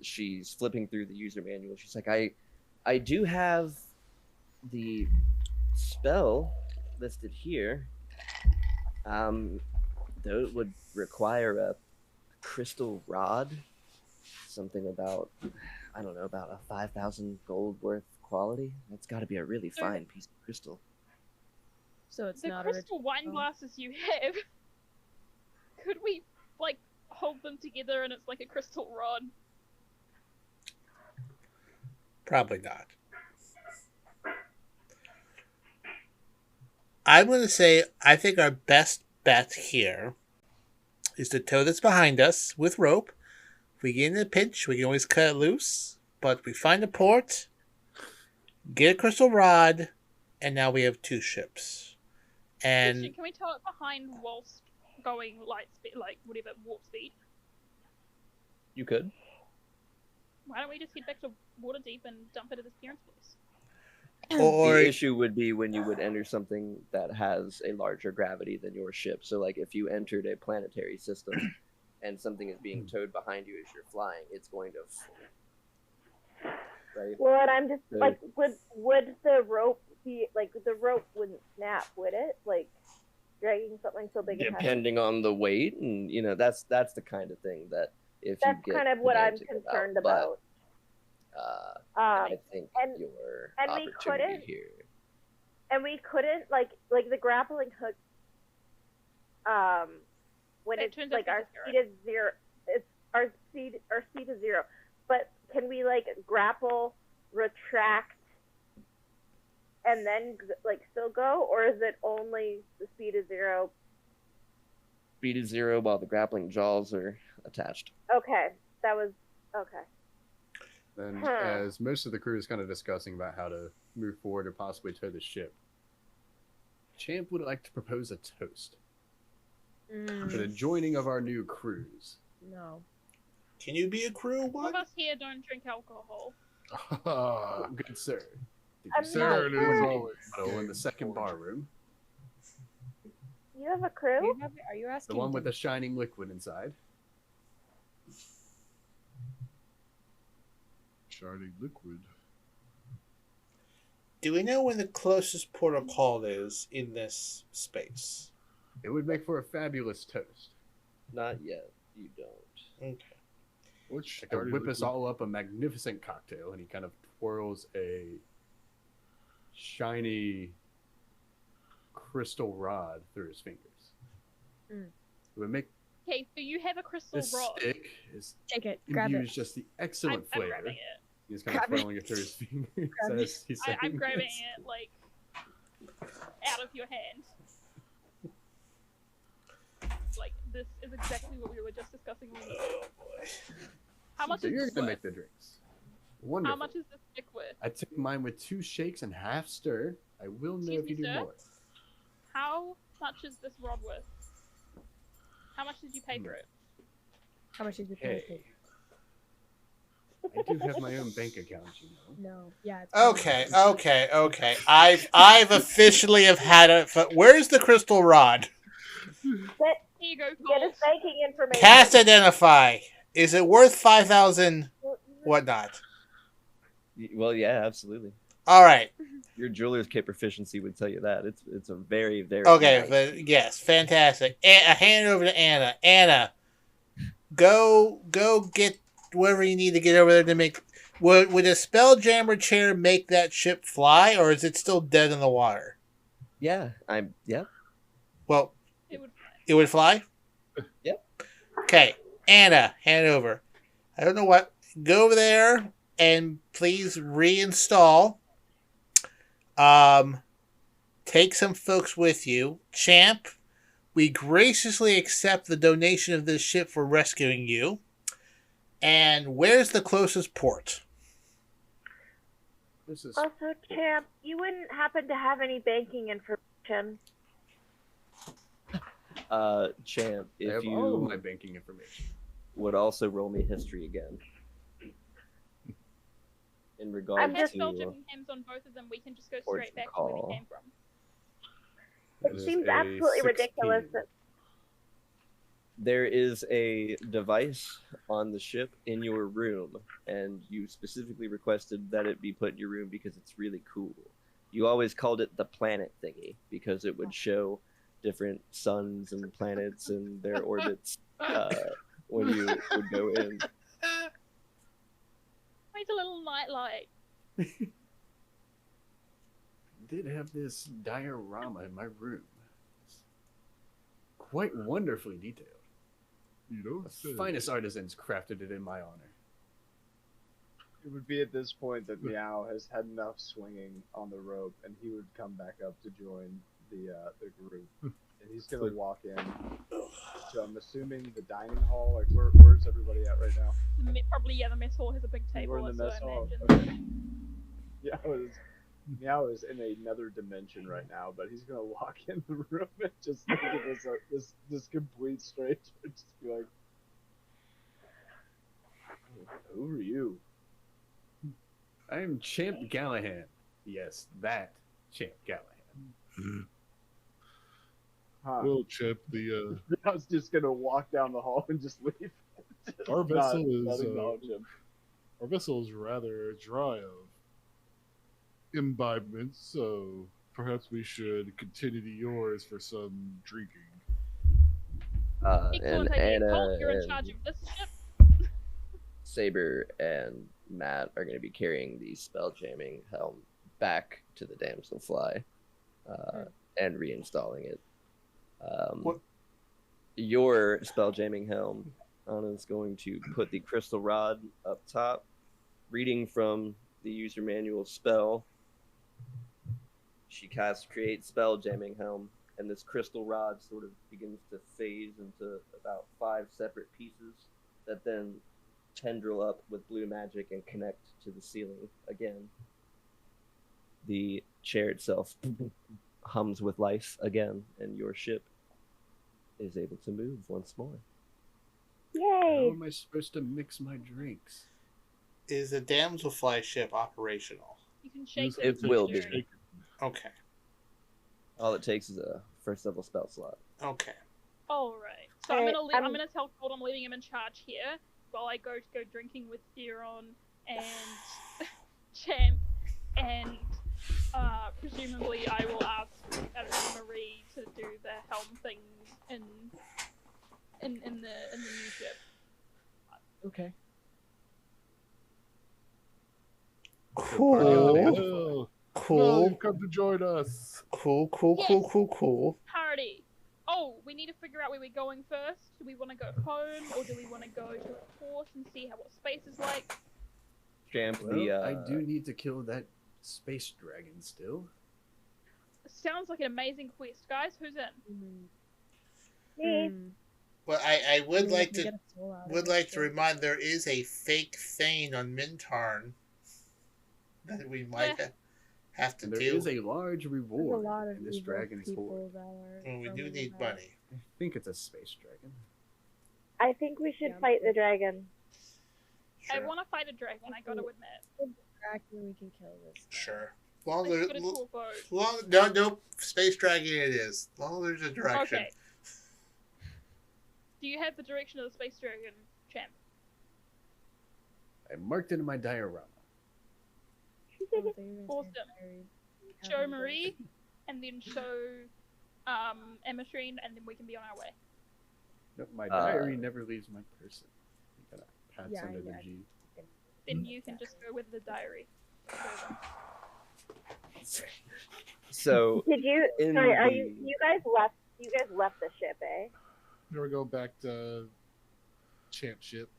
she's flipping through the user manual. She's like, I do have the spell listed here. Though it would require a crystal rod, something about, I don't know, about a 5,000 gold worth quality. That's got to be a really fine piece of crystal. So it's The not crystal a wine glasses you have, could we, like, hold them together and it's like a crystal rod? Probably not. I'm going to say I think our best bet here is to tow this behind us with rope. If we get in a pinch, we can always cut it loose. But we find a port, get a crystal rod, and now we have 2 ships. And Question, can we tow it behind whilst going light speed, like whatever, warp speed? You could. Why don't we just head back to Waterdeep and dump it at his parents' place? or The issue would be when you would enter something that has a larger gravity than your ship. So, like, if you entered a planetary system and something is being towed behind you as you're flying, it's going to... Right? Well, and I'm just So- like, would the rope be like, the rope wouldn't snap, would it? Like dragging something so big and heavy. Depending on the weight, and, you know, that's the kind of thing that if That's you get kind of what I'm pedantic concerned but, about. I think and- your and we opportunity couldn't- here... And we couldn't like the grappling hook. When It it's turns like out our to speed is 0, it's our speed is 0. But can we like grapple, retract, and then like still go, or is it only the speed is 0? Speed is 0 while the grappling jaws are attached. Okay, that was okay. And Huh. as most of the crew is kind of discussing about how to move forward or possibly tow the ship, Champ would like to propose a toast for the joining of our new crews. No. can you be a crew All one? of us here don't drink alcohol. Oh, good sir. Did I'm you Sir, it not is sure. always. so in the second bar room? You have a crew? Are you asking? The one with the shining liquid inside? Shining liquid. Do we know when the closest port of call is in this space? It would make for a fabulous toast. Not yet. You don't. Okay. Which I could shining whip us liquid? all up a magnificent cocktail, and he kind of twirls a shiny crystal rod through his fingers. Mm. It would make Okay, so you have a crystal this rod. stick is Take it. Grab imbues it. just the excellent I'm flavor. grabbing it. He's kind of twirling it through his fingers. I'm grabbing it like out of your hand. Like this is exactly what we were just discussing. How much is you're this gonna worth? make the drinks. Wonderful. How much is this stick worth? I took mine with 2 shakes and half stir. I will know if you do more. How much is this rod worth? How much did you pay for it? How much did you pay? Hey. I do have my own bank account, you know. No, yeah. Okay. I've officially have had it. Where's the crystal rod? Here you go, Get his banking information. Cast identify. Is it worth 5,000? Whatnot. Well, yeah, absolutely. All right. Your jeweler's kit proficiency would tell you that. It's a very, very Okay, nice. but yes, fantastic. Hand it over to Anna. Anna, go get whatever you need to get over there to make. Would a Spelljammer chair make that ship fly, or is it still dead in the water? Yeah. Well, It would fly. it would fly? Yep. Okay, Anna, hand it over. I don't know what. Go over there and please reinstall. Take some folks with you. Champ, we graciously accept the donation of this ship for rescuing you. And where's the closest port? This is Also, Champ, you wouldn't happen to have any banking information? Champ, I if have you all of my banking information. would also roll me history again. In regard I have to spell-jamming hymns on both of them. We can just go Ports straight back to of where we call. came from. That It is seems a absolutely 16. ridiculous that there is a device on the ship in your room, and you specifically requested that it be put in your room because it's really cool. You always called it the planet thingy because it would show different suns and planets and their orbits when you would go in. It's a little nightlight. I did have this diorama in my room. It's quite wonderfully detailed. You know, The finest artisans crafted it in my honor. It would be at this point that Meow has had enough swinging on the rope, and he would come back up to join the group. And he's gonna walk in. So I'm assuming the dining hall. Like, where's everybody at right now? Probably, yeah, the mess hall has a big table. We're in the that's mess what I hall. imagine. Okay. Meow is in another dimension right now, but he's gonna walk in the room and just look at this complete stranger, just be like, "Who are you?" I am Champ Gallahan. Yes, that Champ Gallahan. Huh. Well, Chip, I was just gonna walk down the hall and just leave. our vessel Not is acknowledge him. our vessel is rather dry of imbibement, so perhaps we should continue to yours for some drinking. Excellent And idea. Anna Colt, you're in and charge of this ship. Saber and Matt are going to be carrying the spell jamming helm back to the Damselfly and reinstalling it. What? Your spell jamming helm, Anna's going to put the crystal rod up top, reading from the user manual spell. She casts create spell jamming helm, and this crystal rod sort of begins to phase into about 5 separate pieces that then tendril up with blue magic and connect to the ceiling again. The chair itself hums with life again, and your ship is able to move once more. How Yay! am I supposed to mix my drinks? Is the Damselfly ship operational? You can shake It it. will Sure. be. Okay. All it takes is a first level spell slot. Okay. All right. So Alright, I'm gonna tell Colt I'm leaving him in charge here while I go drinking with Theron and Champ, and presumably I will ask Marie to do the helm thing in the new ship. Okay. Cool. Oh, Cool. you've come to join us. Cool. Cool. Party. Oh, we need to figure out where we're going first. Do we want to go home, or do we want to go to a port and see what space is like? Champ, Well, I do need to kill that space dragon still. Sounds like an amazing quest, guys. Who's in? Me. Well, I would Maybe like we can to get a soul out of would it, like to too. remind there is a fake Thane on Mintarn that we might have to And there deal is a large There's reward a lot of in this evil dragon's people hoard. that are. Well, we do roaming need about. money. I think it's a space dragon. I think we should Yeah, fight the but- dragon. I Sure. want to fight a dragon. I gotta admit. Dragon, we can kill this. Sure. Long Let's there, put it to a vote. long no space dragon it is. Long there's a direction. Okay. Do you have the direction of the space dragon, Champ? I marked it in my diorama. Awesome. Show Marie, and then show Amatrine, and then we can be on our way. No, my diary never leaves my person. You gotta pats Yeah, under the yeah. G. Then you can just go with the diary. So Did you? in Sorry, are the- you guys left? You guys left the ship, eh? Now we go back to Champ ship.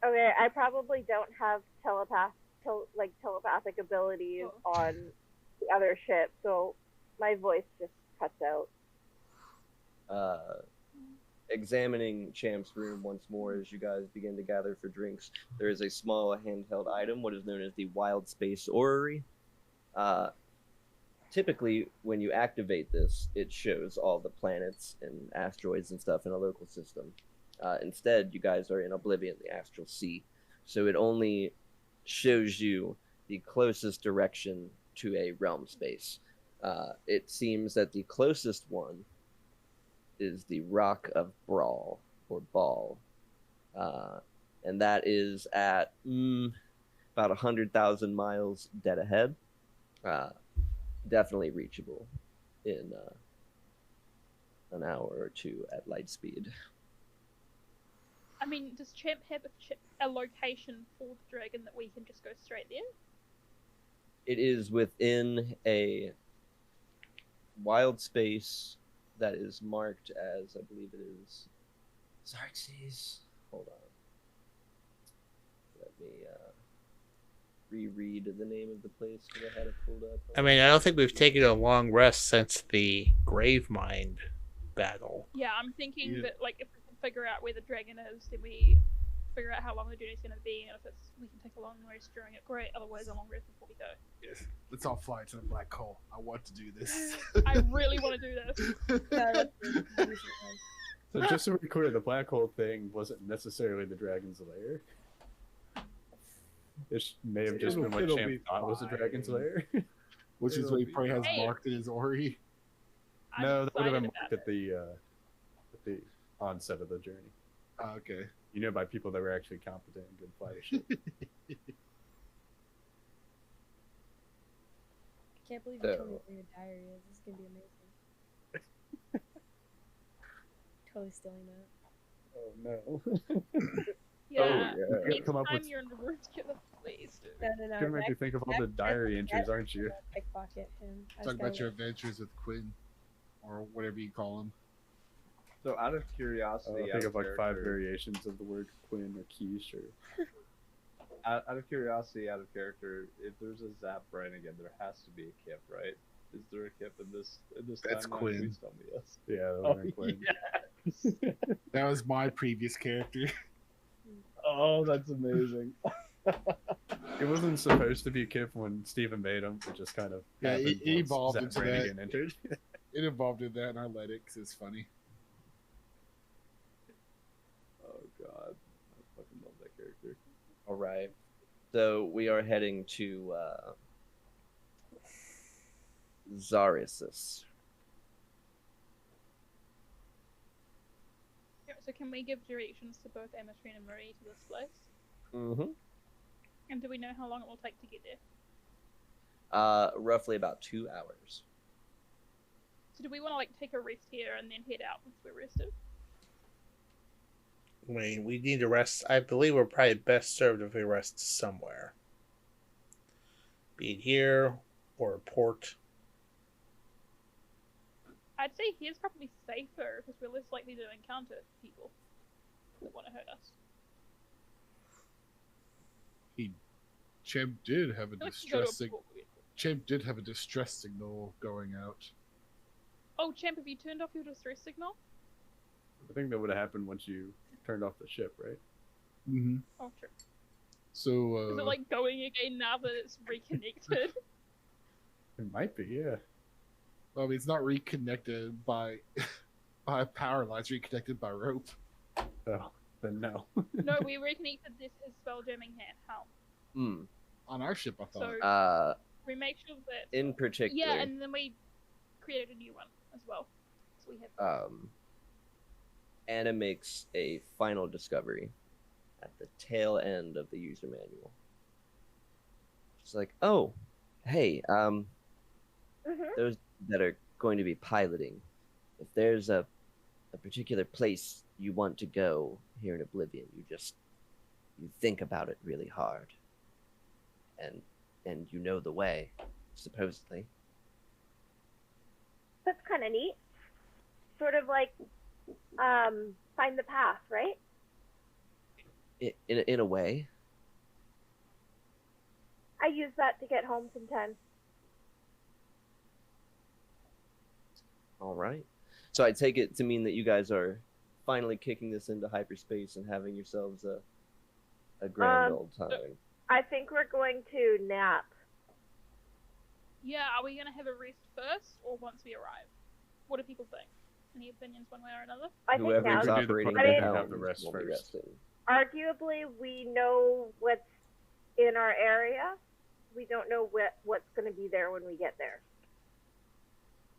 Okay, I probably don't have telepathic abilities on the other ship, so my voice just cuts out. Examining Champ's room once more as you guys begin to gather for drinks, there is a small handheld item, what is known as the Wild Space Orrery. Typically, when you activate this, it shows all the planets and asteroids and stuff in a local system. Instead, you guys are in Oblivion, the Astral Sea, so it only shows you the closest direction to a realm space. It seems that the closest one is the Rock of Brawl, or Ball. And that is at about 100,000 miles dead ahead. Definitely reachable in an hour or two at light speed. I mean, does Champ have a location for the dragon that we can just go straight there? It is within a wild space that is marked as, I believe it is, Xerxes. Hold on. Let me reread the name of the place because I had it pulled up. I mean, I don't think we've taken a long rest since the Gravemind battle. Yeah, I'm thinking Yeah. that, like, if we can figure out where the dragon is, then we figure out how long the journey's going to be, and if we can take a long rest during it, great. Otherwise, a long rest before we go. Yes. Let's all fly to the black hole. I want to do this. I really want to do this. So just so we're clear, the black hole thing wasn't necessarily the dragon's lair. It may have just been what It'll Champ be thought was the dragon's fine. lair. Which is what he probably has Hey. marked in his Ori. I'm No, that would have been excited marked about at the onset of the journey. Okay. You know, by people that were actually competent and good fighters. Can't believe you told me So- where your diary is. This is gonna be amazing. Totally stealing that. Oh no! Yeah. Oh, yeah. Next Come up time with- you're in the room together, please do. No, You're gonna make me think of all the diary entries, aren't you? Pickpocket him. I Talk just about gotta your look. adventures with Quinn. Or whatever you call him. So out of curiosity, Think out of like 5 character- variations of the word Quinn or quiche or. Out of curiosity, out of character, if there's a Zap Brain again, there has to be a Kip, right? Is there a Kip in this That's timeline? Quinn. Please tell me yes. Yeah, that Oh, was Quinn. yes. That was my previous character. Oh, that's amazing. It wasn't supposed to be Kip when Steven made him. It just kind of Yeah, it happened once evolved Zach into Brannigan that. entered. It involved in that and I let it because it's funny. Oh god, I fucking love that character. All right. So we are heading to Zarisus. Yeah, so can we give directions to both Amatrine and Marie to this place? Mm-hmm. And do we know how long it will take to get there? Roughly about 2 hours. So do we want to, like, take a rest here and then head out once we're rested? I mean, we need to rest. I believe we're probably best served if we rest somewhere. Be it here or a port. I'd say here's probably safer because we're less likely to encounter people that want to hurt us. Champ did have a I feel like you go to a distress port. Champ did have a distress signal going out. Oh, Champ, have you turned off your distress signal? I think that would have happened once you turned off the ship, right? Mm-hmm. Oh, true. So Is it like going again now that it's reconnected? It might be, yeah. well, I mean, it's not reconnected by by power lines, reconnected by rope. Oh, then no. No, we reconnected this his spell jamming helm. On our ship, I thought. So we make sure that In particular. yeah, and then we created a new one as well. So we have Anna makes a final discovery at the tail end of the user manual. She's like, "Oh, hey, those that are going to be piloting, if there's a particular place you want to go here in Oblivion, you think about it really hard, and you know the way, supposedly." That's kind of neat. Sort of like find the path, right? In a way. I use that to get home sometimes. All right. So I take it to mean that you guys are finally kicking this into hyperspace and having yourselves a grand old time. I think we're going to nap. Yeah, are we gonna have a rest first or once we arrive? What do people think? Any opinions one way or another? I think Whoever's now, operating I the mean, helm have the rest will be first. resting. arguably, we know what's in our area. We don't know what's going to be there when we get there.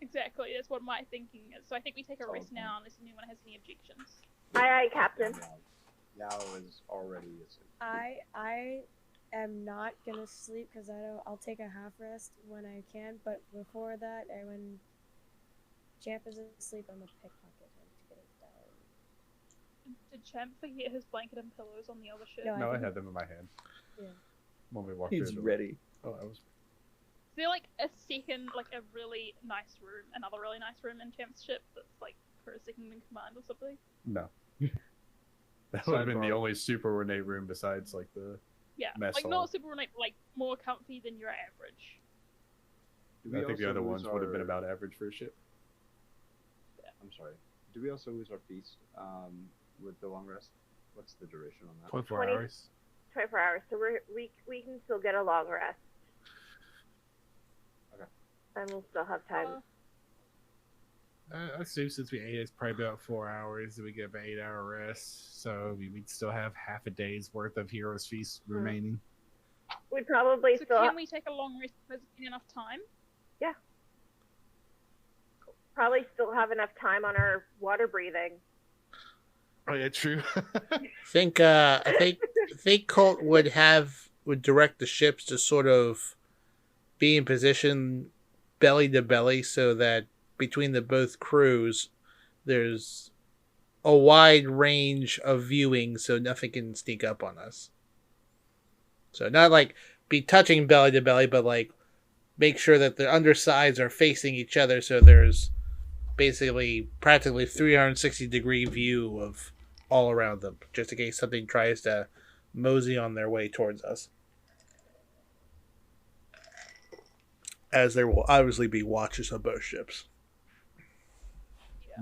Exactly, that's what my thinking is. So I think we take a rest now unless anyone has any objections. Aye, aye, Captain. Yao is already asleep. I am not gonna sleep because I'll take a half rest when I can. But before that, and when Champ is asleep, I'm gonna pickpocket him to get it down. Did Champ forget his blanket and pillows on the other ship? No, I had them in my hand. Yeah. When we walked He's through the ready. Oh, I was. Is there like a second, like a really nice room, another really nice room in Champ's ship that's like for a second in command or something? No. That would have been the Sidebar. only super ornate room besides like the. Yeah, Mess like hall. not super ornate, like more comfy than your average. Do we I think the also other lose ones would have been our- about average for a ship. I'm sorry. Do we also lose our feast with the long rest? What's the duration on that? 24 20 hours. 24 hours, so we can still get a long rest. Okay. And we'll still have time. I assume since we ate, it's probably about 4 hours, and we get an 8-hour rest. So we'd still have half a day's worth of Heroes Feast remaining. We'd probably So still can we take a long rest if there's enough time? probably still have enough time on our water breathing. Oh yeah, true. I think Colt would direct the ships to sort of be in position belly to belly so that between the both crews there's a wide range of viewing so nothing can sneak up on us. So not like be touching belly to belly, but like make sure that the undersides are facing each other so there's basically practically 360-degree view of all around them, just in case something tries to mosey on their way towards us. As there will obviously be watchers on both ships.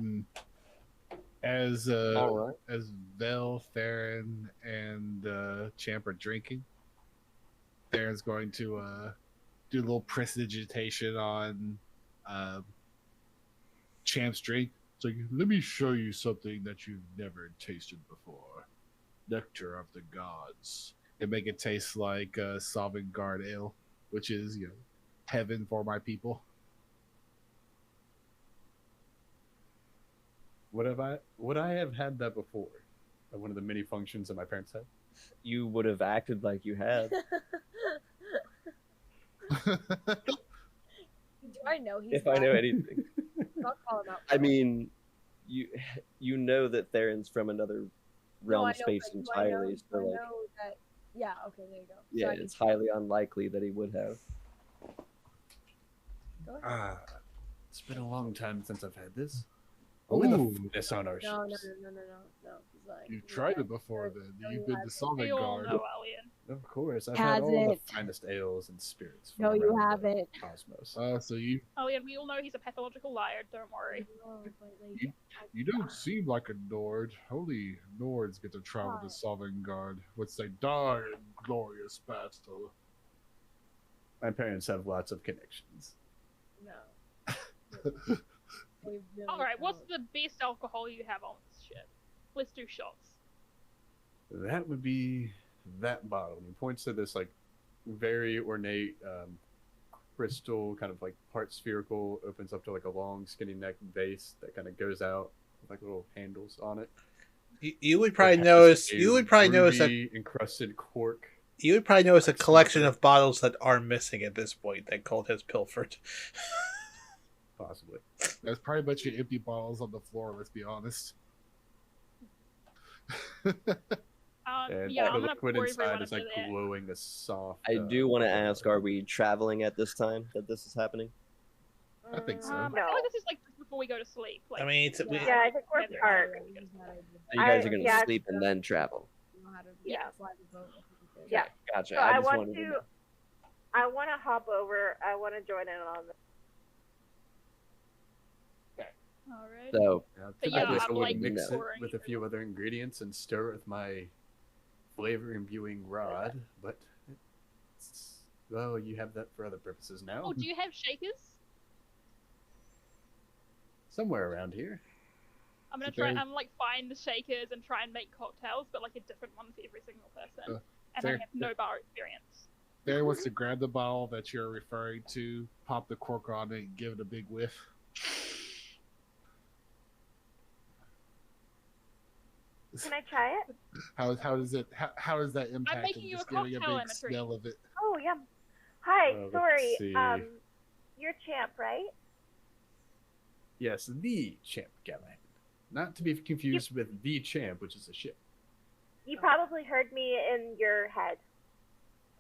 Mm. As All right. as Vel, Theron, and Champ are drinking, Theron's going to do a little prestidigitation on Champ's drink. It's like, let me show you something that you've never tasted before. Nectar of the gods. And make it taste like Sovngarde ale, which is, heaven for my people. Would I have had that before? At one of the many functions that my parents had? You would have acted like you had. Do I know he's If I know anything. I'll call him out. I mean, you know that Theron's from another realm I of know, space but do I know- entirely, do so I like, know that. Yeah. Okay. There you go. yeah, So I can- it's highly unlikely that he would have. Go ahead. It's been a long time since I've had this. Only the Ooh. fitness on our ships. No. He's like, You've tried it before, then. You've been to Solving We all Guard. know Alien. Of course, I've Has had all the it. finest ales and spirits. No, from you around the haven't. Cosmos. So you Alien, we all know he's a pathological liar. Don't worry. No, but like, you don't seem like a Nord. Only Nords get to travel to Solving Guard. Would say, die in glorious battle. My parents have lots of connections. no. We really All right, what's don't. the best alcohol you have on this ship? Let's do shots. That would be that bottle. And he points to this like very ornate crystal, kind of like part spherical, opens up to like a long skinny neck vase that kind of goes out with like little handles on it. You would probably It has notice. a You would probably notice that. ruby encrusted cork. You would probably notice a collection of bottles that are missing at this point that Colt has pilfered. Possibly. There's probably a bunch of empty bottles on the floor, let's be honest. And Yeah, the I'm gonna liquid pour inside everyone is like into that. glowing a soft. I do want to ask: are we traveling at this time that this is happening? I think so. I feel like this is like just before we go to sleep. Like, I mean, it's, Yeah, I think we're Yeah, dark. You guys are going to yeah. sleep and then travel. Yeah. Fly the boat. Yeah. Gotcha. So I I just want wanted to to. know. I want to hop over. I want to join in on this. alright. So, But yeah, typically I I'm, would like, mix it pouring with a few other ingredients and stir it with my flavor imbuing rod, but well, you have that for other purposes now. Oh, do you have shakers? Somewhere around here. I'm gonna So try. there- I'm like find the shakers and try and make cocktails, but like a different one for every single person. And I there- have no bar experience. Barry wants to grab the bottle that you're referring to, pop the cork on it, and give it a big whiff. Can I try it? How does it? How does that impact? making him you just a getting a cocktail, big Emma smell of it. Oh yeah. Hi. Let's Sorry. see. You're Champ, right? Yes, the Champ Galahad. Not to be confused with the Champ, which is a ship. You probably heard me in your head.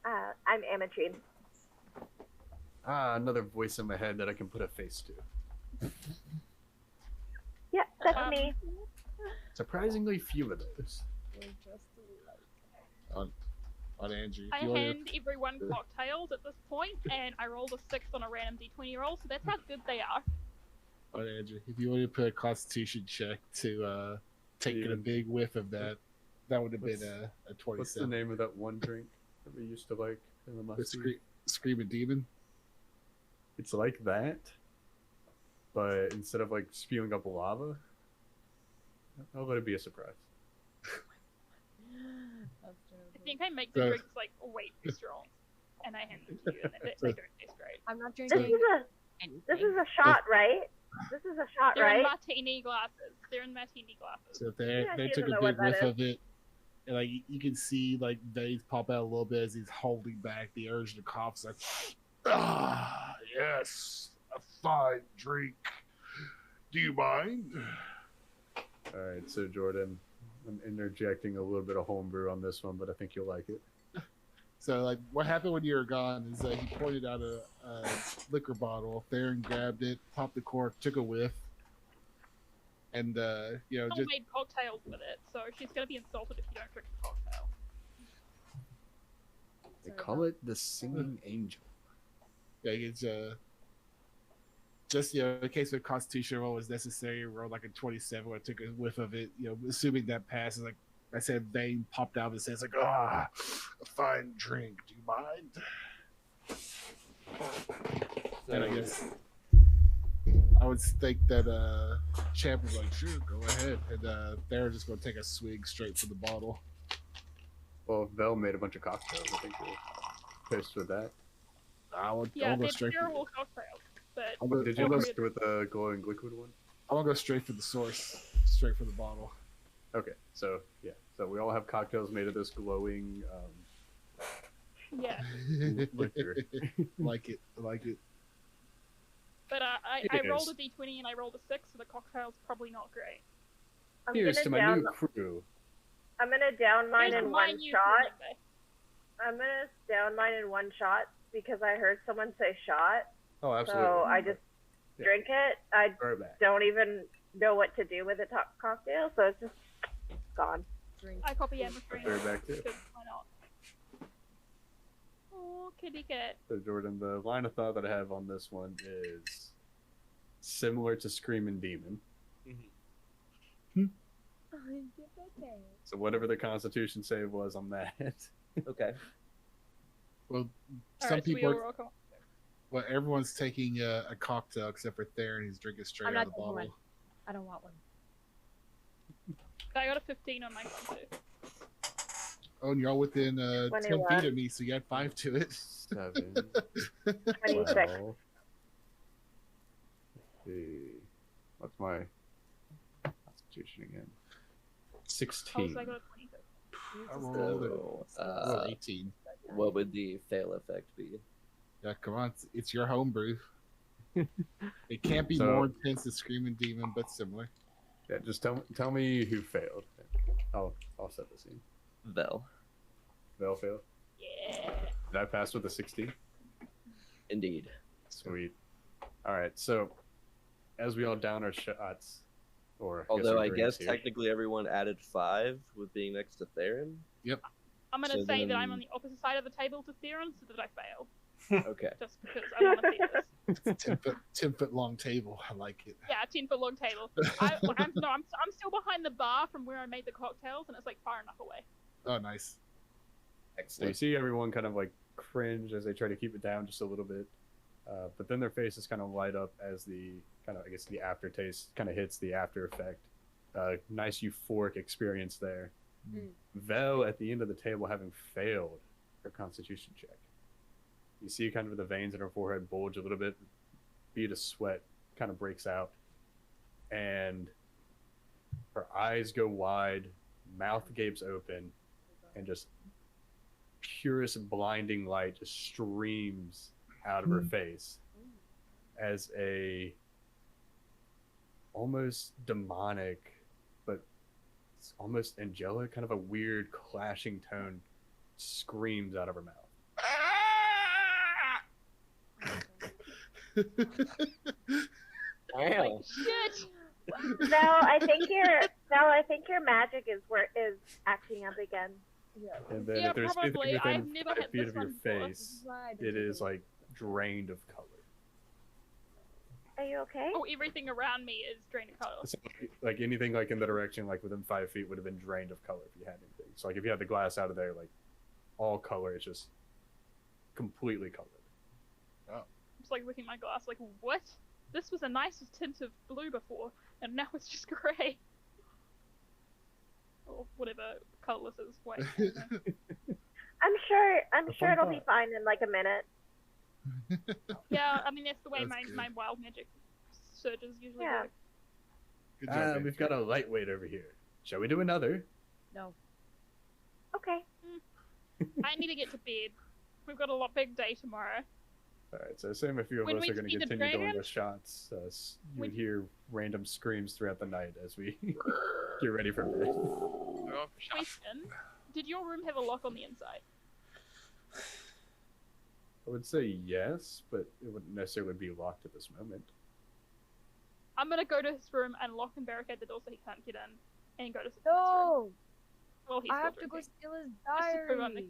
I'm Amatrine. Ah, another voice in my head that I can put a face to. Yeah, that's me. Surprisingly few of those. On Angie. I hand everyone cocktails at this point, and I rolled a 6 on a random d20 roll, so that's how good they are. On Angie, if you wanted to put a Constitution check to take a big whiff of that, that would have been a 27. What's the name of that one drink that we used to like in the The Musty? Screaming Demon. It's like that, but instead of like spewing up lava, I'll let it be a surprise. I think I make the So- drinks like way too strong, and I hand them to you, and they don't taste great. I'm not This drinking is a this is a shot, right? This is a shot, They're in right? martini glasses. They're in martini glasses. So they Yeah, they she took doesn't a know big what that whiff is. of it, and like you can see like veins pop out a little bit as he's holding back the urge to cough. It's like, ah, yes, a fine drink. Do you mind? All right, so Jordan, I'm interjecting a little bit of homebrew on this one, but I think you'll like it. So like what happened when you were gone is he pointed out a liquor bottle. Theron grabbed it, popped the cork, took a whiff, and Someone just made cocktails with it, so she's gonna be insulted if you don't drink the cocktail. They call it the Singing Angel. like it's just in case of Constitution roll was necessary, rolled like a 27. I took a whiff of it, assuming that passes. Like I said, vein popped out of his head. It's like, a fine drink. Do you mind? And I guess I would think that Champ was like, sure, go ahead. And they're just going to take a swig straight from the bottle. Well, if Belle made a bunch of cocktails, I think we'll taste with that. I'll Yeah, go they're straight for terrible cocktails, but I'll go, Did you I'll go, list with the glowing liquid one? I'll go straight for the source, straight for the bottle. Okay, so yeah, so we all have cocktails made of this glowing yeah. liquor. like it. But I Yes. rolled a d20 and I rolled a 6, so the cocktail's probably not great. I'm Here's to gonna my down. new crew. I'm gonna down mine Here's in my one new shot. remember. I'm gonna down mine in one shot because I heard someone say shot. Oh, absolutely. So I just Yeah. drink it. I Right back. don't even know what to do with a cocktail, so it's just gone. I copy Emma's drink. Throw it back too. Because why not? Oh, kitty cat. So Jordan, the line of thought that I have on this one is similar to Screaming Demon. So whatever the Constitution save was on that. Okay. Well, All some right, so we people. all roll call. Well, everyone's taking a cocktail except for Theron. He's drinking straight I'm out not of the taking bottle. one. I don't want one. I got a 15 on my con too. Oh, and you're all within 10 21. feet of me, so you add 5 to it. 7, 26. 12. Let's see. What's my Constitution again? Oh, 16. so I got a 22. I rolled, So, 18. what would the fail effect be? Yeah, come on. It's your homebrew. It can't be So- more intense than Screaming Demon, but similar. Yeah, just tell me who failed. I'll set the scene. Vel. Vel failed. Yeah. Did I pass with a 16? Indeed. Sweet. All right. So, as we all down our shots, or Although our I drinks guess here, technically everyone added 5 with being next to Theron. I'm gonna So say that I'm then- on the opposite side of the table to Theron, so that I fail. Okay. Just because I want to see this. 10-foot long table. I like it. Yeah, 10-foot long table. I'm still behind the bar from where I made the cocktails, and it's like far enough away. Oh, nice. so you Excellent. see everyone kind of like cringe as they try to keep it down just a little bit, but then their faces kind of light up as the kind of, I guess, the aftertaste kind of hits the after effect. Nice euphoric experience there. Mm. Vel at the end of the table having failed her Constitution check. You see kind of the veins in her forehead bulge a little bit, bead of sweat kind of breaks out, and her eyes go wide, mouth gapes open, and just purest blinding light just streams out of her face as a almost demonic but it's almost angelic, kind of a weird clashing tone screams out of her mouth. Damn. Shit! Val, I think your magic is acting up again. And then Yeah, if there's probably. anything I've within never 5 had feet this of your one before. face, it is like drained of color. Are you okay? Oh, everything around me is drained of color. So, like anything like in the direction like within 5 feet would have been drained of color if you had anything. So like if you had the glass out of there, like all color is just completely colored. I'm just like looking at my glass, like, what? This was a nice tint of blue before, and now it's just grey. Or whatever color this is. Wait. I'm sure it'll be fine in like a minute. Yeah, I mean that's the way That's my wild magic surges usually Yeah. work. Good job, man. We've got a lightweight over here. Shall we do another? No. Okay. I need to get to bed. We've got a big day tomorrow. All right, so same a few of When us we are going to see the continue doing dragon? the shots. You When- would hear random screams throughout the night as we get ready for bed. We're going for shots. Question: did your room have a lock on the inside? I would say yes, but it wouldn't necessarily be locked at this moment. I'm gonna go to his room and lock and barricade the door so he can't get in, and go to his room. No! Well, he's I still have to go drinking. steal his Just to prove I'm diary.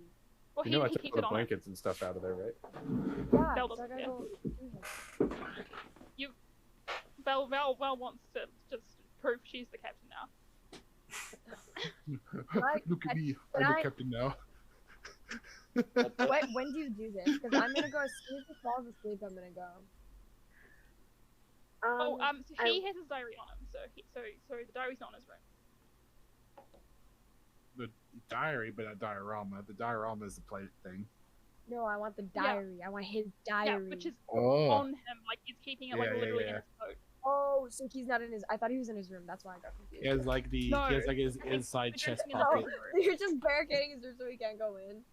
Well, You know I he took keeps all it the on. blankets and stuff out of there, right? Yeah, Belle so I doesn't gotta care. go do him. Val wants to just prove she's the captain now. Look at me. Can I'm I- the captain now. When do you do this? Because I'm gonna go as soon as he falls asleep. I'm gonna go. So he has his diary on him, so the diary's not in his room. The diary, but a diorama. The diorama is the play thing. No, I want the diary. I want his Yeah, diary. which is Oh. on him, like he's keeping it like Yeah, literally in yeah. his coat. Oh, so he's not in his. I thought he was in his room. That's why I got confused. He has like the No. he has like his I think inside the chest dressing in the pocket. room. You're just barricading his room so he can't go in.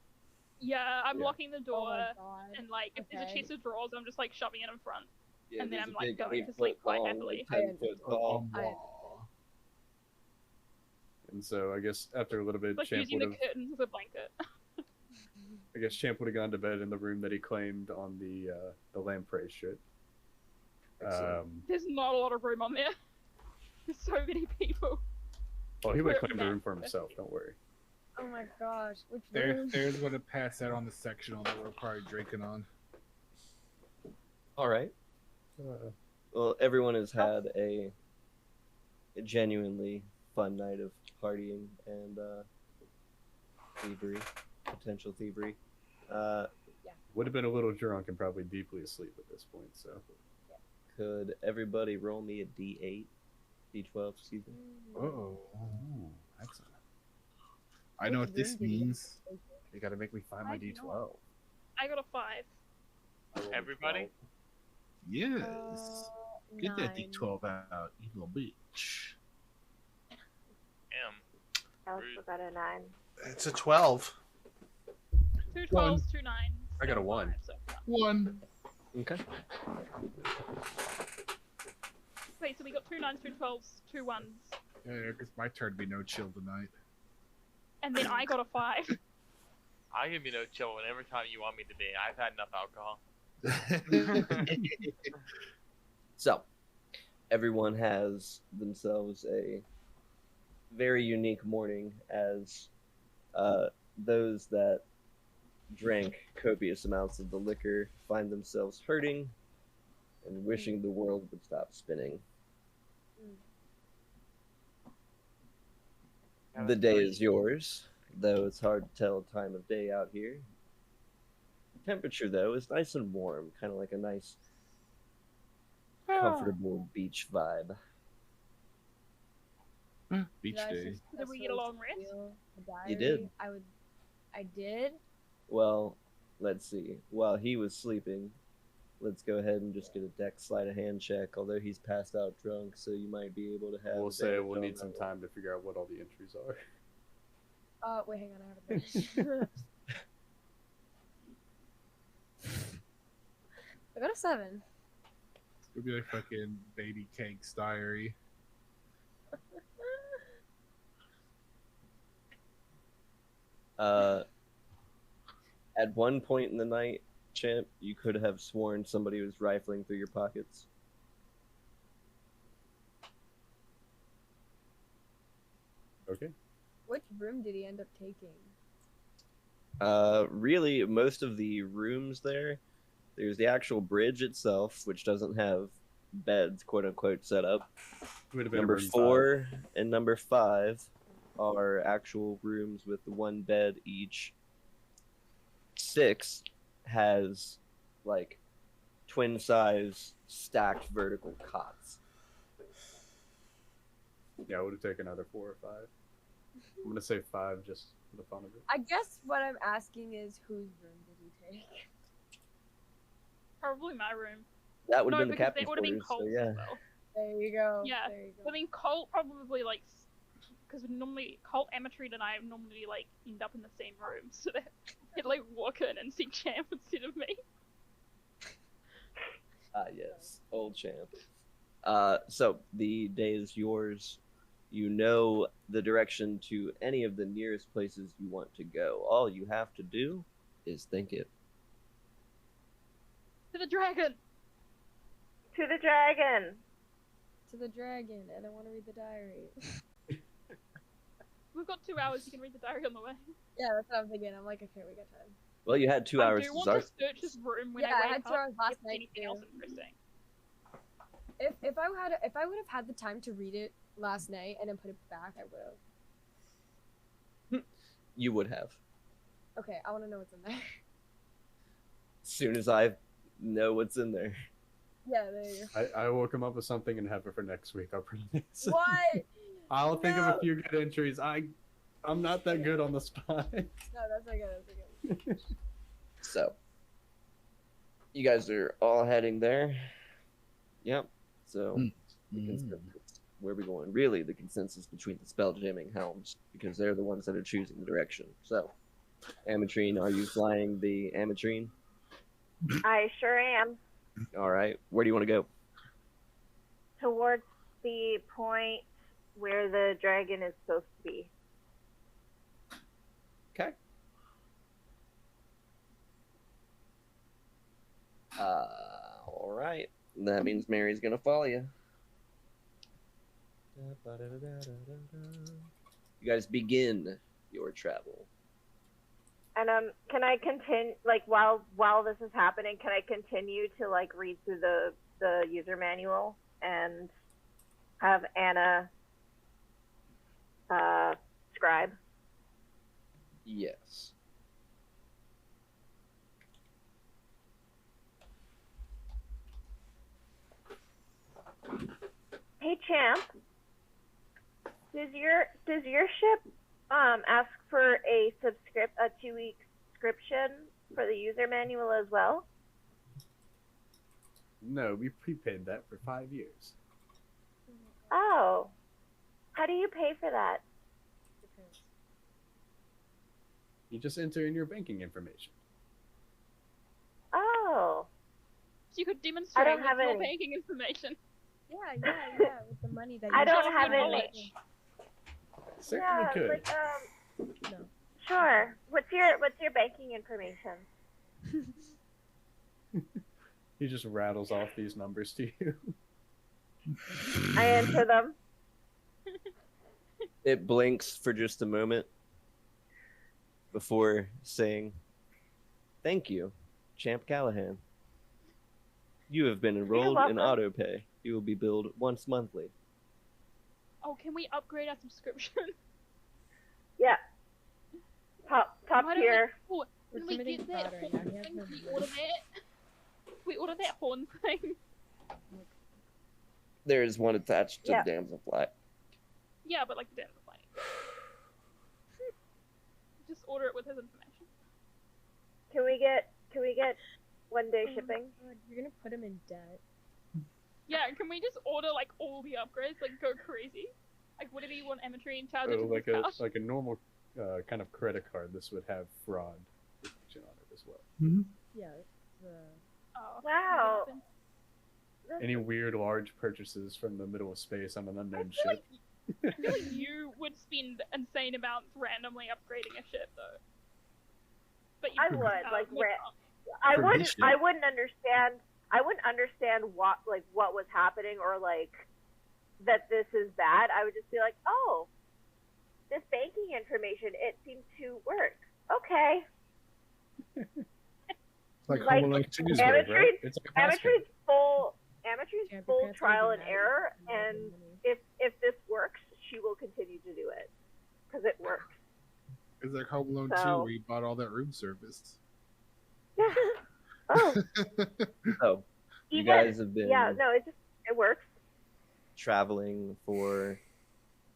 Yeah, I'm Yeah. locking the Oh door, my god. and like if there's a Okay. chest of drawers, I'm just like shoving it in front. Yeah, And then there's I'm, a like, big going to 8 sleep foot quite long, happily. like 10-foot tall. And so I guess after a little bit, Like Champ using would the have. curtains as a blanket. I guess Champ would have gone to bed in the room that he claimed on the lamprey shit. Excellent. There's not a lot of room on there. There's so many people. Well, he might claim the room for himself. Don't worry. Oh my gosh, which room? There's going to pass that on the sectional that we're probably drinking on. All right. Well, everyone has had a genuinely fun night of partying and thievery, potential thievery. Would have been a little drunk and probably deeply asleep at this point. So, could everybody roll me a D8, D12, excuse me? Oh, excellent. I know what this means. You got to make me find my D12. I got a 5. Everybody? Yes. Get that D12 out, you little bitch. Damn. I also got a 9. It's a 12. 2 12s, 2 9s. I got a 1. So 1. Okay. wait, so we got 2 9s, 2 12s, 2 1s. Yeah, it's my turn to be no chill tonight. And then I got a 5. I give you no chill whenever time you want me to be. I've had enough alcohol. So, everyone has themselves a very unique morning as those that drank copious amounts of the liquor find themselves hurting and wishing the world would stop spinning. The day is yours, though it's hard to tell time of day out here. Temperature, though, is nice and warm, kind of like a nice, comfortable beach vibe. Beach day. Did we get a long rest? You did. I did. Well, let's see. While he was sleeping, let's go ahead and just get a deck sleight of hand check, although he's passed out drunk, so you might be able to have... We'll say we'll need some time to figure out what all the entries are. Wait, hang on, I have a minute. I got a 7. It's gonna be like fucking Baby Cake's diary. At one point in the night, Champ, you could have sworn somebody was rifling through your pockets. Okay. Which room did he end up taking? Really, most of the rooms there's the actual bridge itself, which doesn't have beds, quote unquote, set up. Number 4 and number 5 are actual rooms with 1 bed each. 6 has like twin size stacked vertical cots. Yeah, I would have taken either 4 or 5. I'm gonna say 5 just for the fun of it. I guess what I'm asking is whose room did he take? Probably my room. That would have been the because captain's it would have been quarters, Colt so yeah. as well. There you go. Yeah. There you go. I mean, Colt probably like, because normally Colt, Ametrine, and I normally like end up in the same room, so that he'd like walk in and see Champ instead of me. Ah, yes, old Champ. So the day is yours. You know the direction to any of the nearest places you want to go. All you have to do is think it. To the dragon! To the dragon! To the dragon, and I want to read the diary. We've got 2 hours, you can read the diary on the way. Yeah, that's what I'm thinking. I'm like, okay, we got time. Well, you had 2 hours I do to want start. to search his room when Yeah, I I wake had 2 up, hours last if night, anything too. else interesting. If I would have had the time to read it last night and then put it back, I would have. You would have. Okay, I want to know what's in there. As soon as I know what's in there. Yeah, there you go. I will come up with something and have it for next week. I'll promise. What? I'll think of No. a few good entries. I'm not that good on the spot. No, that's not good. That's not good. So, you guys are all heading there. Yep. So, the consensus, where are we going? Really, the consensus between the spell-jamming helms, because they're the ones that are choosing the direction. So, Ametrine, are you flying the Ametrine? I sure am. All right. Where do you want to go? Towards the point where the dragon is supposed to be. Okay. All right. That means Mary's gonna follow you. You guys begin your travel. And can I continue, like, while this is happening, can I continue to like read through the user manual and have Anna scribe? Yes. Hey, Champ. Does your ship ask for a 2-week subscription for the user manual as well? No, we prepaid that for 5 years. Oh, how do you pay for that? You just enter in your banking information. Oh, So you could demonstrate don't with have your any. banking information. Yeah, with the money that you I don't Show off have your any. knowledge. Certainly could. Like No. sure. What's your banking information? He just rattles off these numbers to you. I enter them. It blinks for just a moment before saying, "Thank you, Champ Callahan. You have been enrolled in welcome. autopay. You will be billed once monthly." Oh, can we upgrade our subscription? Yeah. Top Why don't tier. Oh, We're can we committing get that fraud right horn now. He has thing? no Can we money. order that? We order that horn thing. There is one attached to Yeah. the damsel flag. Yeah, but like the damn plane. Just order it with his information. Can we get 1-day shipping? God, you're gonna put him in debt. Yeah, can we just order like all the upgrades, like go crazy? Like whatever you want Amatry in charge So of like discuss. a normal kind of credit card, this would have fraud protection on it as well. Yeah, it's Oh, Wow. nothing. Any weird large purchases from the middle of space on an I unknown feel ship. like I feel like you would spend insane amounts randomly upgrading a ship, though. But you I could, would, like, look up. I For wouldn't. this I wouldn't understand. I wouldn't understand what was happening, or like that this is bad. I would just be like, oh, this banking information, it seems to work. Okay. Like Like, Home Alone 2's Amateurs- work, right? It's like a password. Amateur's Champ, full your parents trial gonna and be mad error, if you have and no money. if this works, she will continue to do it because it works. It's like Home Alone 2 So- where you bought all that room service. Yeah. Oh, So, you even- guys have been yeah. No, it works. traveling for,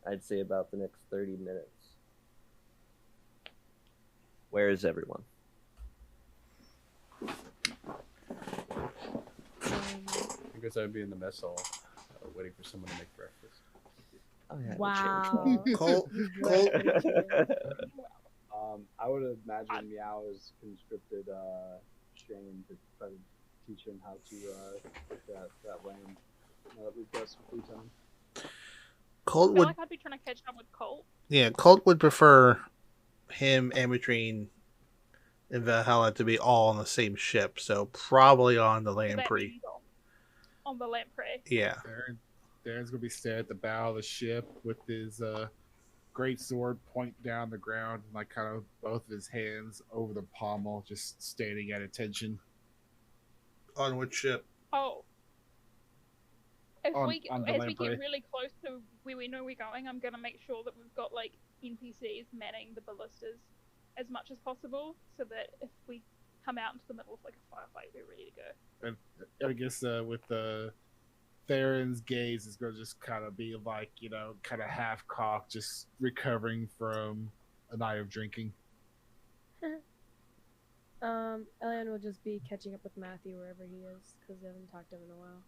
I'd say, about the next 30 minutes. Where is everyone? I guess I'd be in the mess hall, waiting for someone to make breakfast. wow. Colt, I would imagine Meow has conscripted Shane to try to teach him how to get that land. Now that we've got some free time. I Colt feel would, like I'd be trying to catch up with Colt. yeah, Colt would prefer him, Amatrine, and Valhalla to be all on the same ship, so probably on the So that Lamprey. means on the Lamprey. Yeah. Darren's gonna be standing at the bow of the ship with his great sword point down the ground, and like kind of both of his hands over the pommel, just standing at attention. On which ship? Oh. If On we the as we get Lamprey. really close to where we know we're going, I'm gonna make sure that we've got like NPCs manning the ballistas as much as possible, so that if we come out into the middle of like a firefight, we're ready to go. And I guess with Theron's gaze is gonna just kind of be like, kind of half cocked, just recovering from a night of drinking. Elian will just be catching up with Matthew wherever he is, because they haven't talked to him in a while.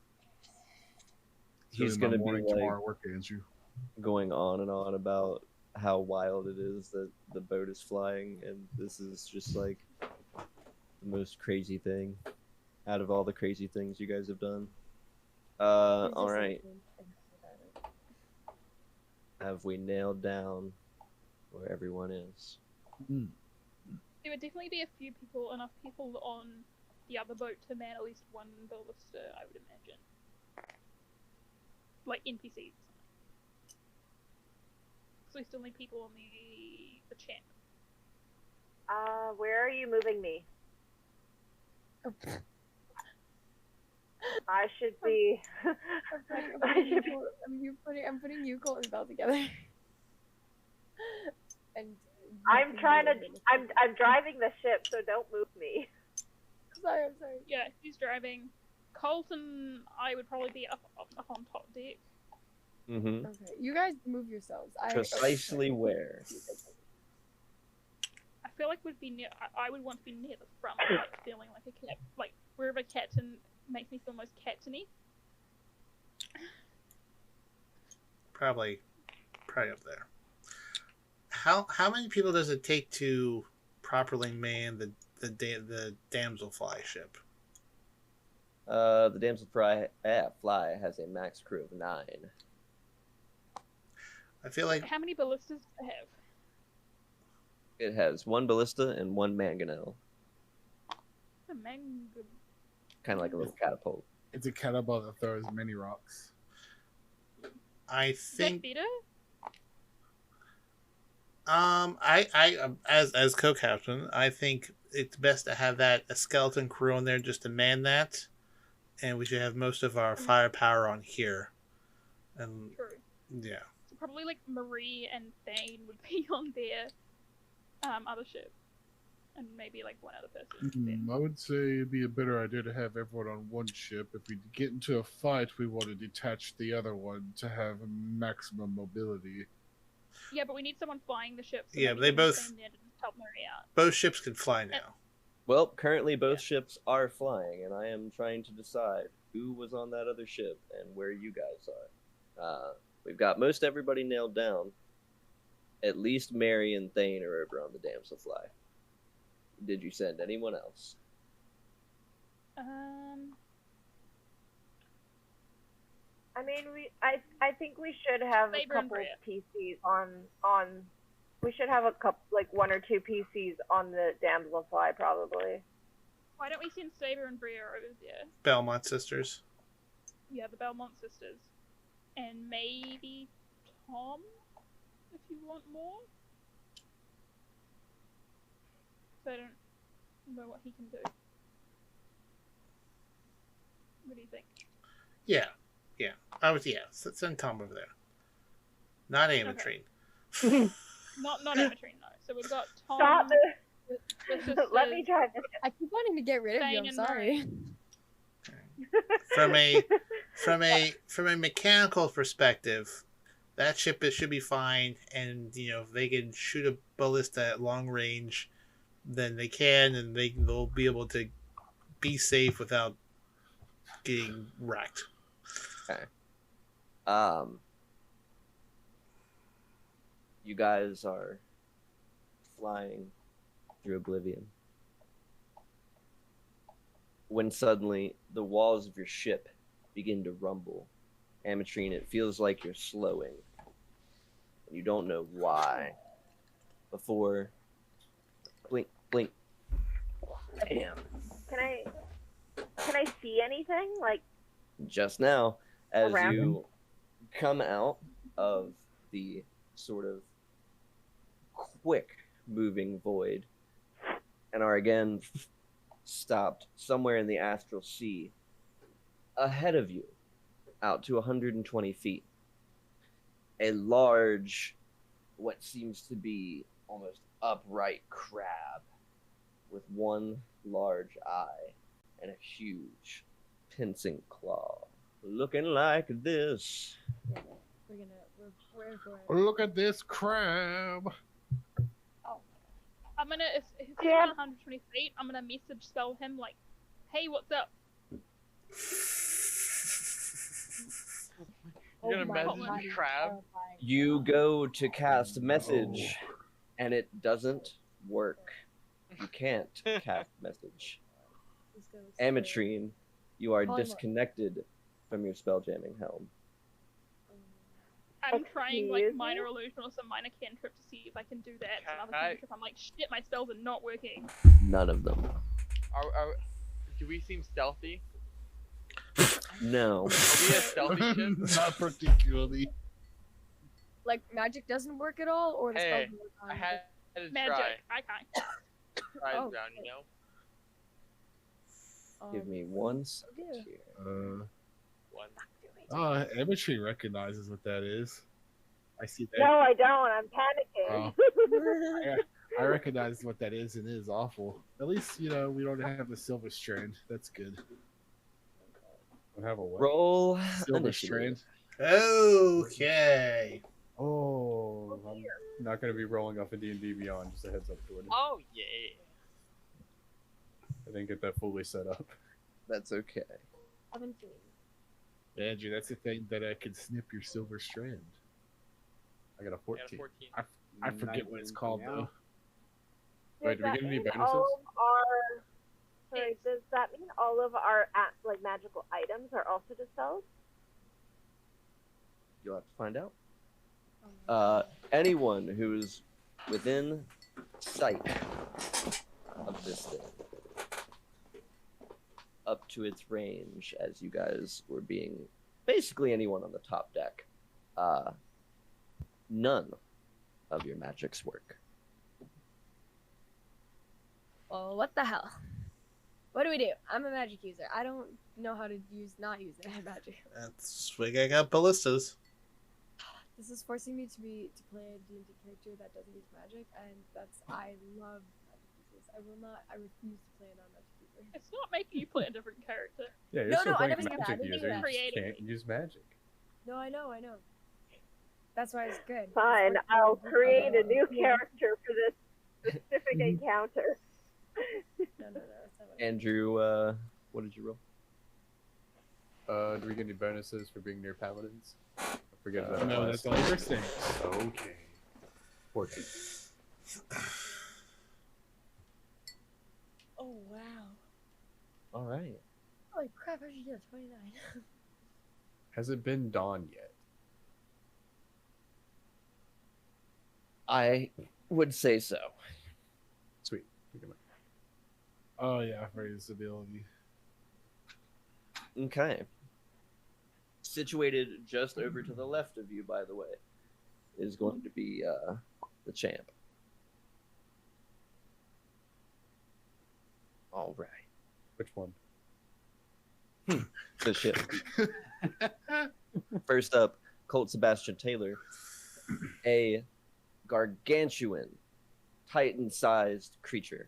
He's So in going my to morning be like tomorrow work, Andrew. going on and on about how wild it is that the boat is flying, and this is just like the most crazy thing out of all the crazy things you guys have done. He's All just right. thinking about it. Have we nailed down where everyone is? There would definitely be enough people on the other boat to man at least one ballista, I would imagine. Like NPCs. we still need people on the champ. Where are you moving me? Oh. I should be. I'm putting you, Colt, and Belle together. And I'm trying to. I'm driving the ship, so don't move me. I'm sorry. Yeah, he's driving. Colt and I would probably be up on top deck. Mm-hmm. Okay, you guys move yourselves. Precisely where? I feel like would be near. I would want to be near the front, like feeling like a cat, like wherever captain makes me feel most captainy. Probably up there. How many people does it take to properly man the damselfly ship? The damselfly has a max crew of 9. I feel like How many ballistas does it have? It has 1 ballista and 1 mangonel. A mango. Kind of like a little catapult. It's a catapult that throws mini rocks. I think better? I as co-captain, I think it's best to have a skeleton crew on there just to man that, and we should have most of our firepower on here. And True. yeah. So probably like Marie and Thane would be on their other ship, and maybe like one other person. I would say it'd be a better idea to have everyone on one ship. If we get into a fight, we want to detach the other one to have maximum mobility. Yeah, but we need someone flying the ship. So Yeah, they both help Marie out. Both ships can fly now. Well, currently both ships are flying, and I am trying to decide who was on that other ship and where you guys are. We've got most everybody nailed down. At least Mary and Thane are over on the damselfly. Did you send anyone else? I mean, I think we should have a couple PCs on. We should have a couple, like 1 or 2 PCs on the damselfly, probably. Why don't we send Saber and Bria over there? Belmont sisters. Yeah, the Belmont sisters, and maybe Tom, if you want more. So I don't know what he can do. What do you think? Yeah. Send Tom over there. Not Amatrine. Okay. not Amatrine, no. So we've got Tom. Stop it. Let me try this. I keep wanting to get rid of you. I'm sorry. From a mechanical perspective, that ship should be fine, and if they can shoot a ballista at long range, then they can, and they'll be able to be safe without getting wrecked. Okay. You guys are flying through Oblivion, when suddenly the walls of your ship begin to rumble. Amatrine, it feels like you're slowing. You don't know why. Before, blink, blink. Damn. Can I see anything? Like, just now, as around you come out of the sort of quick moving void and are again stopped somewhere in the astral sea, ahead of you, out to 120 feet, a large, what seems to be almost upright crab with one large eye and a huge pincing claw, looking like this. We're Look at this crab. I'm gonna, if he's at 120 feet, I'm gonna message spell him like, hey, what's up? You're gonna message crab? You go to cast a message, and it doesn't work. You can't cast message. Amatrine, you are disconnected from your spell jamming helm. I'm trying like minor illusion or some minor cantrip to see if I can do that. Another cantrip. I'm like, shit, my spells are not working. None of them. Do we seem stealthy? No. Are we a stealthy ship? Not particularly. Like magic doesn't work at all, or the spell Hey, doesn't work on I had to Magic. try. I can't. Try Oh, round, you know. Give me 1 second yeah. here. One. Imagery recognizes what that is. I see that. No, I don't. I'm panicking. I recognize what that is, and it is awful. At least, we don't have the silver strand. That's good. Don't have a what? Roll Silver initiative. strand. Okay. Oh, I'm not going to be rolling off a D&D Beyond. Just a heads up, Jordan. Oh yeah. I didn't get that fully set up. That's okay. 17. Andrew, that's the thing that I can snip your silver strand. I got a I got 14. a 14. I forget what it's called, though. Wait, do we get any bonuses? Does that mean all of our magical items are also dispelled? You'll have to find out. Anyone who's within sight of this thing, up to its range, as you guys were being, basically anyone on the top deck, none of your magics work. Oh, what the hell? What do we do? I'm a magic user. I don't know how to not use magic. That's we got ballistas. This is forcing me to play a D&D character that doesn't use magic, and I love magic users. I refuse to play a non-magic user. It's not making you play a different character. Yeah, you're No, still no, I playing never said that. I magic didn't user. mean You that. just can't use magic. No, I know. That's why it's good. Fine, It's I'll forcing me to create a play new character for this specific encounter. No, that's not what Andrew, what did you roll? Do we get any bonuses for being near paladins? I forget about No, that that's last all you're saying. Okay. 14. Oh, wow. All right. Holy crap, I should get a 29. Has it been dawn yet? I would say so. Sweet. We can- Oh, yeah, for his ability. Okay. Situated just over to the left of you, by the way, is going to be the champ. All right. Which one? The ship. First up, Colt Sebastian Taylor, a gargantuan, titan-sized creature,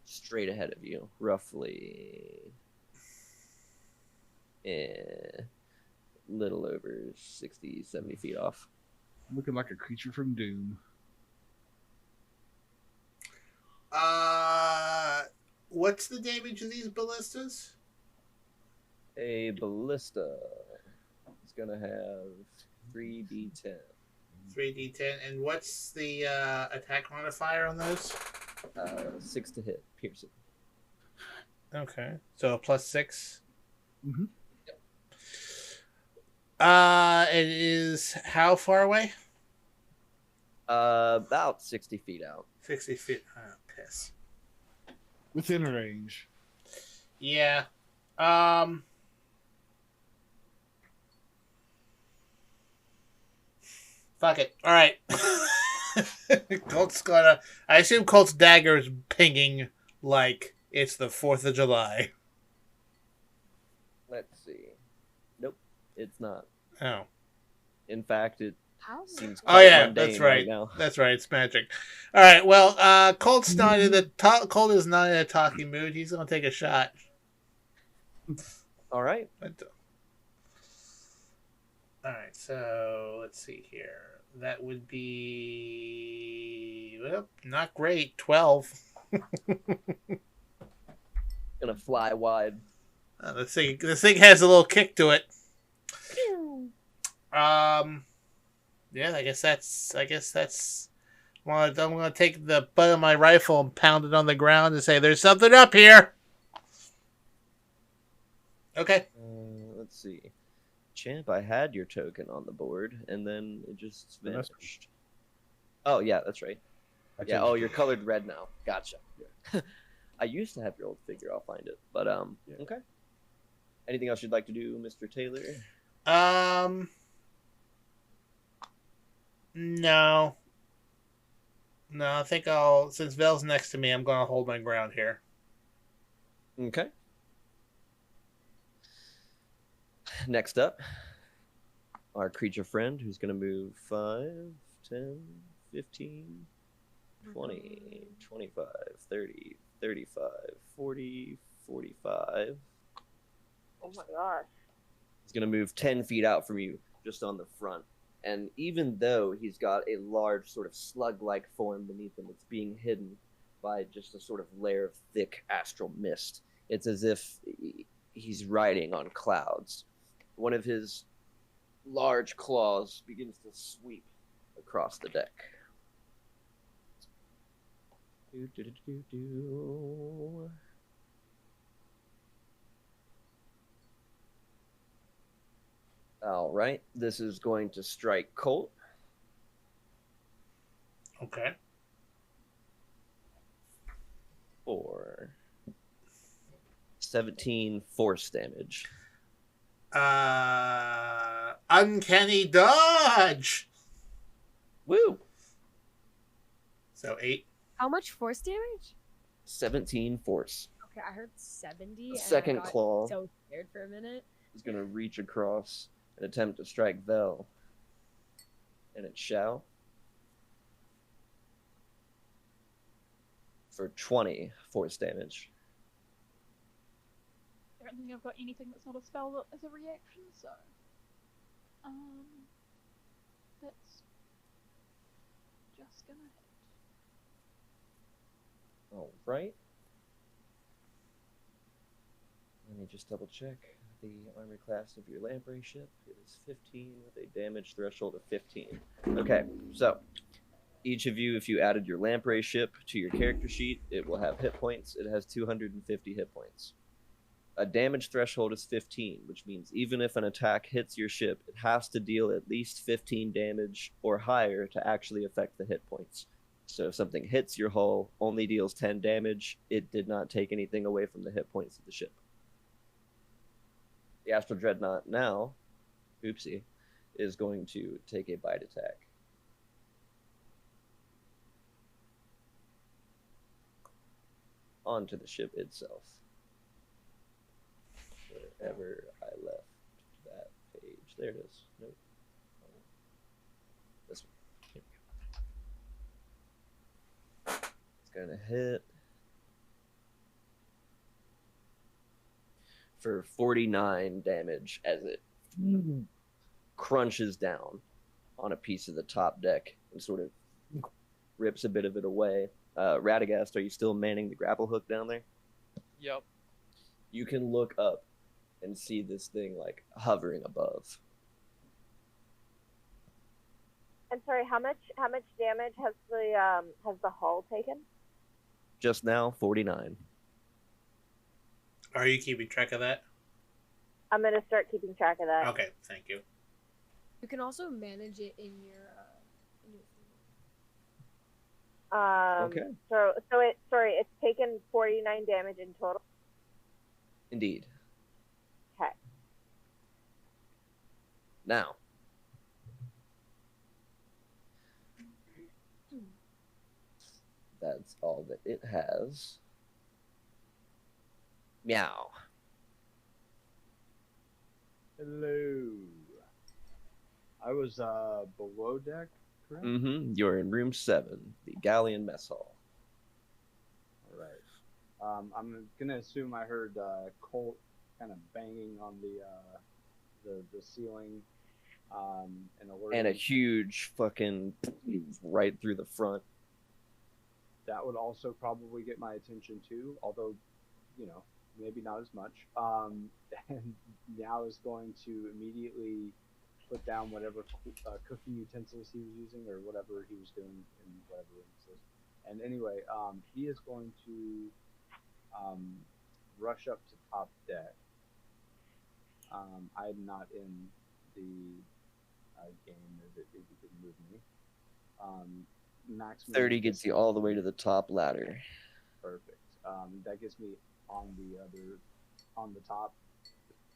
straight ahead of you, roughly little over 60, 70 feet off. Looking like a creature from Doom. What's the damage of these ballistas? A ballista is going to have 3d10. 3d10. And what's the attack modifier on those? 6 to hit, piercing. Okay. So a +6. Mm-hmm. It is how far away? About 60 feet out. 60 feet. Oh, piss. Within range. Yeah. Fuck it. All right. Colt's gonna. I assume Colt's dagger is pinging like it's the 4th of July. Let's see. Nope, it's not. Oh. In fact, it How? seems Oh quite yeah, mundane that's right. now. That's right. It's magic. All right. Well, Colt's not in the Colt is not in a talking mood. He's gonna take a shot. All right. All right. So let's see here. That would be not great. 12. Gonna fly wide. This thing has a little kick to it. Yeah, I guess that's. Well, I'm gonna take the butt of my rifle and pound it on the ground and say, "There's something up here." Okay. Let's see. Champ, I had your token on the board, and then it just vanished. Oh, yeah, that's right. Yeah, oh, you're colored red now. Gotcha. Yeah. I used to have your old figure. I'll find it. But, okay. Anything else you'd like to do, Mr. Taylor? No. No, I think since Vel's next to me, I'm going to hold my ground here. Okay. Next up, our creature friend, who's going to move 5, 10, 15, 20, 25, 30, 35, 40, 45. Oh my gosh. He's going to move 10 feet out from you, just on the front. And even though he's got a large sort of slug-like form beneath him, it's being hidden by just a sort of layer of thick astral mist. It's as if he's riding on clouds. One of his large claws begins to sweep across the deck. All right, this is going to strike Colt. Okay. For 17 force damage. Uncanny dodge. Woo! So 8. How much force damage? 17 force. Okay, I heard 70. The second and I got claw so scared for a minute. is going to reach across and attempt to strike Vel. And it shall. For 20 force damage. I don't think I've got anything that's not a spell as a reaction, so that's just gonna hit. All right. Let me just double check the armor class of your lamprey ship. It is 15 with a damage threshold of 15. Okay, so each of you, if you added your lamprey ship to your character sheet, it will have hit points. It has 250 hit points. A damage threshold is 15, which means even if an attack hits your ship, it has to deal at least 15 damage or higher to actually affect the hit points. So if something hits your hull, only deals 10 damage, it did not take anything away from the hit points of the ship. The Astral Dreadnought now, oopsie, is going to take a bite attack. Onto the ship itself. Wherever I left that page. There it is. Nope. This one. Here we go. It's going to hit for 49 damage as it crunches down on a piece of the top deck and sort of rips a bit of it away. Radagast, are you still manning the grapple hook down there? Yep. You can look up and see this thing like hovering above. And sorry, how much damage has the hull taken? Just now, 49. Are you keeping track of that? I'm gonna start keeping track of that. Okay, thank you. You can also manage it in your Okay. So it's taken 49 damage in total. Indeed. Okay. Now. That's all that it has. Meow. Hello. I was below deck, correct? Mm-hmm. You're in room 7, the Galleon mess hall. All right. I'm gonna assume I heard Colt kind of banging on the ceiling, and alerting. And a huge fucking right through the front. That would also probably get my attention too, although, maybe not as much. And now is going to immediately put down whatever cooking utensils he was using or whatever he was doing in whatever room this is. And anyway, he is going to rush up to top deck. I'm not in the game if you could move me. Maximum 30 gets you all the way to the top ladder. Perfect. That gets me on the top.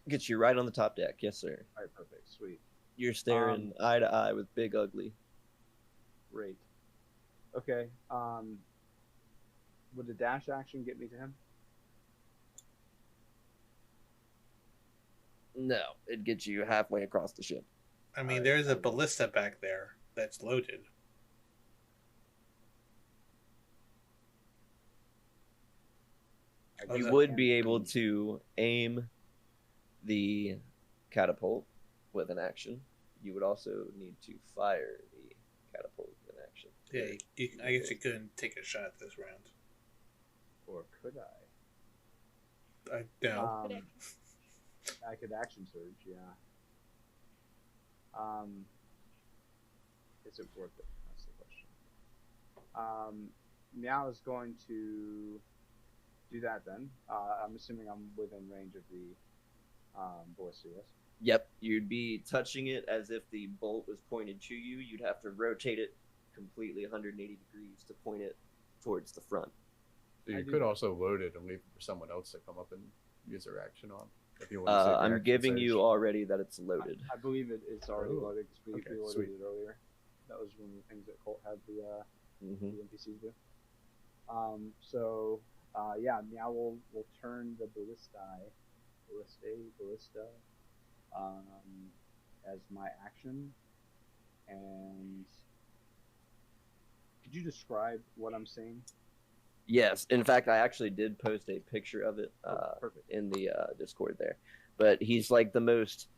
Gets you right on the top deck, yes sir. All right, perfect, sweet. You're staring eye to eye with Big Ugly. Great. Okay. Would the dash action get me to him? No, it gets you halfway across the ship. I mean, there's a ballista back there that's loaded. You would be able to aim the catapult with an action. You would also need to fire the catapult with an action. Yeah, I guess you couldn't take a shot this round. Or could I? No. I could action surge, yeah. Is it worth it? That's the question. Meow is going to do that then. I'm assuming I'm within range of the ballista, yes? Yep, you'd be touching it as if the bolt was pointed to you. You'd have to rotate it completely 180 degrees to point it towards the front. So you could also load it and leave it for someone else to come up and use their action on. If you want to save I'm action giving surge. you already that it's loaded. I believe it's already loaded because we ordered sweet. it earlier. That was one of the things that Colt had the NPCs do. Meow will turn the ballista as my action. And could you describe what I'm seeing? Yes, in fact, I actually did post a picture of it in the Discord there. But he's like the most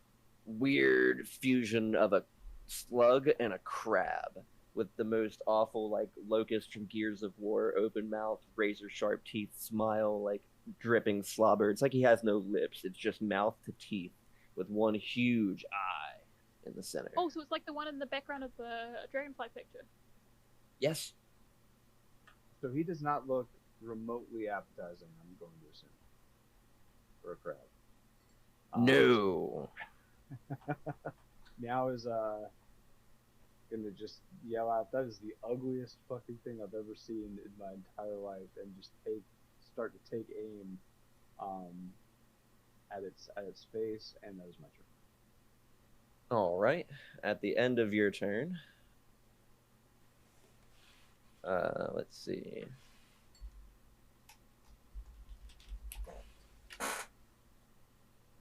weird fusion of a slug and a crab, with the most awful, like, locust from Gears of War, open mouth, razor sharp teeth, smile, like dripping slobber. It's like he has no lips. It's just mouth to teeth with one huge eye in the center. Oh, so it's like the one in the background of the dragonfly picture. Yes. So he does not look remotely appetizing, I'm going to assume, for a crab. No. Meow is gonna just yell out, "That is the ugliest fucking thing I've ever seen in my entire life," and just start to take aim at its face, and that is my turn. All right. At the end of your turn, let's see.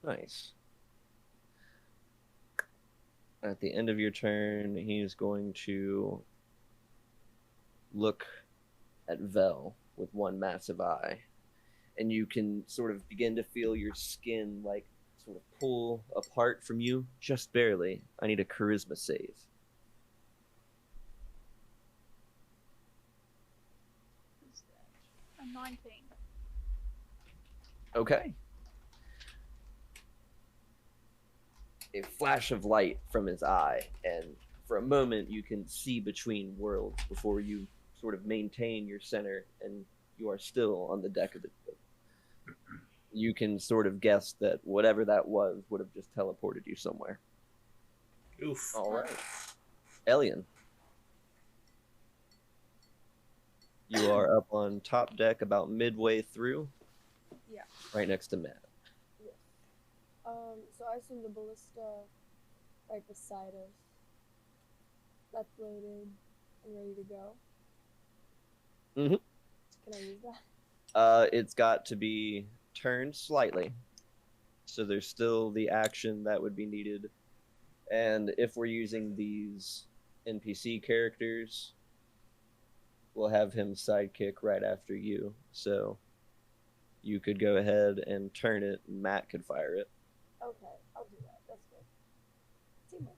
Nice. At the end of your turn, he's going to look at Vel with one massive eye. And you can sort of begin to feel your skin, like, sort of pull apart from you, just barely. I need a charisma save. What's that? A 19. Okay. A flash of light from his eye, and for a moment you can see between worlds before you sort of maintain your center, and you are still on the deck of the ship. You can sort of guess that whatever that was would have just teleported you somewhere. Oof. All right. Alien. You are up on top deck about midway through. Yeah. Right next to Matt. Yes. So I assume the ballista right beside us. That's loaded and ready to go. Mm-hmm. Can I use that? It's got to be turned slightly. So there's still the action that would be needed. And if we're using these NPC characters, we'll have him sidekick right after you. So you could go ahead and turn it, and Matt could fire it. Okay, I'll do that. That's good. Teamwork.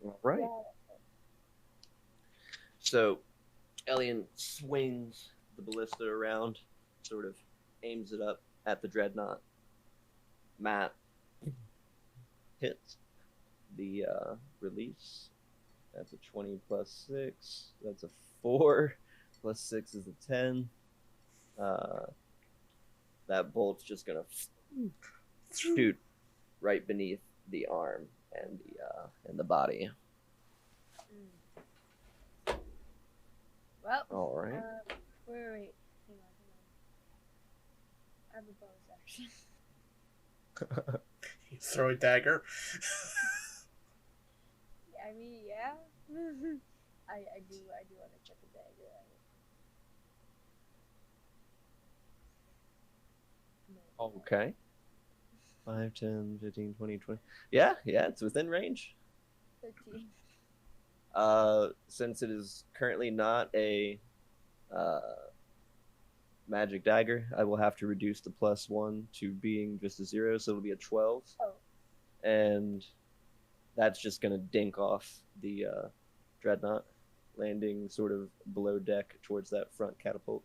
All right. Yeah. So Alien swings the ballista around, sort of aims it up at the dreadnought. Matt hits the release. That's a 20 plus 6. That's a 4. Plus 6 is a 10. That bolt's just going to shoot right beneath the arm and the body. Well, all right. Wait. Hang on. I have a bonus action. Throw a dagger. mean, yeah. I do want to check the dagger out. Okay. 5, 10, 15, 20, 20. Yeah, it's within range. 13. Since it is currently not a magic dagger, I will have to reduce the +1 to being just a 0, so it'll be a 12. Oh. And that's just gonna dink off the dreadnought, landing sort of below deck towards that front catapult.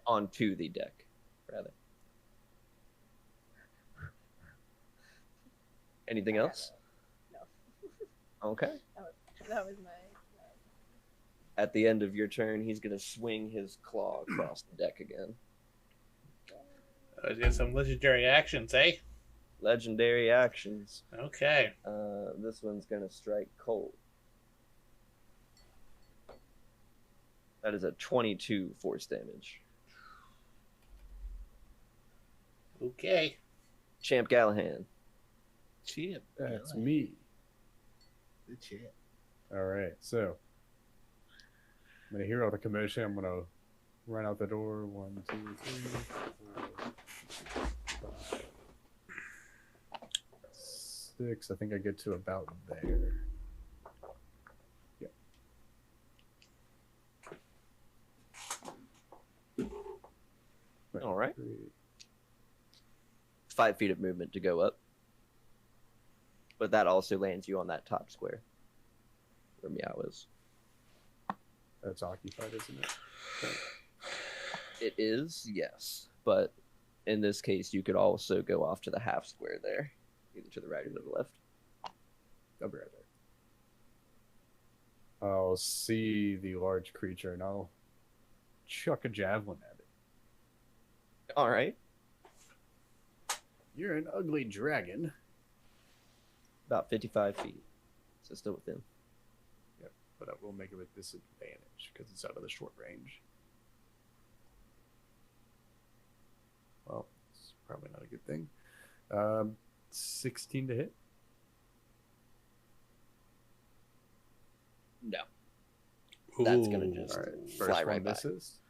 Onto the deck, rather. Anything else? No. Okay. That was my. At the end of your turn, he's gonna swing his claw across the deck again. Let's get some legendary actions, eh? Legendary actions. Okay. This one's gonna strike Colt. That is a 22 force damage. Okay. Champ Gallahan. Champ. That's me. The champ. All right, so I'm gonna hear all the commotion. I'm gonna run out the door. 1, 2, 3, 4, 5, 6. I think I get to about there. Yep. All right. 3. 5 feet of movement to go up. But that also lands you on that top square where Meow is. That's occupied, isn't it? Okay. It is, yes. But in this case, you could also go off to the half square there, either to the right or to the left. I'll be right there. I'll see the large creature and I'll chuck a javelin at it. All right. You're an ugly dragon. About 55 feet. So still within. Yep, but I will make it with disadvantage because it's out of the short range. Well, it's probably not a good thing. 16 to hit. No. That's going to just All right, fly first right one by. misses.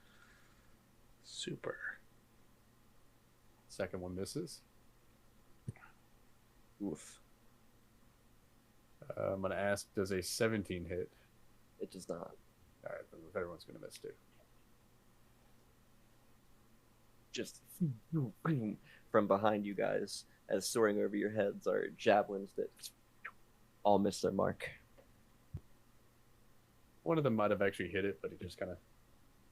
Super. Second one misses. Oof. I'm going to ask, does a 17 hit? It does not. All right, then the third one's going to miss too. Just from behind you guys, as soaring over your heads are javelins that all miss their mark. One of them might have actually hit it, but it just kind of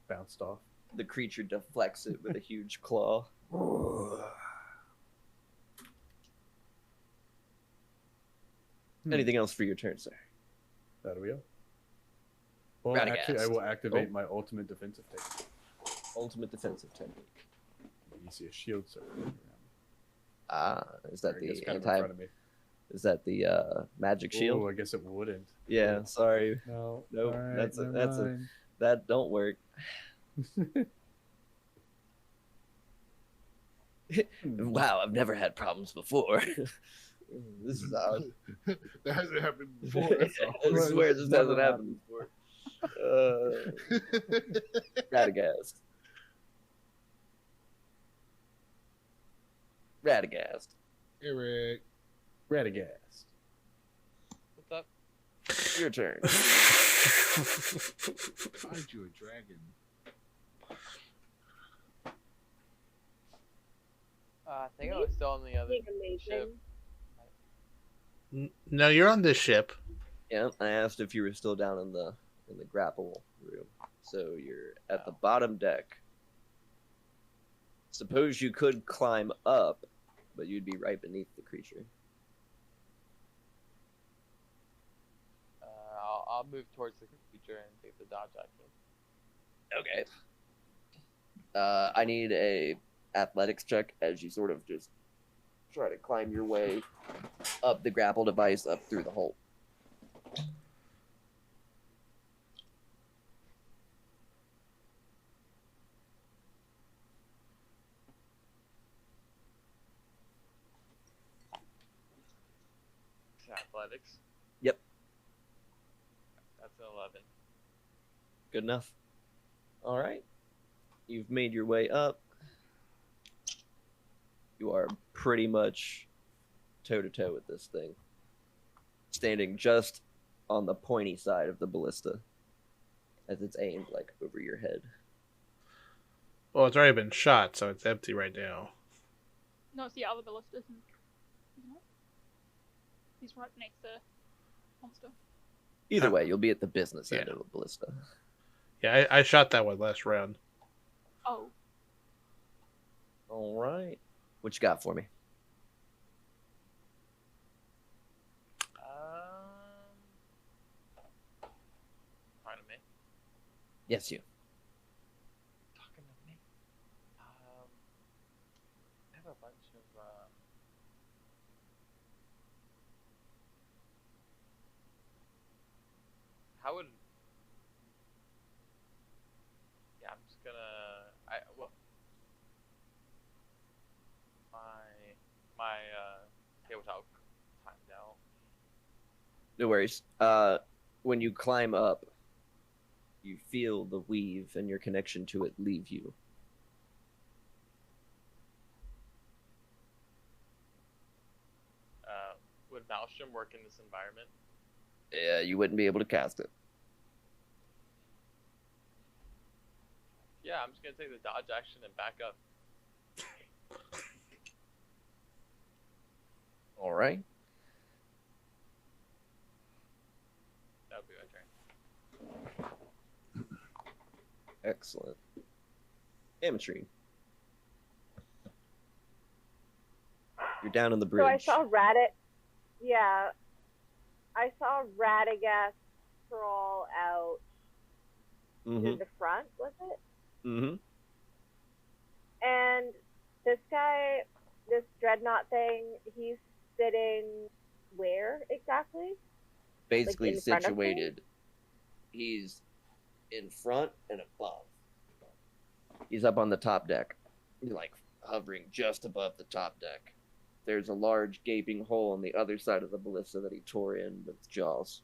bounced off. The creature deflects it with a huge claw. Anything else for your turn, sir? That'll be it. Well, Radagast. actually, I will activate my ultimate defensive technique. Ultimate defensive technique. You see a shield circle around. Ah, is that Or I the guess kind of in anti? front of me. Is that the magic shield? Oh, I guess it wouldn't. Yeah, sorry. No. Nope, All right, that's a never mind. that don't work. Wow, I've never had problems before. This is odd. That hasn't happened before. That's all. I swear this hasn't happened before. Radagast. Radagast. Eric. Radagast. What's up? Your turn. Find you a dragon. I think I was still on the other ship. No, you're on this ship. Yeah, I asked if you were still down in the grapple room. So you're at the bottom deck. Suppose you could climb up, but you'd be right beneath the creature. I'll move towards the creature and take the dodge action. Okay. I need a athletics check as you sort of just try to climb your way up the grapple device up through the hole. athletics. Yep. That's an 11. Good enough. All right. You've made your way up. You are pretty much toe-to-toe with this thing. Standing just on the pointy side of the ballista as it's aimed, like, over your head. Well, it's already been shot, so it's empty right now. No, it's the other ballista, isn't it? He's right next to monster. Either way, you'll be at the business end of a ballista. Yeah, I shot that one last round. Oh. All right. What you got for me? Talking to me? Yes, you. Talking to me? I have a bunch of, how would... Yeah, I'm just gonna... My tabletop timed out. No worries. When you climb up, you feel the weave and your connection to it leave you. Would Maelstrom work in this environment? Yeah, you wouldn't be able to cast it. Yeah, I'm just gonna take the dodge action and back up. All right. That would be my turn. Excellent. Ametrine. You're down on the bridge. So I saw Yeah. I saw Radagast crawl out to the front, was it? Mm-hmm. And this guy, this dreadnought thing, he's sitting where exactly? Basically like in front of me? situated. He's in front and above. He's up on the top deck. He's like hovering just above the top deck. There's a large gaping hole on the other side of the ballista that he tore in with jaws.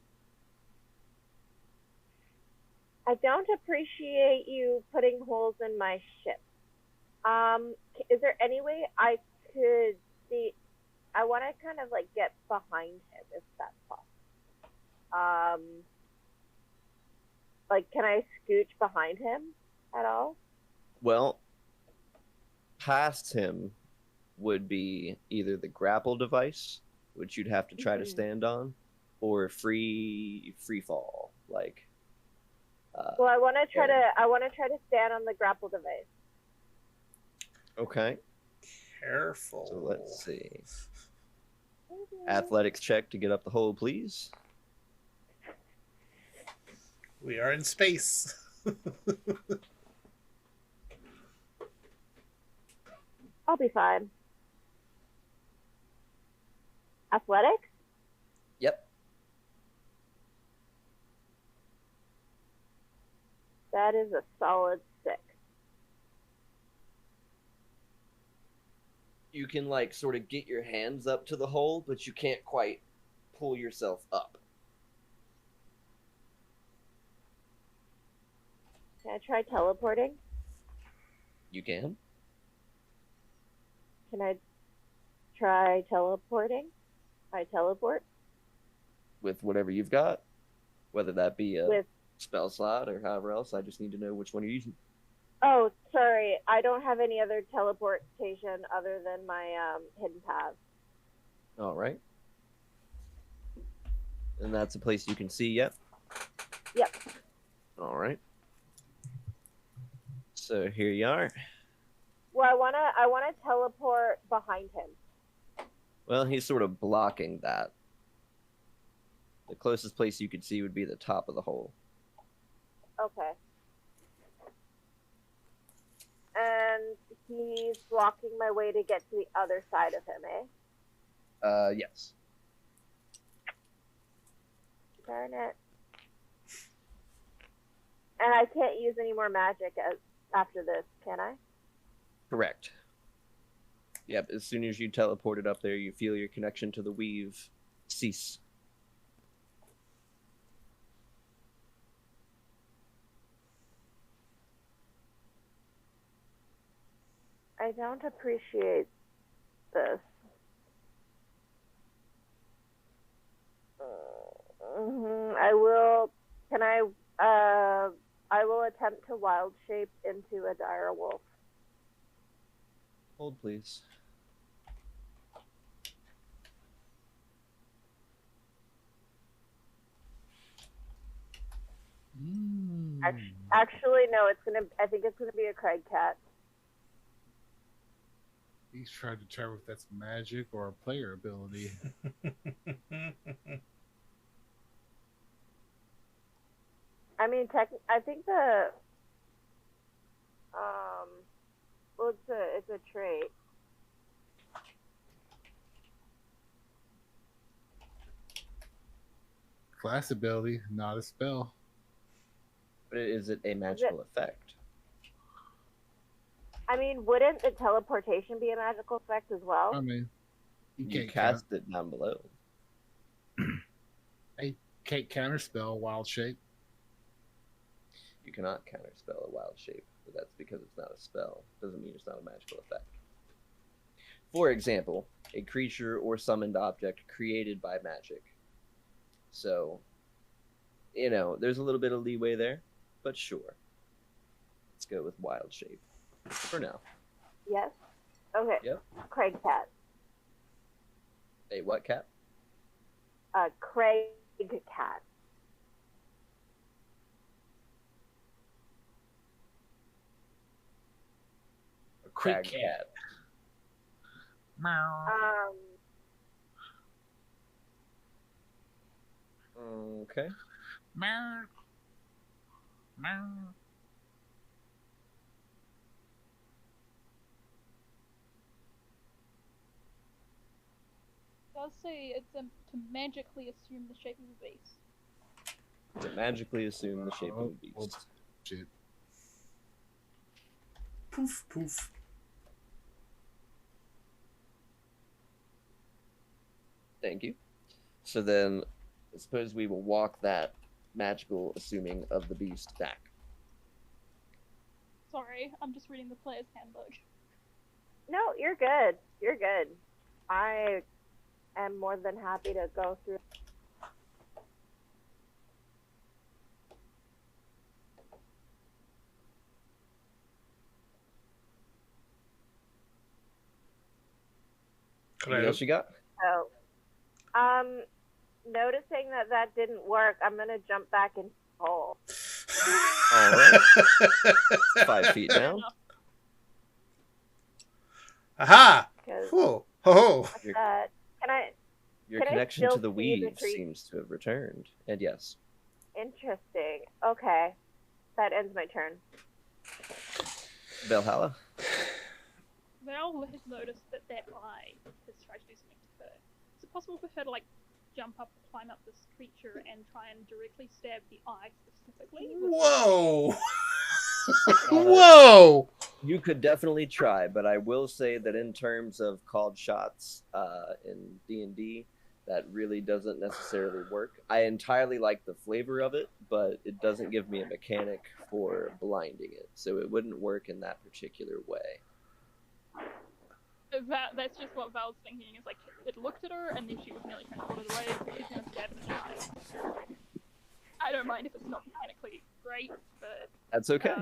I don't appreciate you putting holes in my ship. Is there any way I could see? I want to kind of like get behind him if that's possible. Like, can I scooch behind him at all? Well, past him would be either the grapple device, which you'd have to try to stand on, or free fall, like. Well, I want to try to stand on the grapple device. Okay. Careful. So let's see. Athletics check to get up the hole, please. We are in space. I'll be fine. Athletics? Yep. That is a solid 6. You can like sort of get your hands up to the hole, but you can't quite pull yourself up. Can I try teleporting? You can. Can I try teleporting? I teleport? With whatever you've got. Whether that be a With spell slot or however else. I just need to know which one you're using. Oh, sorry. I don't have any other teleportation other than my hidden path. All right. And that's a place you can see yet? Yep. All right. So here you are. Well, I wanna teleport behind him. Well, he's sort of blocking that. The closest place you could see would be the top of the hole. Okay. And he's blocking my way to get to the other side of him, eh? Yes. Darn it. And I can't use any more magic after this, can I? Correct. Yep, as soon as you teleported up there, you feel your connection to the weave Cease. I don't appreciate this. I will. Can I? I will attempt to wild shape into a dire wolf. Hold, please. Actually, no. It's gonna. I think it's gonna be a Craig cat. He's trying to determine if that's magic or a player ability. I mean, I think the. Well, it's a trait. Class ability, not a spell. But is it a magical effect? I mean, wouldn't the teleportation be a magical effect as well? I mean, you cast it down below. I can't counterspell wild shape. You cannot counterspell a wild shape, but that's because it's not a spell. Doesn't mean it's not a magical effect. For example, a creature or summoned object created by magic. So, there's a little bit of leeway there, but sure. Let's go with wild shape for now. Yes. Okay. Yep. Craig cat. A what cat? Craig cat. A Craig cat. Okay. Does say it's to magically assume the shape of a beast. To magically assume the shape of a beast. Shit. Poof, poof. Thank you. So then, I suppose we will walk that magical assuming of the beast back. Sorry, I'm just reading the player's handbook. No, you're good. You're good. I am more than happy to go through. What else you got? So, noticing that didn't work, I'm gonna jump back in the hole. All right. 5 feet down. Aha! Whoa! Ho ho! Your connection to the weave seems to have returned, and yes. Interesting. Okay, that ends my turn. Valhalla. Val has noticed that eye has tried to do something to her. Is it possible for her to jump up, climb up this creature, and try and directly stab the eye specifically? Whoa! Whoa! You could definitely try, but I will say that in terms of called shots in D&D, that really doesn't necessarily work. I entirely like the flavor of it, but it doesn't give me a mechanic for blinding it, so it wouldn't work in that particular way. That's just what Val's thinking, is it looked at her, and then she was nearly transported away, she's gonna stab it in the eye. I don't mind if it's not mechanically great, but... That's okay.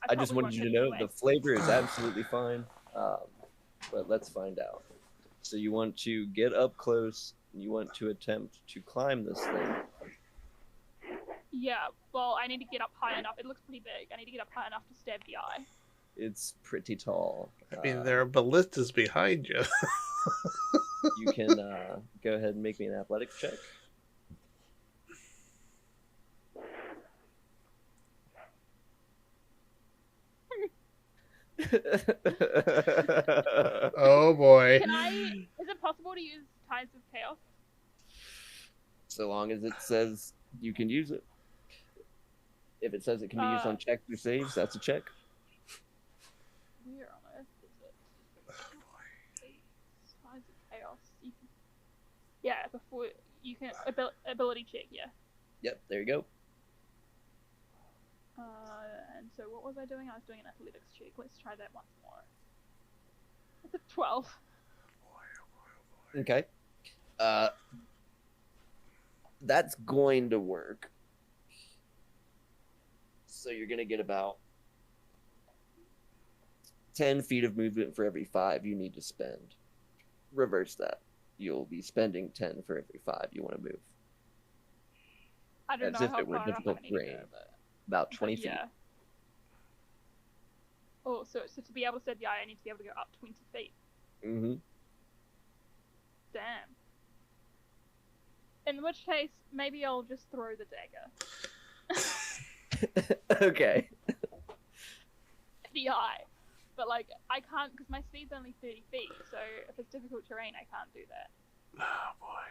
I just wanted you to know the flavor is absolutely fine, but let's find out. So you want to get up close, and you want to attempt to climb this thing. Yeah, well, I need to get up high enough. It looks pretty big. I need to get up high enough to stab the eye. It's pretty tall. I mean, there are ballistas behind you. You can go ahead and make me an athletics check. Oh boy. Is it possible to use Tides of Chaos? So long as it says you can use it. If it says it can be used on checks or saves, that's a check. Where on earth is it? Tides of Chaos. Yeah, before you can ability check. Yeah. Yep, there you go. And so what was I doing? I was doing an athletics check. Let's try that once more. It's a 12. Okay. That's going to work. So you're going to get about 10 feet of movement for every 5 you need to spend. Reverse that. You'll be spending 10 for every 5 you want to move. I don't As know if how it were far up difficult I need to terrain. go, but... About 20 feet. Yeah. Oh, so to be able to set the eye, I need to be able to go up 20 feet. Mm-hmm. Damn. In which case, maybe I'll just throw the dagger. Okay. The eye. But, like, I can't, because my speed's only 30 feet, so if it's difficult terrain, I can't do that. Oh, boy.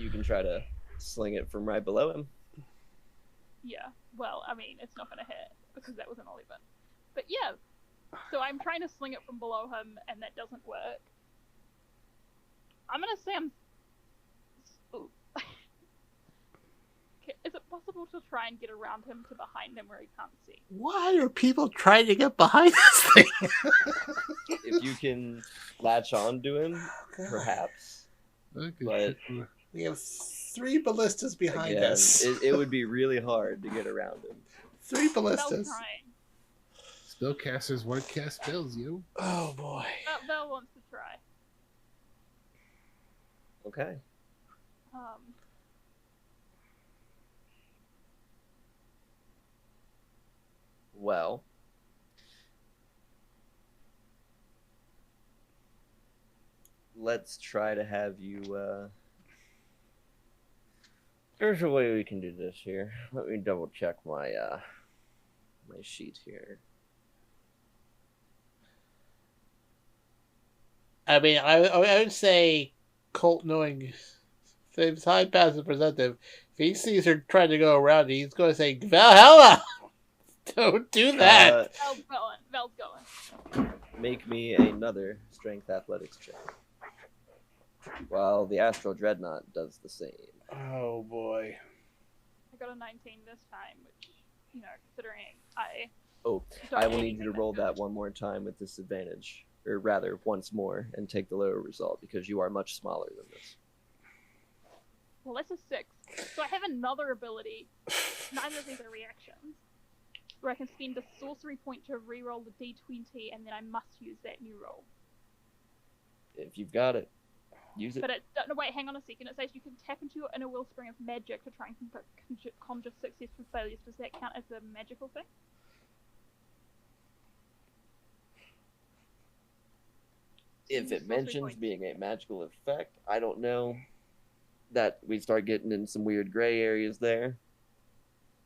You can try to sling it from right below him. Yeah. Well, I mean, it's not going to hit, because that was an 11. But, yeah. So I'm trying to sling it from below him, and that doesn't work. I'm going to say I'm... Ooh. Is it possible to try and get around him to behind him where he can't see? Why are people trying to get behind this thing? If you can latch on to him, perhaps. Okay. But we have 3 ballistas behind again, us. it would be really hard to get around him. 3 Bell's ballistas. trying. Spellcasters want to cast spells, yo. Oh, boy. Bell wants to try. Okay. Well, let's try to have you, there's a way we can do this here. Let me double check my, my sheet here. I mean, I would say Colt, knowing his high passive perceptive, if he sees her trying to go around, he's going to say, Valhalla! Don't do that! Val's going. Make me another strength athletics check. While the Astral Dreadnought does the same. Oh, boy. I got a 19 this time, which, considering I... Oh, don't I will have need you to anything roll that's that one more time with disadvantage. Or rather, once more, and take the lower result, because you are much smaller than this. Well, that's a 6. So I have another ability. Neither of these are reactions. Where I can spend a sorcery point to reroll the d20, and then I must use that new roll. If you've got it, use it. But no, wait, hang on a second. It says you can tap into your inner wellspring of magic to try and conjure successful failures. Does that count as a magical thing? If it mentions being a magical effect, I don't know. That we start getting in some weird gray areas there.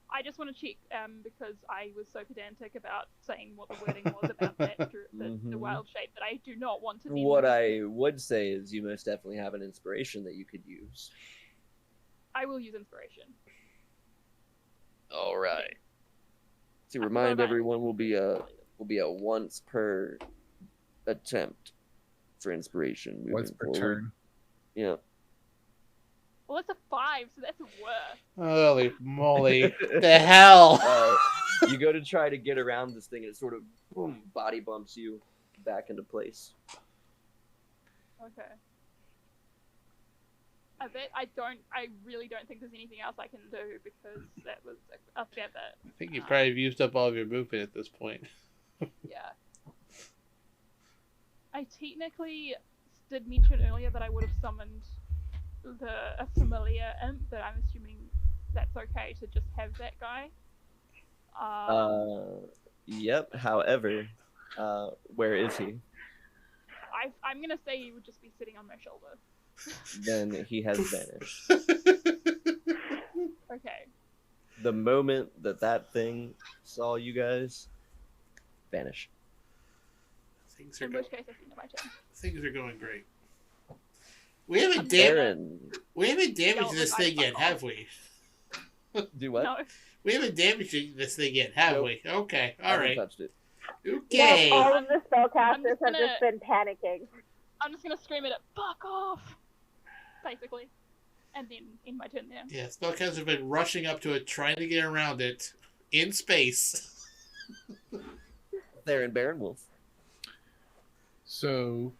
I just want to check, because I was so pedantic about saying what the wording was about that, the wild shape, that I do not want to... What I would say is you most definitely have an inspiration that you could use. I will use inspiration. All right. To remind everyone, will be a once per attempt for inspiration. Once per turn. Yeah. Well, that's a 5, so that's worse. Holy moly. The hell? You go to try to get around this thing, and it sort of, boom, body bumps you back into place. Okay. I really don't think there's anything else I can do, because that was a fair bit. I think you probably have used up all of your movement at this point. Yeah. I technically did mention earlier that I would have summoned a familiar imp, but I'm assuming that's okay to just have that guy. Yep. However, where is he? I'm gonna say he would just be sitting on my shoulder. Then he has vanished. Okay. The moment that thing saw you guys, vanish. Things are In which case, I think my turn. Things are going great. We haven't damaged this thing yet, have we? Do what? No. We haven't damaged this thing yet, have we? Okay, all right. Touched it. Okay. Well, all of the spellcasters have just been panicking. I'm just gonna scream at it, fuck off! Basically. And then end my turn there. Yeah, spellcasters have been rushing up to it, trying to get around it in space. There in Baron Wolf. So,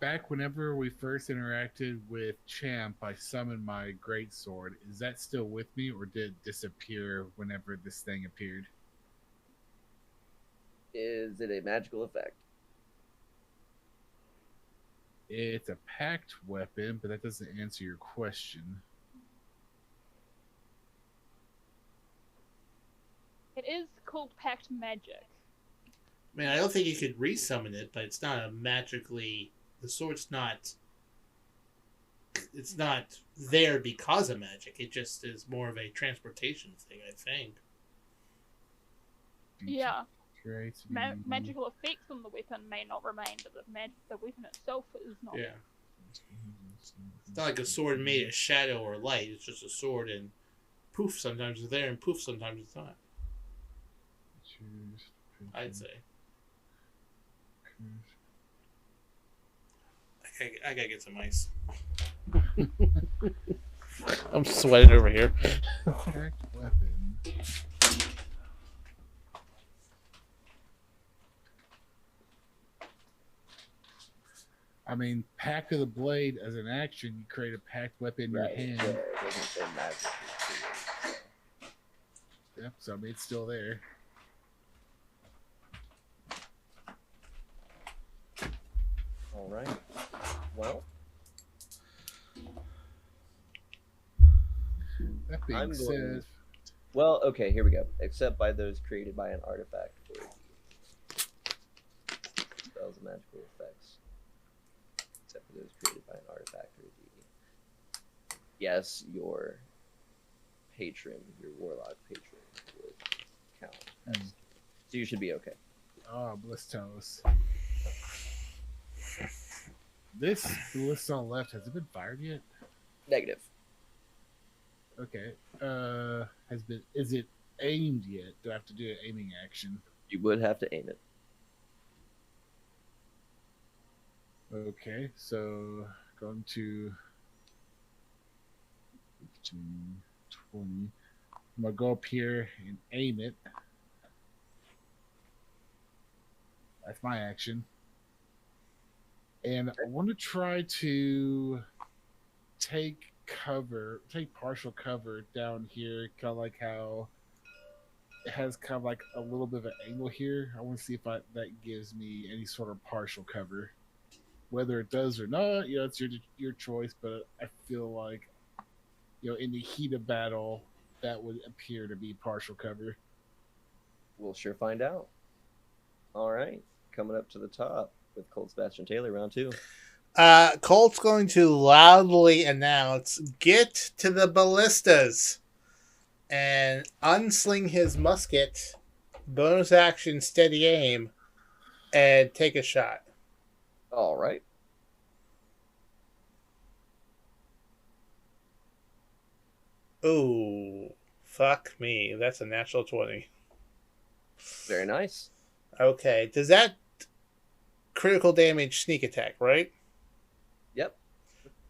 back whenever we first interacted with Champ, I summoned my greatsword. Is that still with me, or did it disappear whenever this thing appeared? Is it a magical effect? It's a packed weapon, but that doesn't answer your question. It is called Pact Magic. I mean, I don't think you could resummon it, but it's not a magically... The sword's not... It's not there because of magic. It just is more of a transportation thing, I think. Yeah. Right. Magical effects on the weapon may not remain, but the weapon itself is not. Yeah. It's not like a sword made of shadow or light. It's just a sword, and poof, sometimes it's there, and poof, sometimes it's not. I'd say. I gotta get some ice. I'm sweating over here. Packed weapon. I mean, pack of the blade as an action, you create a packed weapon in your hand. Yeah, it doesn't say magic. Yep, so I mean, it's still there. All right. Well, That being said, well, okay, here we go. Except by those created by an artifact or a deity. Spells and magical effects. Except for those created by an artifact or a deity. Yes, your patron, your warlock patron, would count. So you should be okay. oh, Blistos. This ballista on the left, has it been fired yet? Negative. Okay. Is it aimed yet? Do I have to do an aiming action? You would have to aim it. Okay, so going to 15, 20. I'm gonna go up here and aim it. That's my action. And I want to try to take partial cover down here, kind of like how it has kind of like a little bit of an angle here. I want to see if that gives me any sort of partial cover. Whether it does or not, it's your choice, but I feel like, in the heat of battle, that would appear to be partial cover. We'll sure find out. All right, coming up to the top with Colt Sebastian Taylor, round 2. Colt's going to loudly announce, "Get to the ballistas," and unsling his musket, bonus action, steady aim, and take a shot. All right. Ooh, fuck me. That's a natural 20. Very nice. Okay, does that critical damage sneak attack, right? Yep.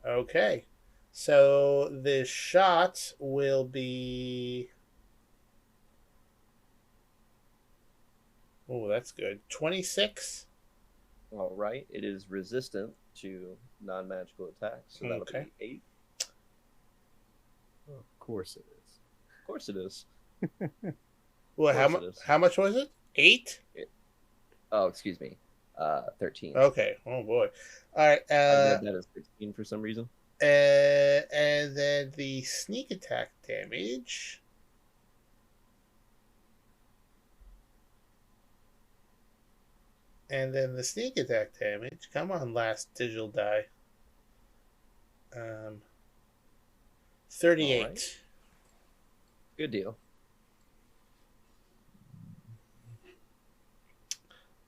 Okay. So the shot will be... Oh, that's good. 26? All right. It is resistant to non-magical attacks, so that'll Okay. be 8. Oh, of course it is. Of course it is. Well, how much was it? 8? Oh, excuse me. 13. Okay. Oh, boy. All right. I read that as 16 for some reason. And then the sneak attack damage... And then the sneak attack damage. Come on, last digital die. 38. Right. Good deal.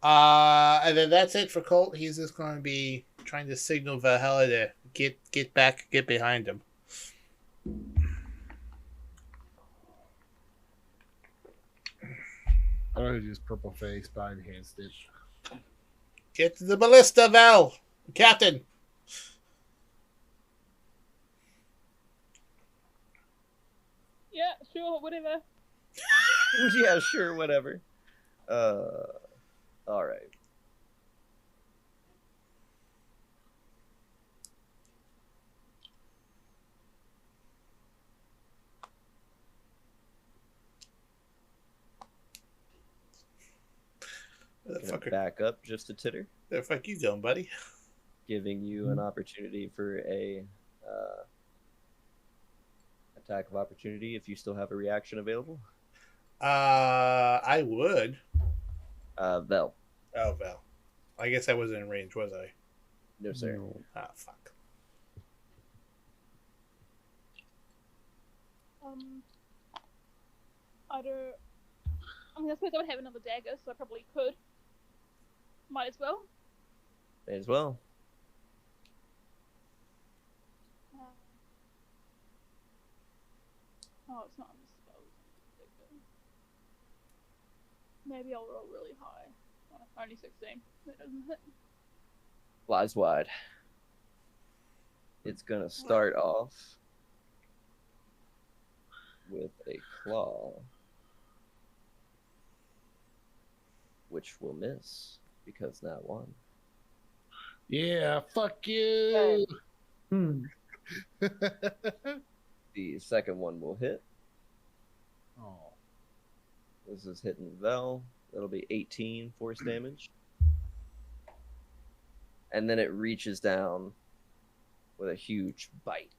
And then that's it for Colt. He's just going to be trying to signal Valhalla to get back, get behind him. I don't know, just purple face, but I enhanced it. Get to the ballista, Val! Captain. Yeah, sure, whatever. Yeah, sure, whatever. All right. Gonna back up just a titter. Where the fuck you going, buddy? Giving you an opportunity for a attack of opportunity if you still have a reaction available. I would. Vel. Oh, Vel. I guess I wasn't in range, was I? No, sir. Ah, fuck. I don't. I mean, I suppose I would have another dagger, so I probably could. Might as well. May as well. Oh, it's not on the spells. Maybe I'll roll really high. Oh, only 16. That doesn't hit. Flies wide. It's gonna start off with a claw, which will miss because that one. Yeah, fuck you. The second one will hit. Oh. This is hitting Vel. That'll be 18 force damage. And then it reaches down with a huge bite.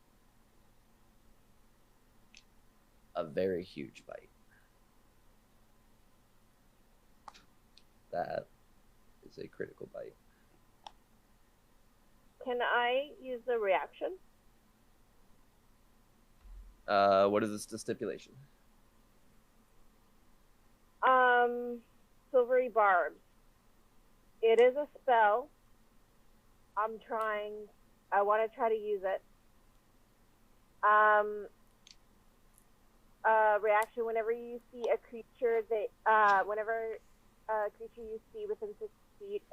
A very huge bite. That is a critical bite. Can I use the reaction? What is the stipulation? Silvery Barbs. It is a spell. I want to try to use it. Reaction, whenever you see a creature whenever a creature you see within 6 feet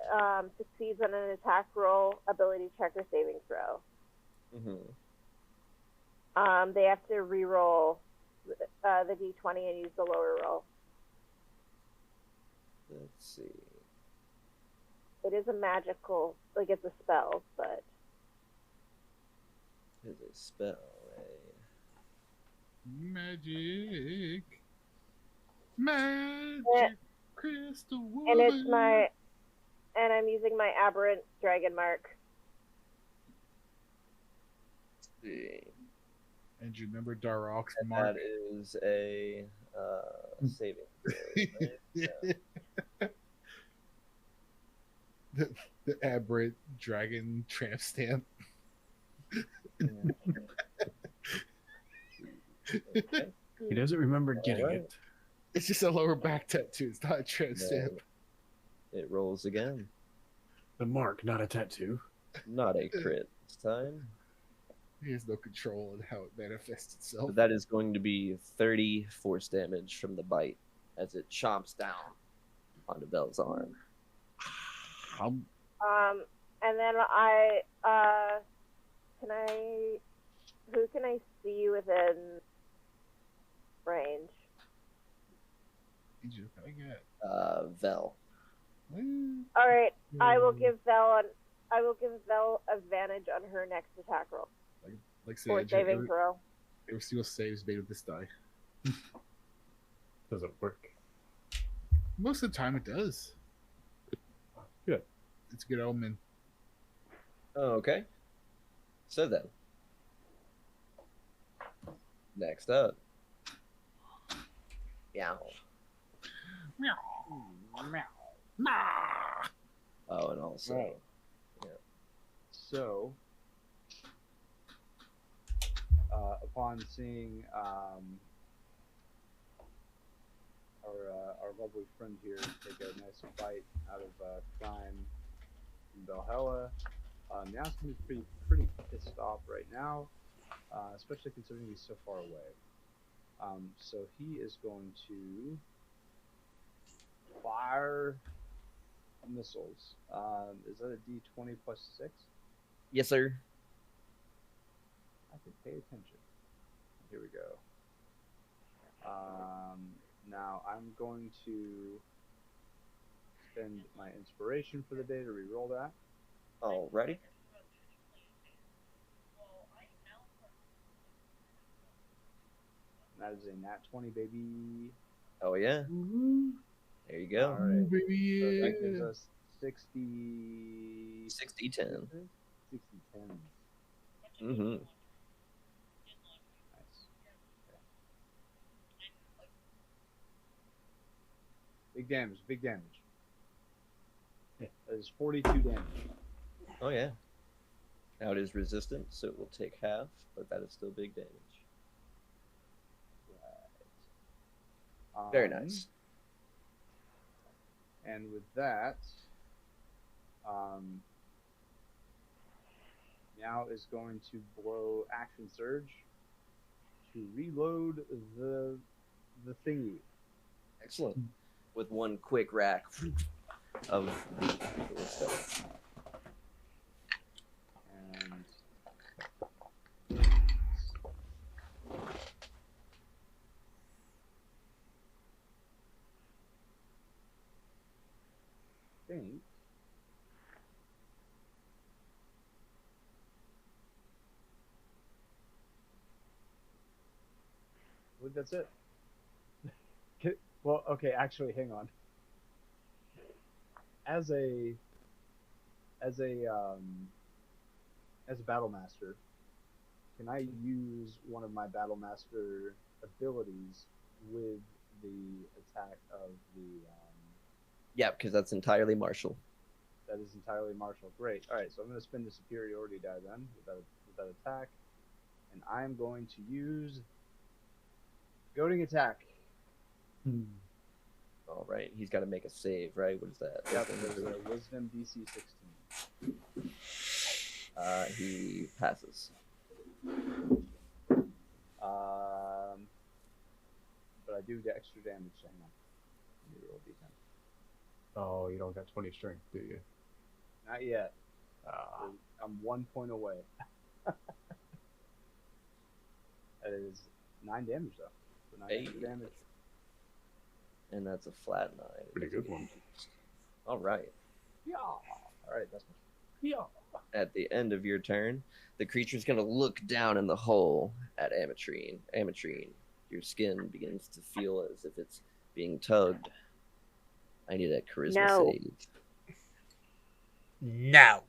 succeeds on an attack roll, ability check, or saving throw. Mm-hmm. They have to re-roll the d20 and use the lower roll. Let's see. It is a magical, like it's a spell, but... It is a spell, Magic. Crystal woman. And it's and I'm using my aberrant dragon mark. See. And you remember Darok's mark? That is a saving throw, right? The aberrant dragon tramp stamp. Okay. He doesn't remember getting it. It's just a lower back tattoo. It's not a tramp stamp. It rolls again. The mark, not a tattoo. Not a crit this time. He has no control on how it manifests itself. But that is going to be 30 force damage from the bite as it chomps down onto Belle's arm. And then who can I see within range? Vel. All right, I will give Vel advantage on her next attack roll. Like or saving throw. Every single save is made with this die. Doesn't work. Most of the time it does. Good. It's a good omen. Okay. So then. Next up. Meow. Meow. Oh, and also. Right. Yeah. So, upon seeing our lovely friend here take a nice bite out of Crime and Valhalla, Meowskin is pretty pissed off right now, especially considering he's so far away. So he is going to fire missiles. Is that a D20 plus 6? Yes, sir. I can pay attention. Here we go. Now I'm going to spend my inspiration for the day to reroll that. Alrighty. That is a nat 20, baby. Oh yeah. Woohoo. There you go. All right. Baby, So yeah. that gives us 60... 60-10. 60-10. Mm-hmm. Nice. Okay. Big damage, big damage. That is 42 damage. Oh yeah. Now it is resistant, so it will take half, but that is still big damage. Right. Very nice. And with that, Meow is going to blow Action Surge to reload the thingy. Excellent. With one quick rack of the stuff. And I think I believe that's it. Well, okay, actually, hang on. As a battle master, can I use one of my battle master abilities with the attack of the? Yeah, because that's entirely martial. That is entirely martial. Great. All right, so I'm going to spend the superiority die then with that attack, and I'm going to use goading attack. All right, he's got to make a save, right? What is that? Yep, there's a Wisdom DC 16. He passes. But I do get extra damage. So hang on. Let me roll D10. Oh, you don't got 20 strength, do you? Not yet. I'm 1 point away. That is 9 damage though. So 9 extra damage. And that's a flat 9. Pretty good one. All right. Yeah. All right, that's my. Yeah. At the end of your turn, the creature's going to look down in the hole at Ametrine. Ametrine, your skin begins to feel as if it's being tugged. I need a charisma save. No.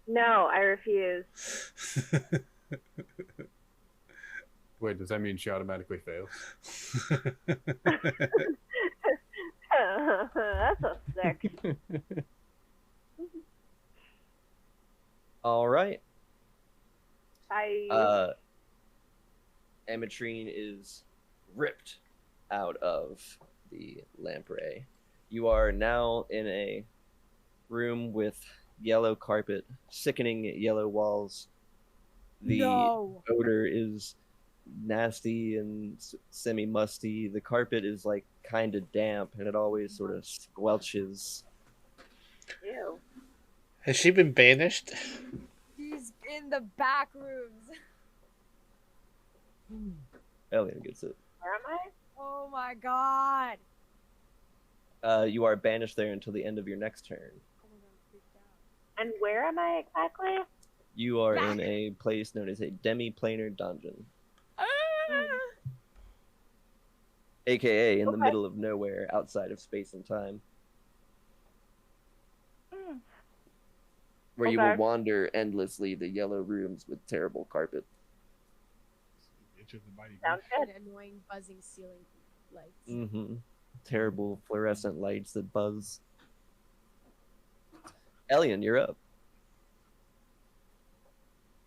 No, I refuse. Wait, does that mean she automatically fails? That's so sick. All right. Ametrine is ripped out of the lamprey. You are now in a room with yellow carpet, sickening yellow walls. The odor is nasty and semi-musty. The carpet is like kind of damp, and it always sort of squelches. Ew. Has she been banished? He's in the back rooms. Elian gets it. Where am I? Oh my god. You are banished there until the end of your next turn. Oh my god, I'm freaked out. And where am I exactly? You are in a place known as a demi-planar dungeon. AKA in the middle of nowhere, outside of space and time. Where you will wander endlessly the yellow rooms with terrible carpet. Sounds good. And annoying buzzing ceiling lights. Mm-hmm. Terrible fluorescent lights that buzz. Elian, you're up.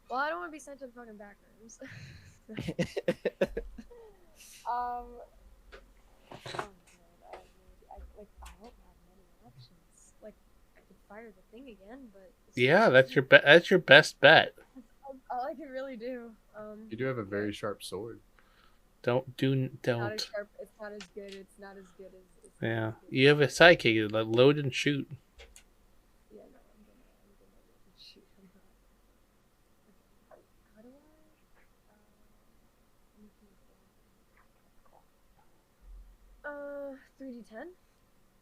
Well, I don't want to be sent to the fucking back rooms. Oh man, I don't have many options. Like, I could fire the thing again, but Yeah, that's your best bet. all I can really do. You do have a very sharp sword. Don't. Not as sharp. It's not as good. It's not as good as Yeah, you have a sidekick. Load and shoot. Yeah, no, I'm gonna shoot him up. Okay. How do I? Let me see. 3d10?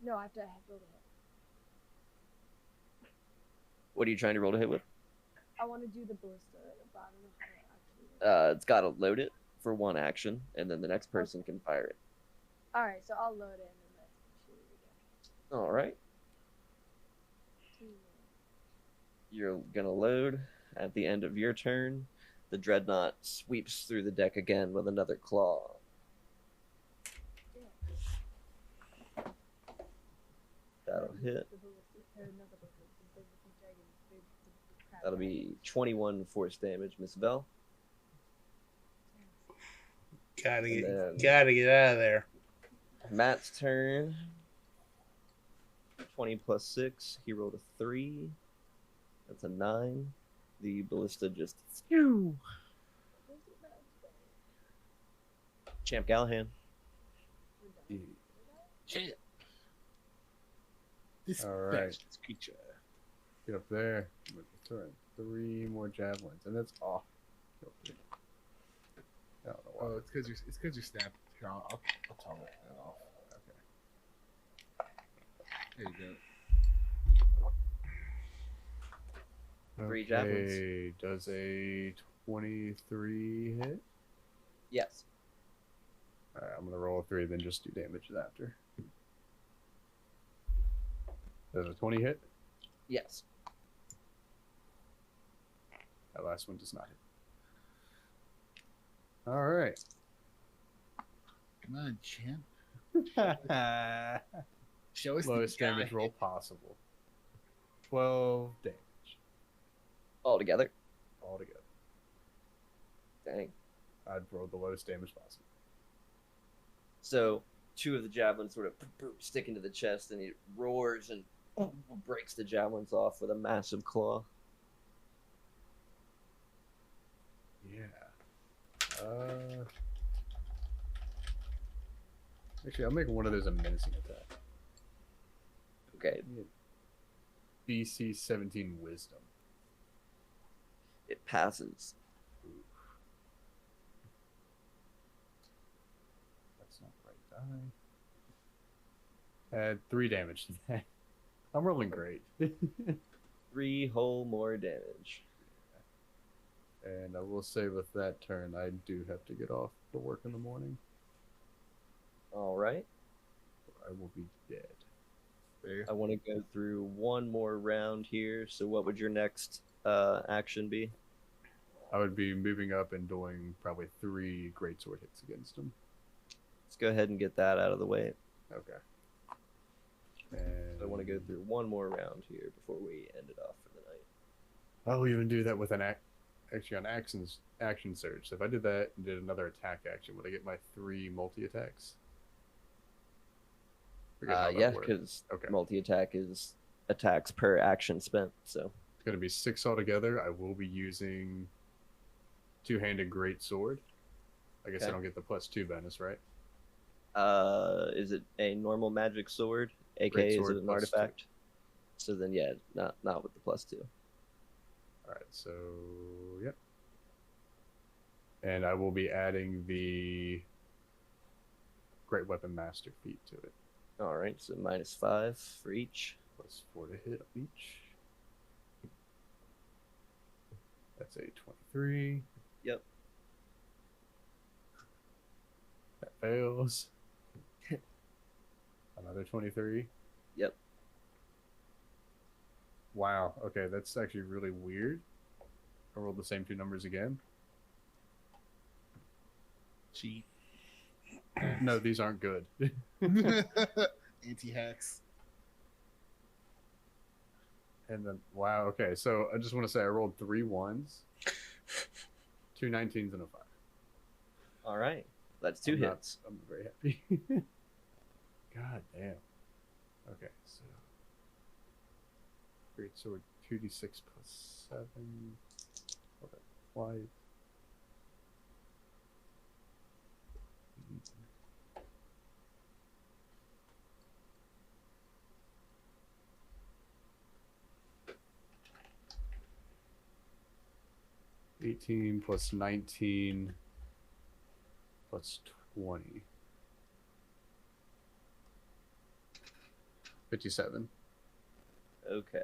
No, I have to roll the hit. What are you trying to roll to hit with? I want to do the ballista, but I don't know how to actually. It's got to load it for one action, and then the next person can fire it. All right, so I'll load it and then let's shoot it again. All right. You're gonna load. At the end of your turn, the dreadnought sweeps through the deck again with another claw. That'll hit. That'll be 21 force damage, Miss Bell. Gotta get out of there. Matt's turn. 20 plus 6. He rolled a 3. That's a 9. The ballista just. Champ Gallahan. Champ. All right. This creature. Get up there. I'm gonna throw in 3 more javelins, and that's off. I don't know why. Oh, it's because you're snapped. Here, I'll toggle that off. Okay. There you go. 3 javelins. Okay, does a 23 hit? Yes. Alright, I'm gonna roll a 3, then just do damage after. Does a 20 hit? Yes. That last one does not hit. Alright. Come on, champ. Lowest Show us the damage roll possible. 12 damage. Altogether. Altogether. Dang. I'd roll the lowest damage possible. So 2 of the javelins sort of stick into the chest, and he roars and breaks the javelins off with a massive claw. Yeah. Actually, I'll make one of those a menacing attack. Okay. BC 17 Wisdom. It passes. That's not the right die. Add 3 damage to that. I'm rolling great. 3 whole more damage. And I will say with that turn, I do have to get off for work in the morning. All right. I will be dead. I want to go through one more round here. So what would your next action be? I would be moving up and doing probably 3 greatsword hits against him. Let's go ahead and get that out of the way. Okay. So I want to go through one more round here before we end it off for the night. I'll even do that with an actually on action surge. So if I did that and did another attack action, would I get my 3 multi-attacks? Yeah, because multi-attack is attacks per action spent. So it's going to be 6 altogether. I will be using two-handed greatsword. I guess I don't get the +2 bonus, right? Is it a normal magic sword? aka is it an artifact? 2. So then yeah, not with the +2. Alright, so yep. And I will be adding the Great Weapon Master feat to it. Alright, so -5 for each. +4 to hit each. That's a 23. Yep. That fails. Another 23. Yep. Wow. Okay, that's actually really weird. I rolled the same 2 numbers again. Cheat. No, these aren't good. Anti-hacks. And then, wow, okay. So I just want to say I rolled 3 1s, 2 19s, and a 5. All right. That's 2 hits. I'm very happy. God damn. Okay, so great sword 2d6 plus 7. Okay, why? 18 plus 19 plus 20. 57. Okay.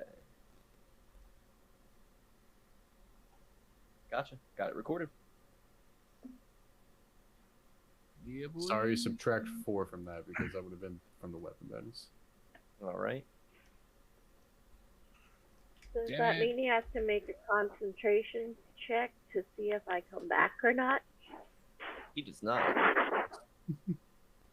Gotcha. Got it recorded. Yeah, boy. Sorry, subtract 4 from that because that would have been from the weapon bonus. All right. Does Damn that it. mean he has to make a concentration check to see if I come back or not? He does not.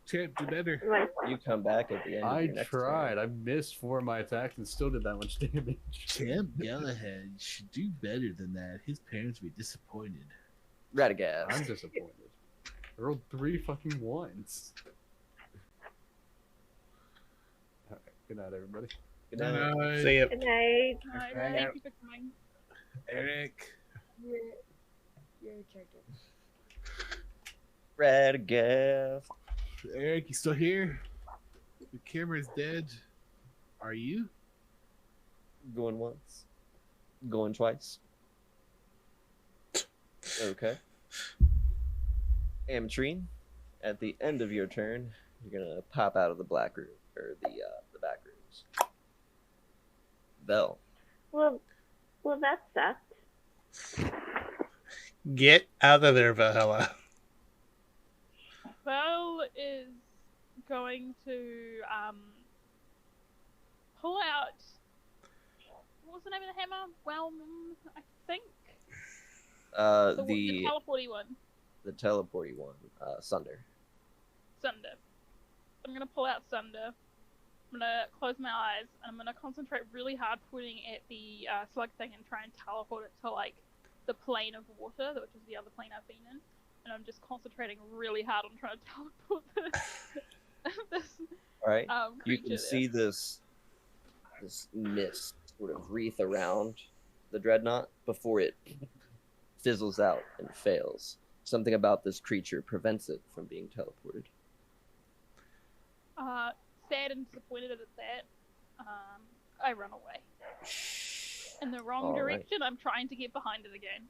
Champ, do better. Am I- You come back at the end of I your next tried. turn. I missed 4 of my attacks and still did that much damage. Champ Galahad should do better than that. His parents would be disappointed. Radagast. I'm disappointed. I rolled 3 fucking ones. Alright, good night, everybody. Good night. See ya. Good night. Alright, Right. thank you for coming. Eric. You're checking. Radagast. Eric, you still here? The camera's dead. Are you? Going once. Going twice. Okay. Amatrine, at the end of your turn, you're gonna pop out of the black room or the back rooms. Bell. Well, that sucked. Get out of there, Valhalla. Belle is going to pull out. What was the name of the hammer? Whelm, I think. The teleporty one. The teleporty one. Sunder. Sunder. I'm gonna pull out Sunder. I'm gonna close my eyes and I'm gonna concentrate really hard putting at the slug thing and try and teleport it to like the plane of water, which is the other plane I've been in. And I'm just concentrating really hard on trying to teleport this Alright. You creature can see this mist sort of wreath around the dreadnought before it fizzles out and fails. Something about this creature prevents it from being teleported. Sad and disappointed at that. I run away. In the wrong All right. direction, I'm trying to get behind it again.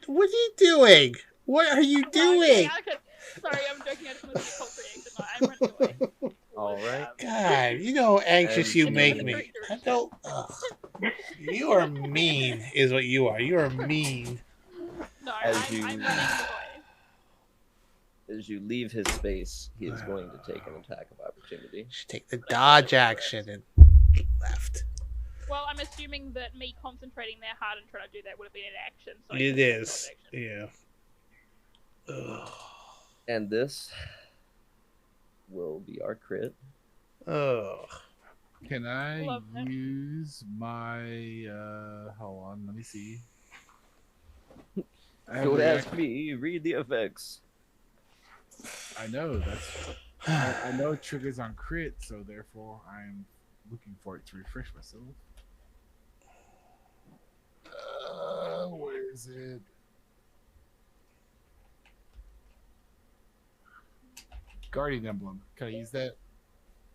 What are you doing? What are you doing? Sorry, I'm joking. I just want to get Colt reaction. I'm running away. Alright. God, you know how anxious And you she make goes me. I don't. Ugh. You are mean, is what you are. You are mean. No, As I'm you- running away. As you leave his space, he is going to take an attack of opportunity. Should take the dodge action and left. Well, I'm assuming that me concentrating there hard and trying to do that would have been an action. So I It guess it's is. not an Yeah. Ugh. And this will be our crit. Oh. Can I Love that. use my hold on, let me see. I have Don't react- ask me, read the effects. I know that's I know it triggers on crit, so therefore I'm looking for it to refresh myself. Where is it? Guardian emblem. Can I use that?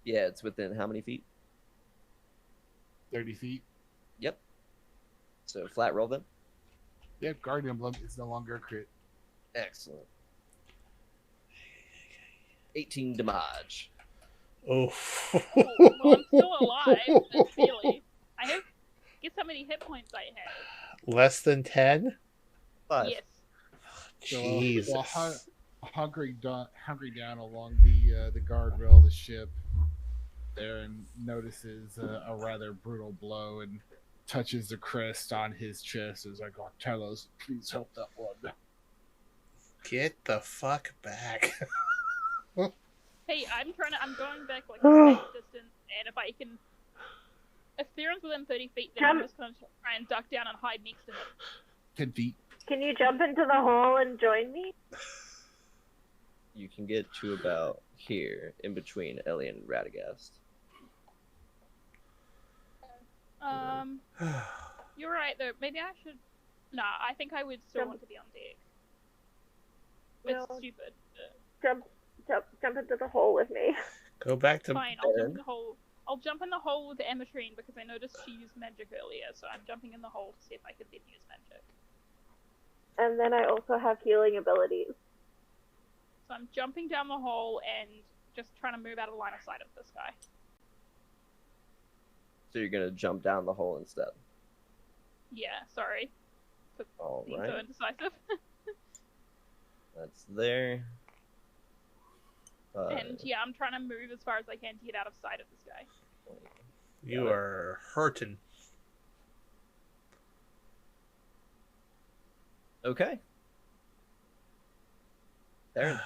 Yeah, it's within how many feet? 30 feet. Yep. So flat roll then. Yep, Guardian emblem is no longer a crit. Excellent. 18 damage. Oh. Well, I'm still alive, just barely. I have. Guess how many hit points I have? Less than 10? 5. Yes. So, Jesus. while hunkering down along the guardrail of the ship, Aaron notices a rather brutal blow and touches the crest on his chest. Is like, "Oh, Talos, please help that one." Get the fuck back. Hey, I'm going back like a safe distance, and if Theron's within 30 feet, then I'm just going to try and duck down and hide next to him. 10 feet. Can you jump into the hole and join me? You can get to about here, in between Ellie and Radagast. You're right though. Maybe I should. Nah, I think I would still want to be on deck. It's No. stupid. Jump into the hole with me. Go back to. Fine, I'll jump in the hole. I'll jump in the hole with Amatrine because I noticed she used magic earlier, so I'm jumping in the hole to see if I can then use magic. And then I also have healing abilities. So I'm jumping down the hole and just trying to move out of line of sight of this guy. So you're gonna jump down the hole instead. Yeah, sorry. For All being right. so indecisive. That's there. And yeah, I'm trying to move as far as I can to get out of sight of this guy. You are hurting. Okay. Aaron.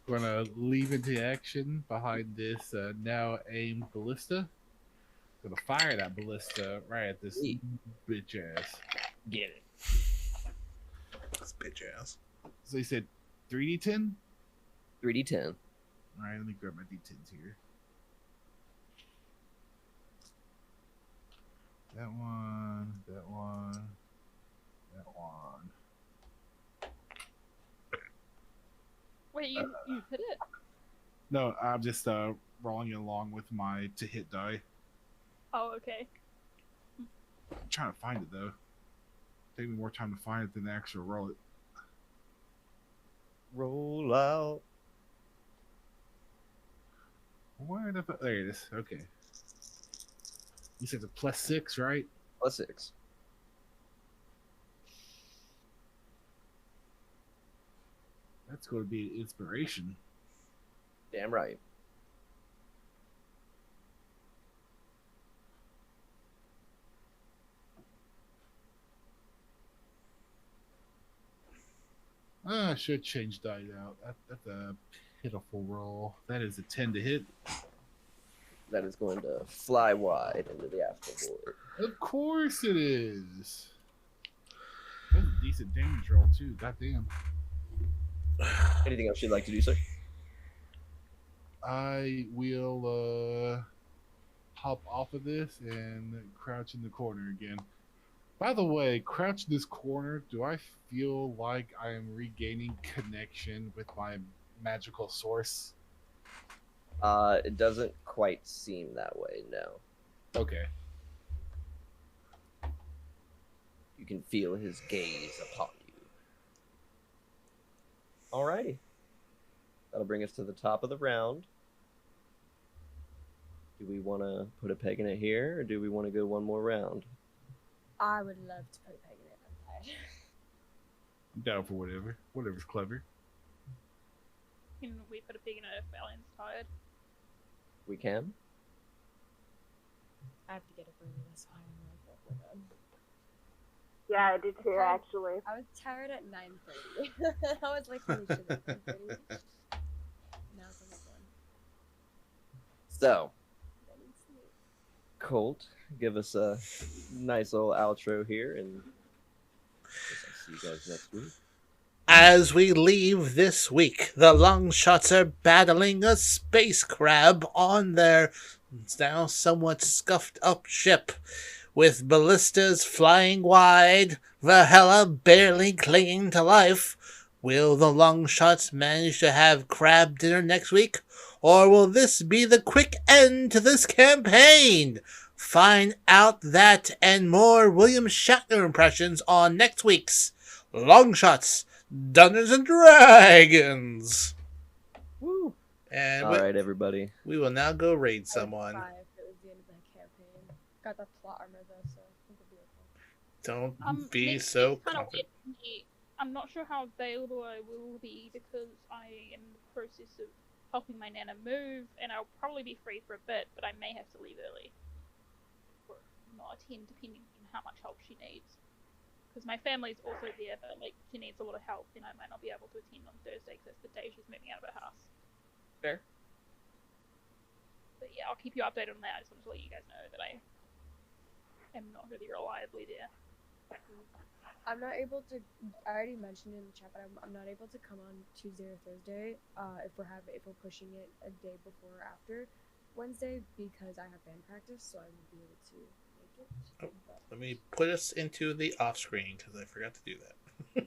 We're gonna leave into action behind this now aimed ballista. Gonna fire that ballista right at this bitch ass. Get it. This bitch ass. So you said 3d10? 3d10. Alright, let me grab my d10s here. That one, that one, that one. Wait, you hit it? No, I'm just rolling along with my to hit die. Oh, okay. I'm trying to find it though. Take me more time to find it than to actually roll it. Roll out. Where the fuck? There it is. Okay. You said it's a +6, right? +6. That's going to be an inspiration. Damn right. I should change die out. That's a pitiful roll. That is a 10 to hit. That is going to fly wide into the astral void. Of course it is. That's a decent damage roll too. Goddamn. Anything else you'd like to do, sir? I will hop off of this and crouch in the corner again. By the way, crouch in this corner, do I feel like I am regaining connection with my magical source? It doesn't quite seem that way, no. Okay. You can feel his gaze upon you. Alrighty. That'll bring us to the top of the round. Do we want to put a peg in it here, or do we want to go one more round? I would love to put a peg in it. I'm tired. I'm down for whatever. Whatever's clever. Can we put a pig in it if Valiant's tired? We can. I have to get up early, that's why I'm like, oh my god. Yeah, I did too, Okay. actually. I was tired at 9:30. I was like, holy shit, it's 9:30. Now it's almost 1. So, I need sleep. Colt, give us a nice little outro here, and I guess I'll see you guys next week. As we leave this week, the Longshots are battling a space crab on their now somewhat scuffed up ship. With ballistas flying wide, Valhalla barely clinging to life. Will the Longshots manage to have crab dinner next week? Or will this be the quick end to this campaign? Find out that and more William Shatner impressions on next week's Longshots Dungeons and Dragons. Woo! And All right, everybody. we will now go raid someone. I would cry if it was the end of that campaign. Got that plot armor though, so I think it'll be okay. Don't be next so week's kinda confident. weird for me. I'm not sure how available I will be because I am in the process of helping my nana move, and I'll probably be free for a bit, but I may have to leave early or not attend, depending on how much help she needs. Because my family's also there, but like she needs a lot of help, then I might not be able to attend on Thursday because that's the day she's moving out of her house. Fair. But yeah, I'll keep you updated on that. I just wanted to let you guys know that I am not really reliably there. I'm not able to. I already mentioned in the chat, but I'm not able to come on Tuesday or Thursday. If we're pushing it a day before or after Wednesday because I have band practice, so I won't be able to make it. Oh. Let me put us into the off screen because I forgot to do that.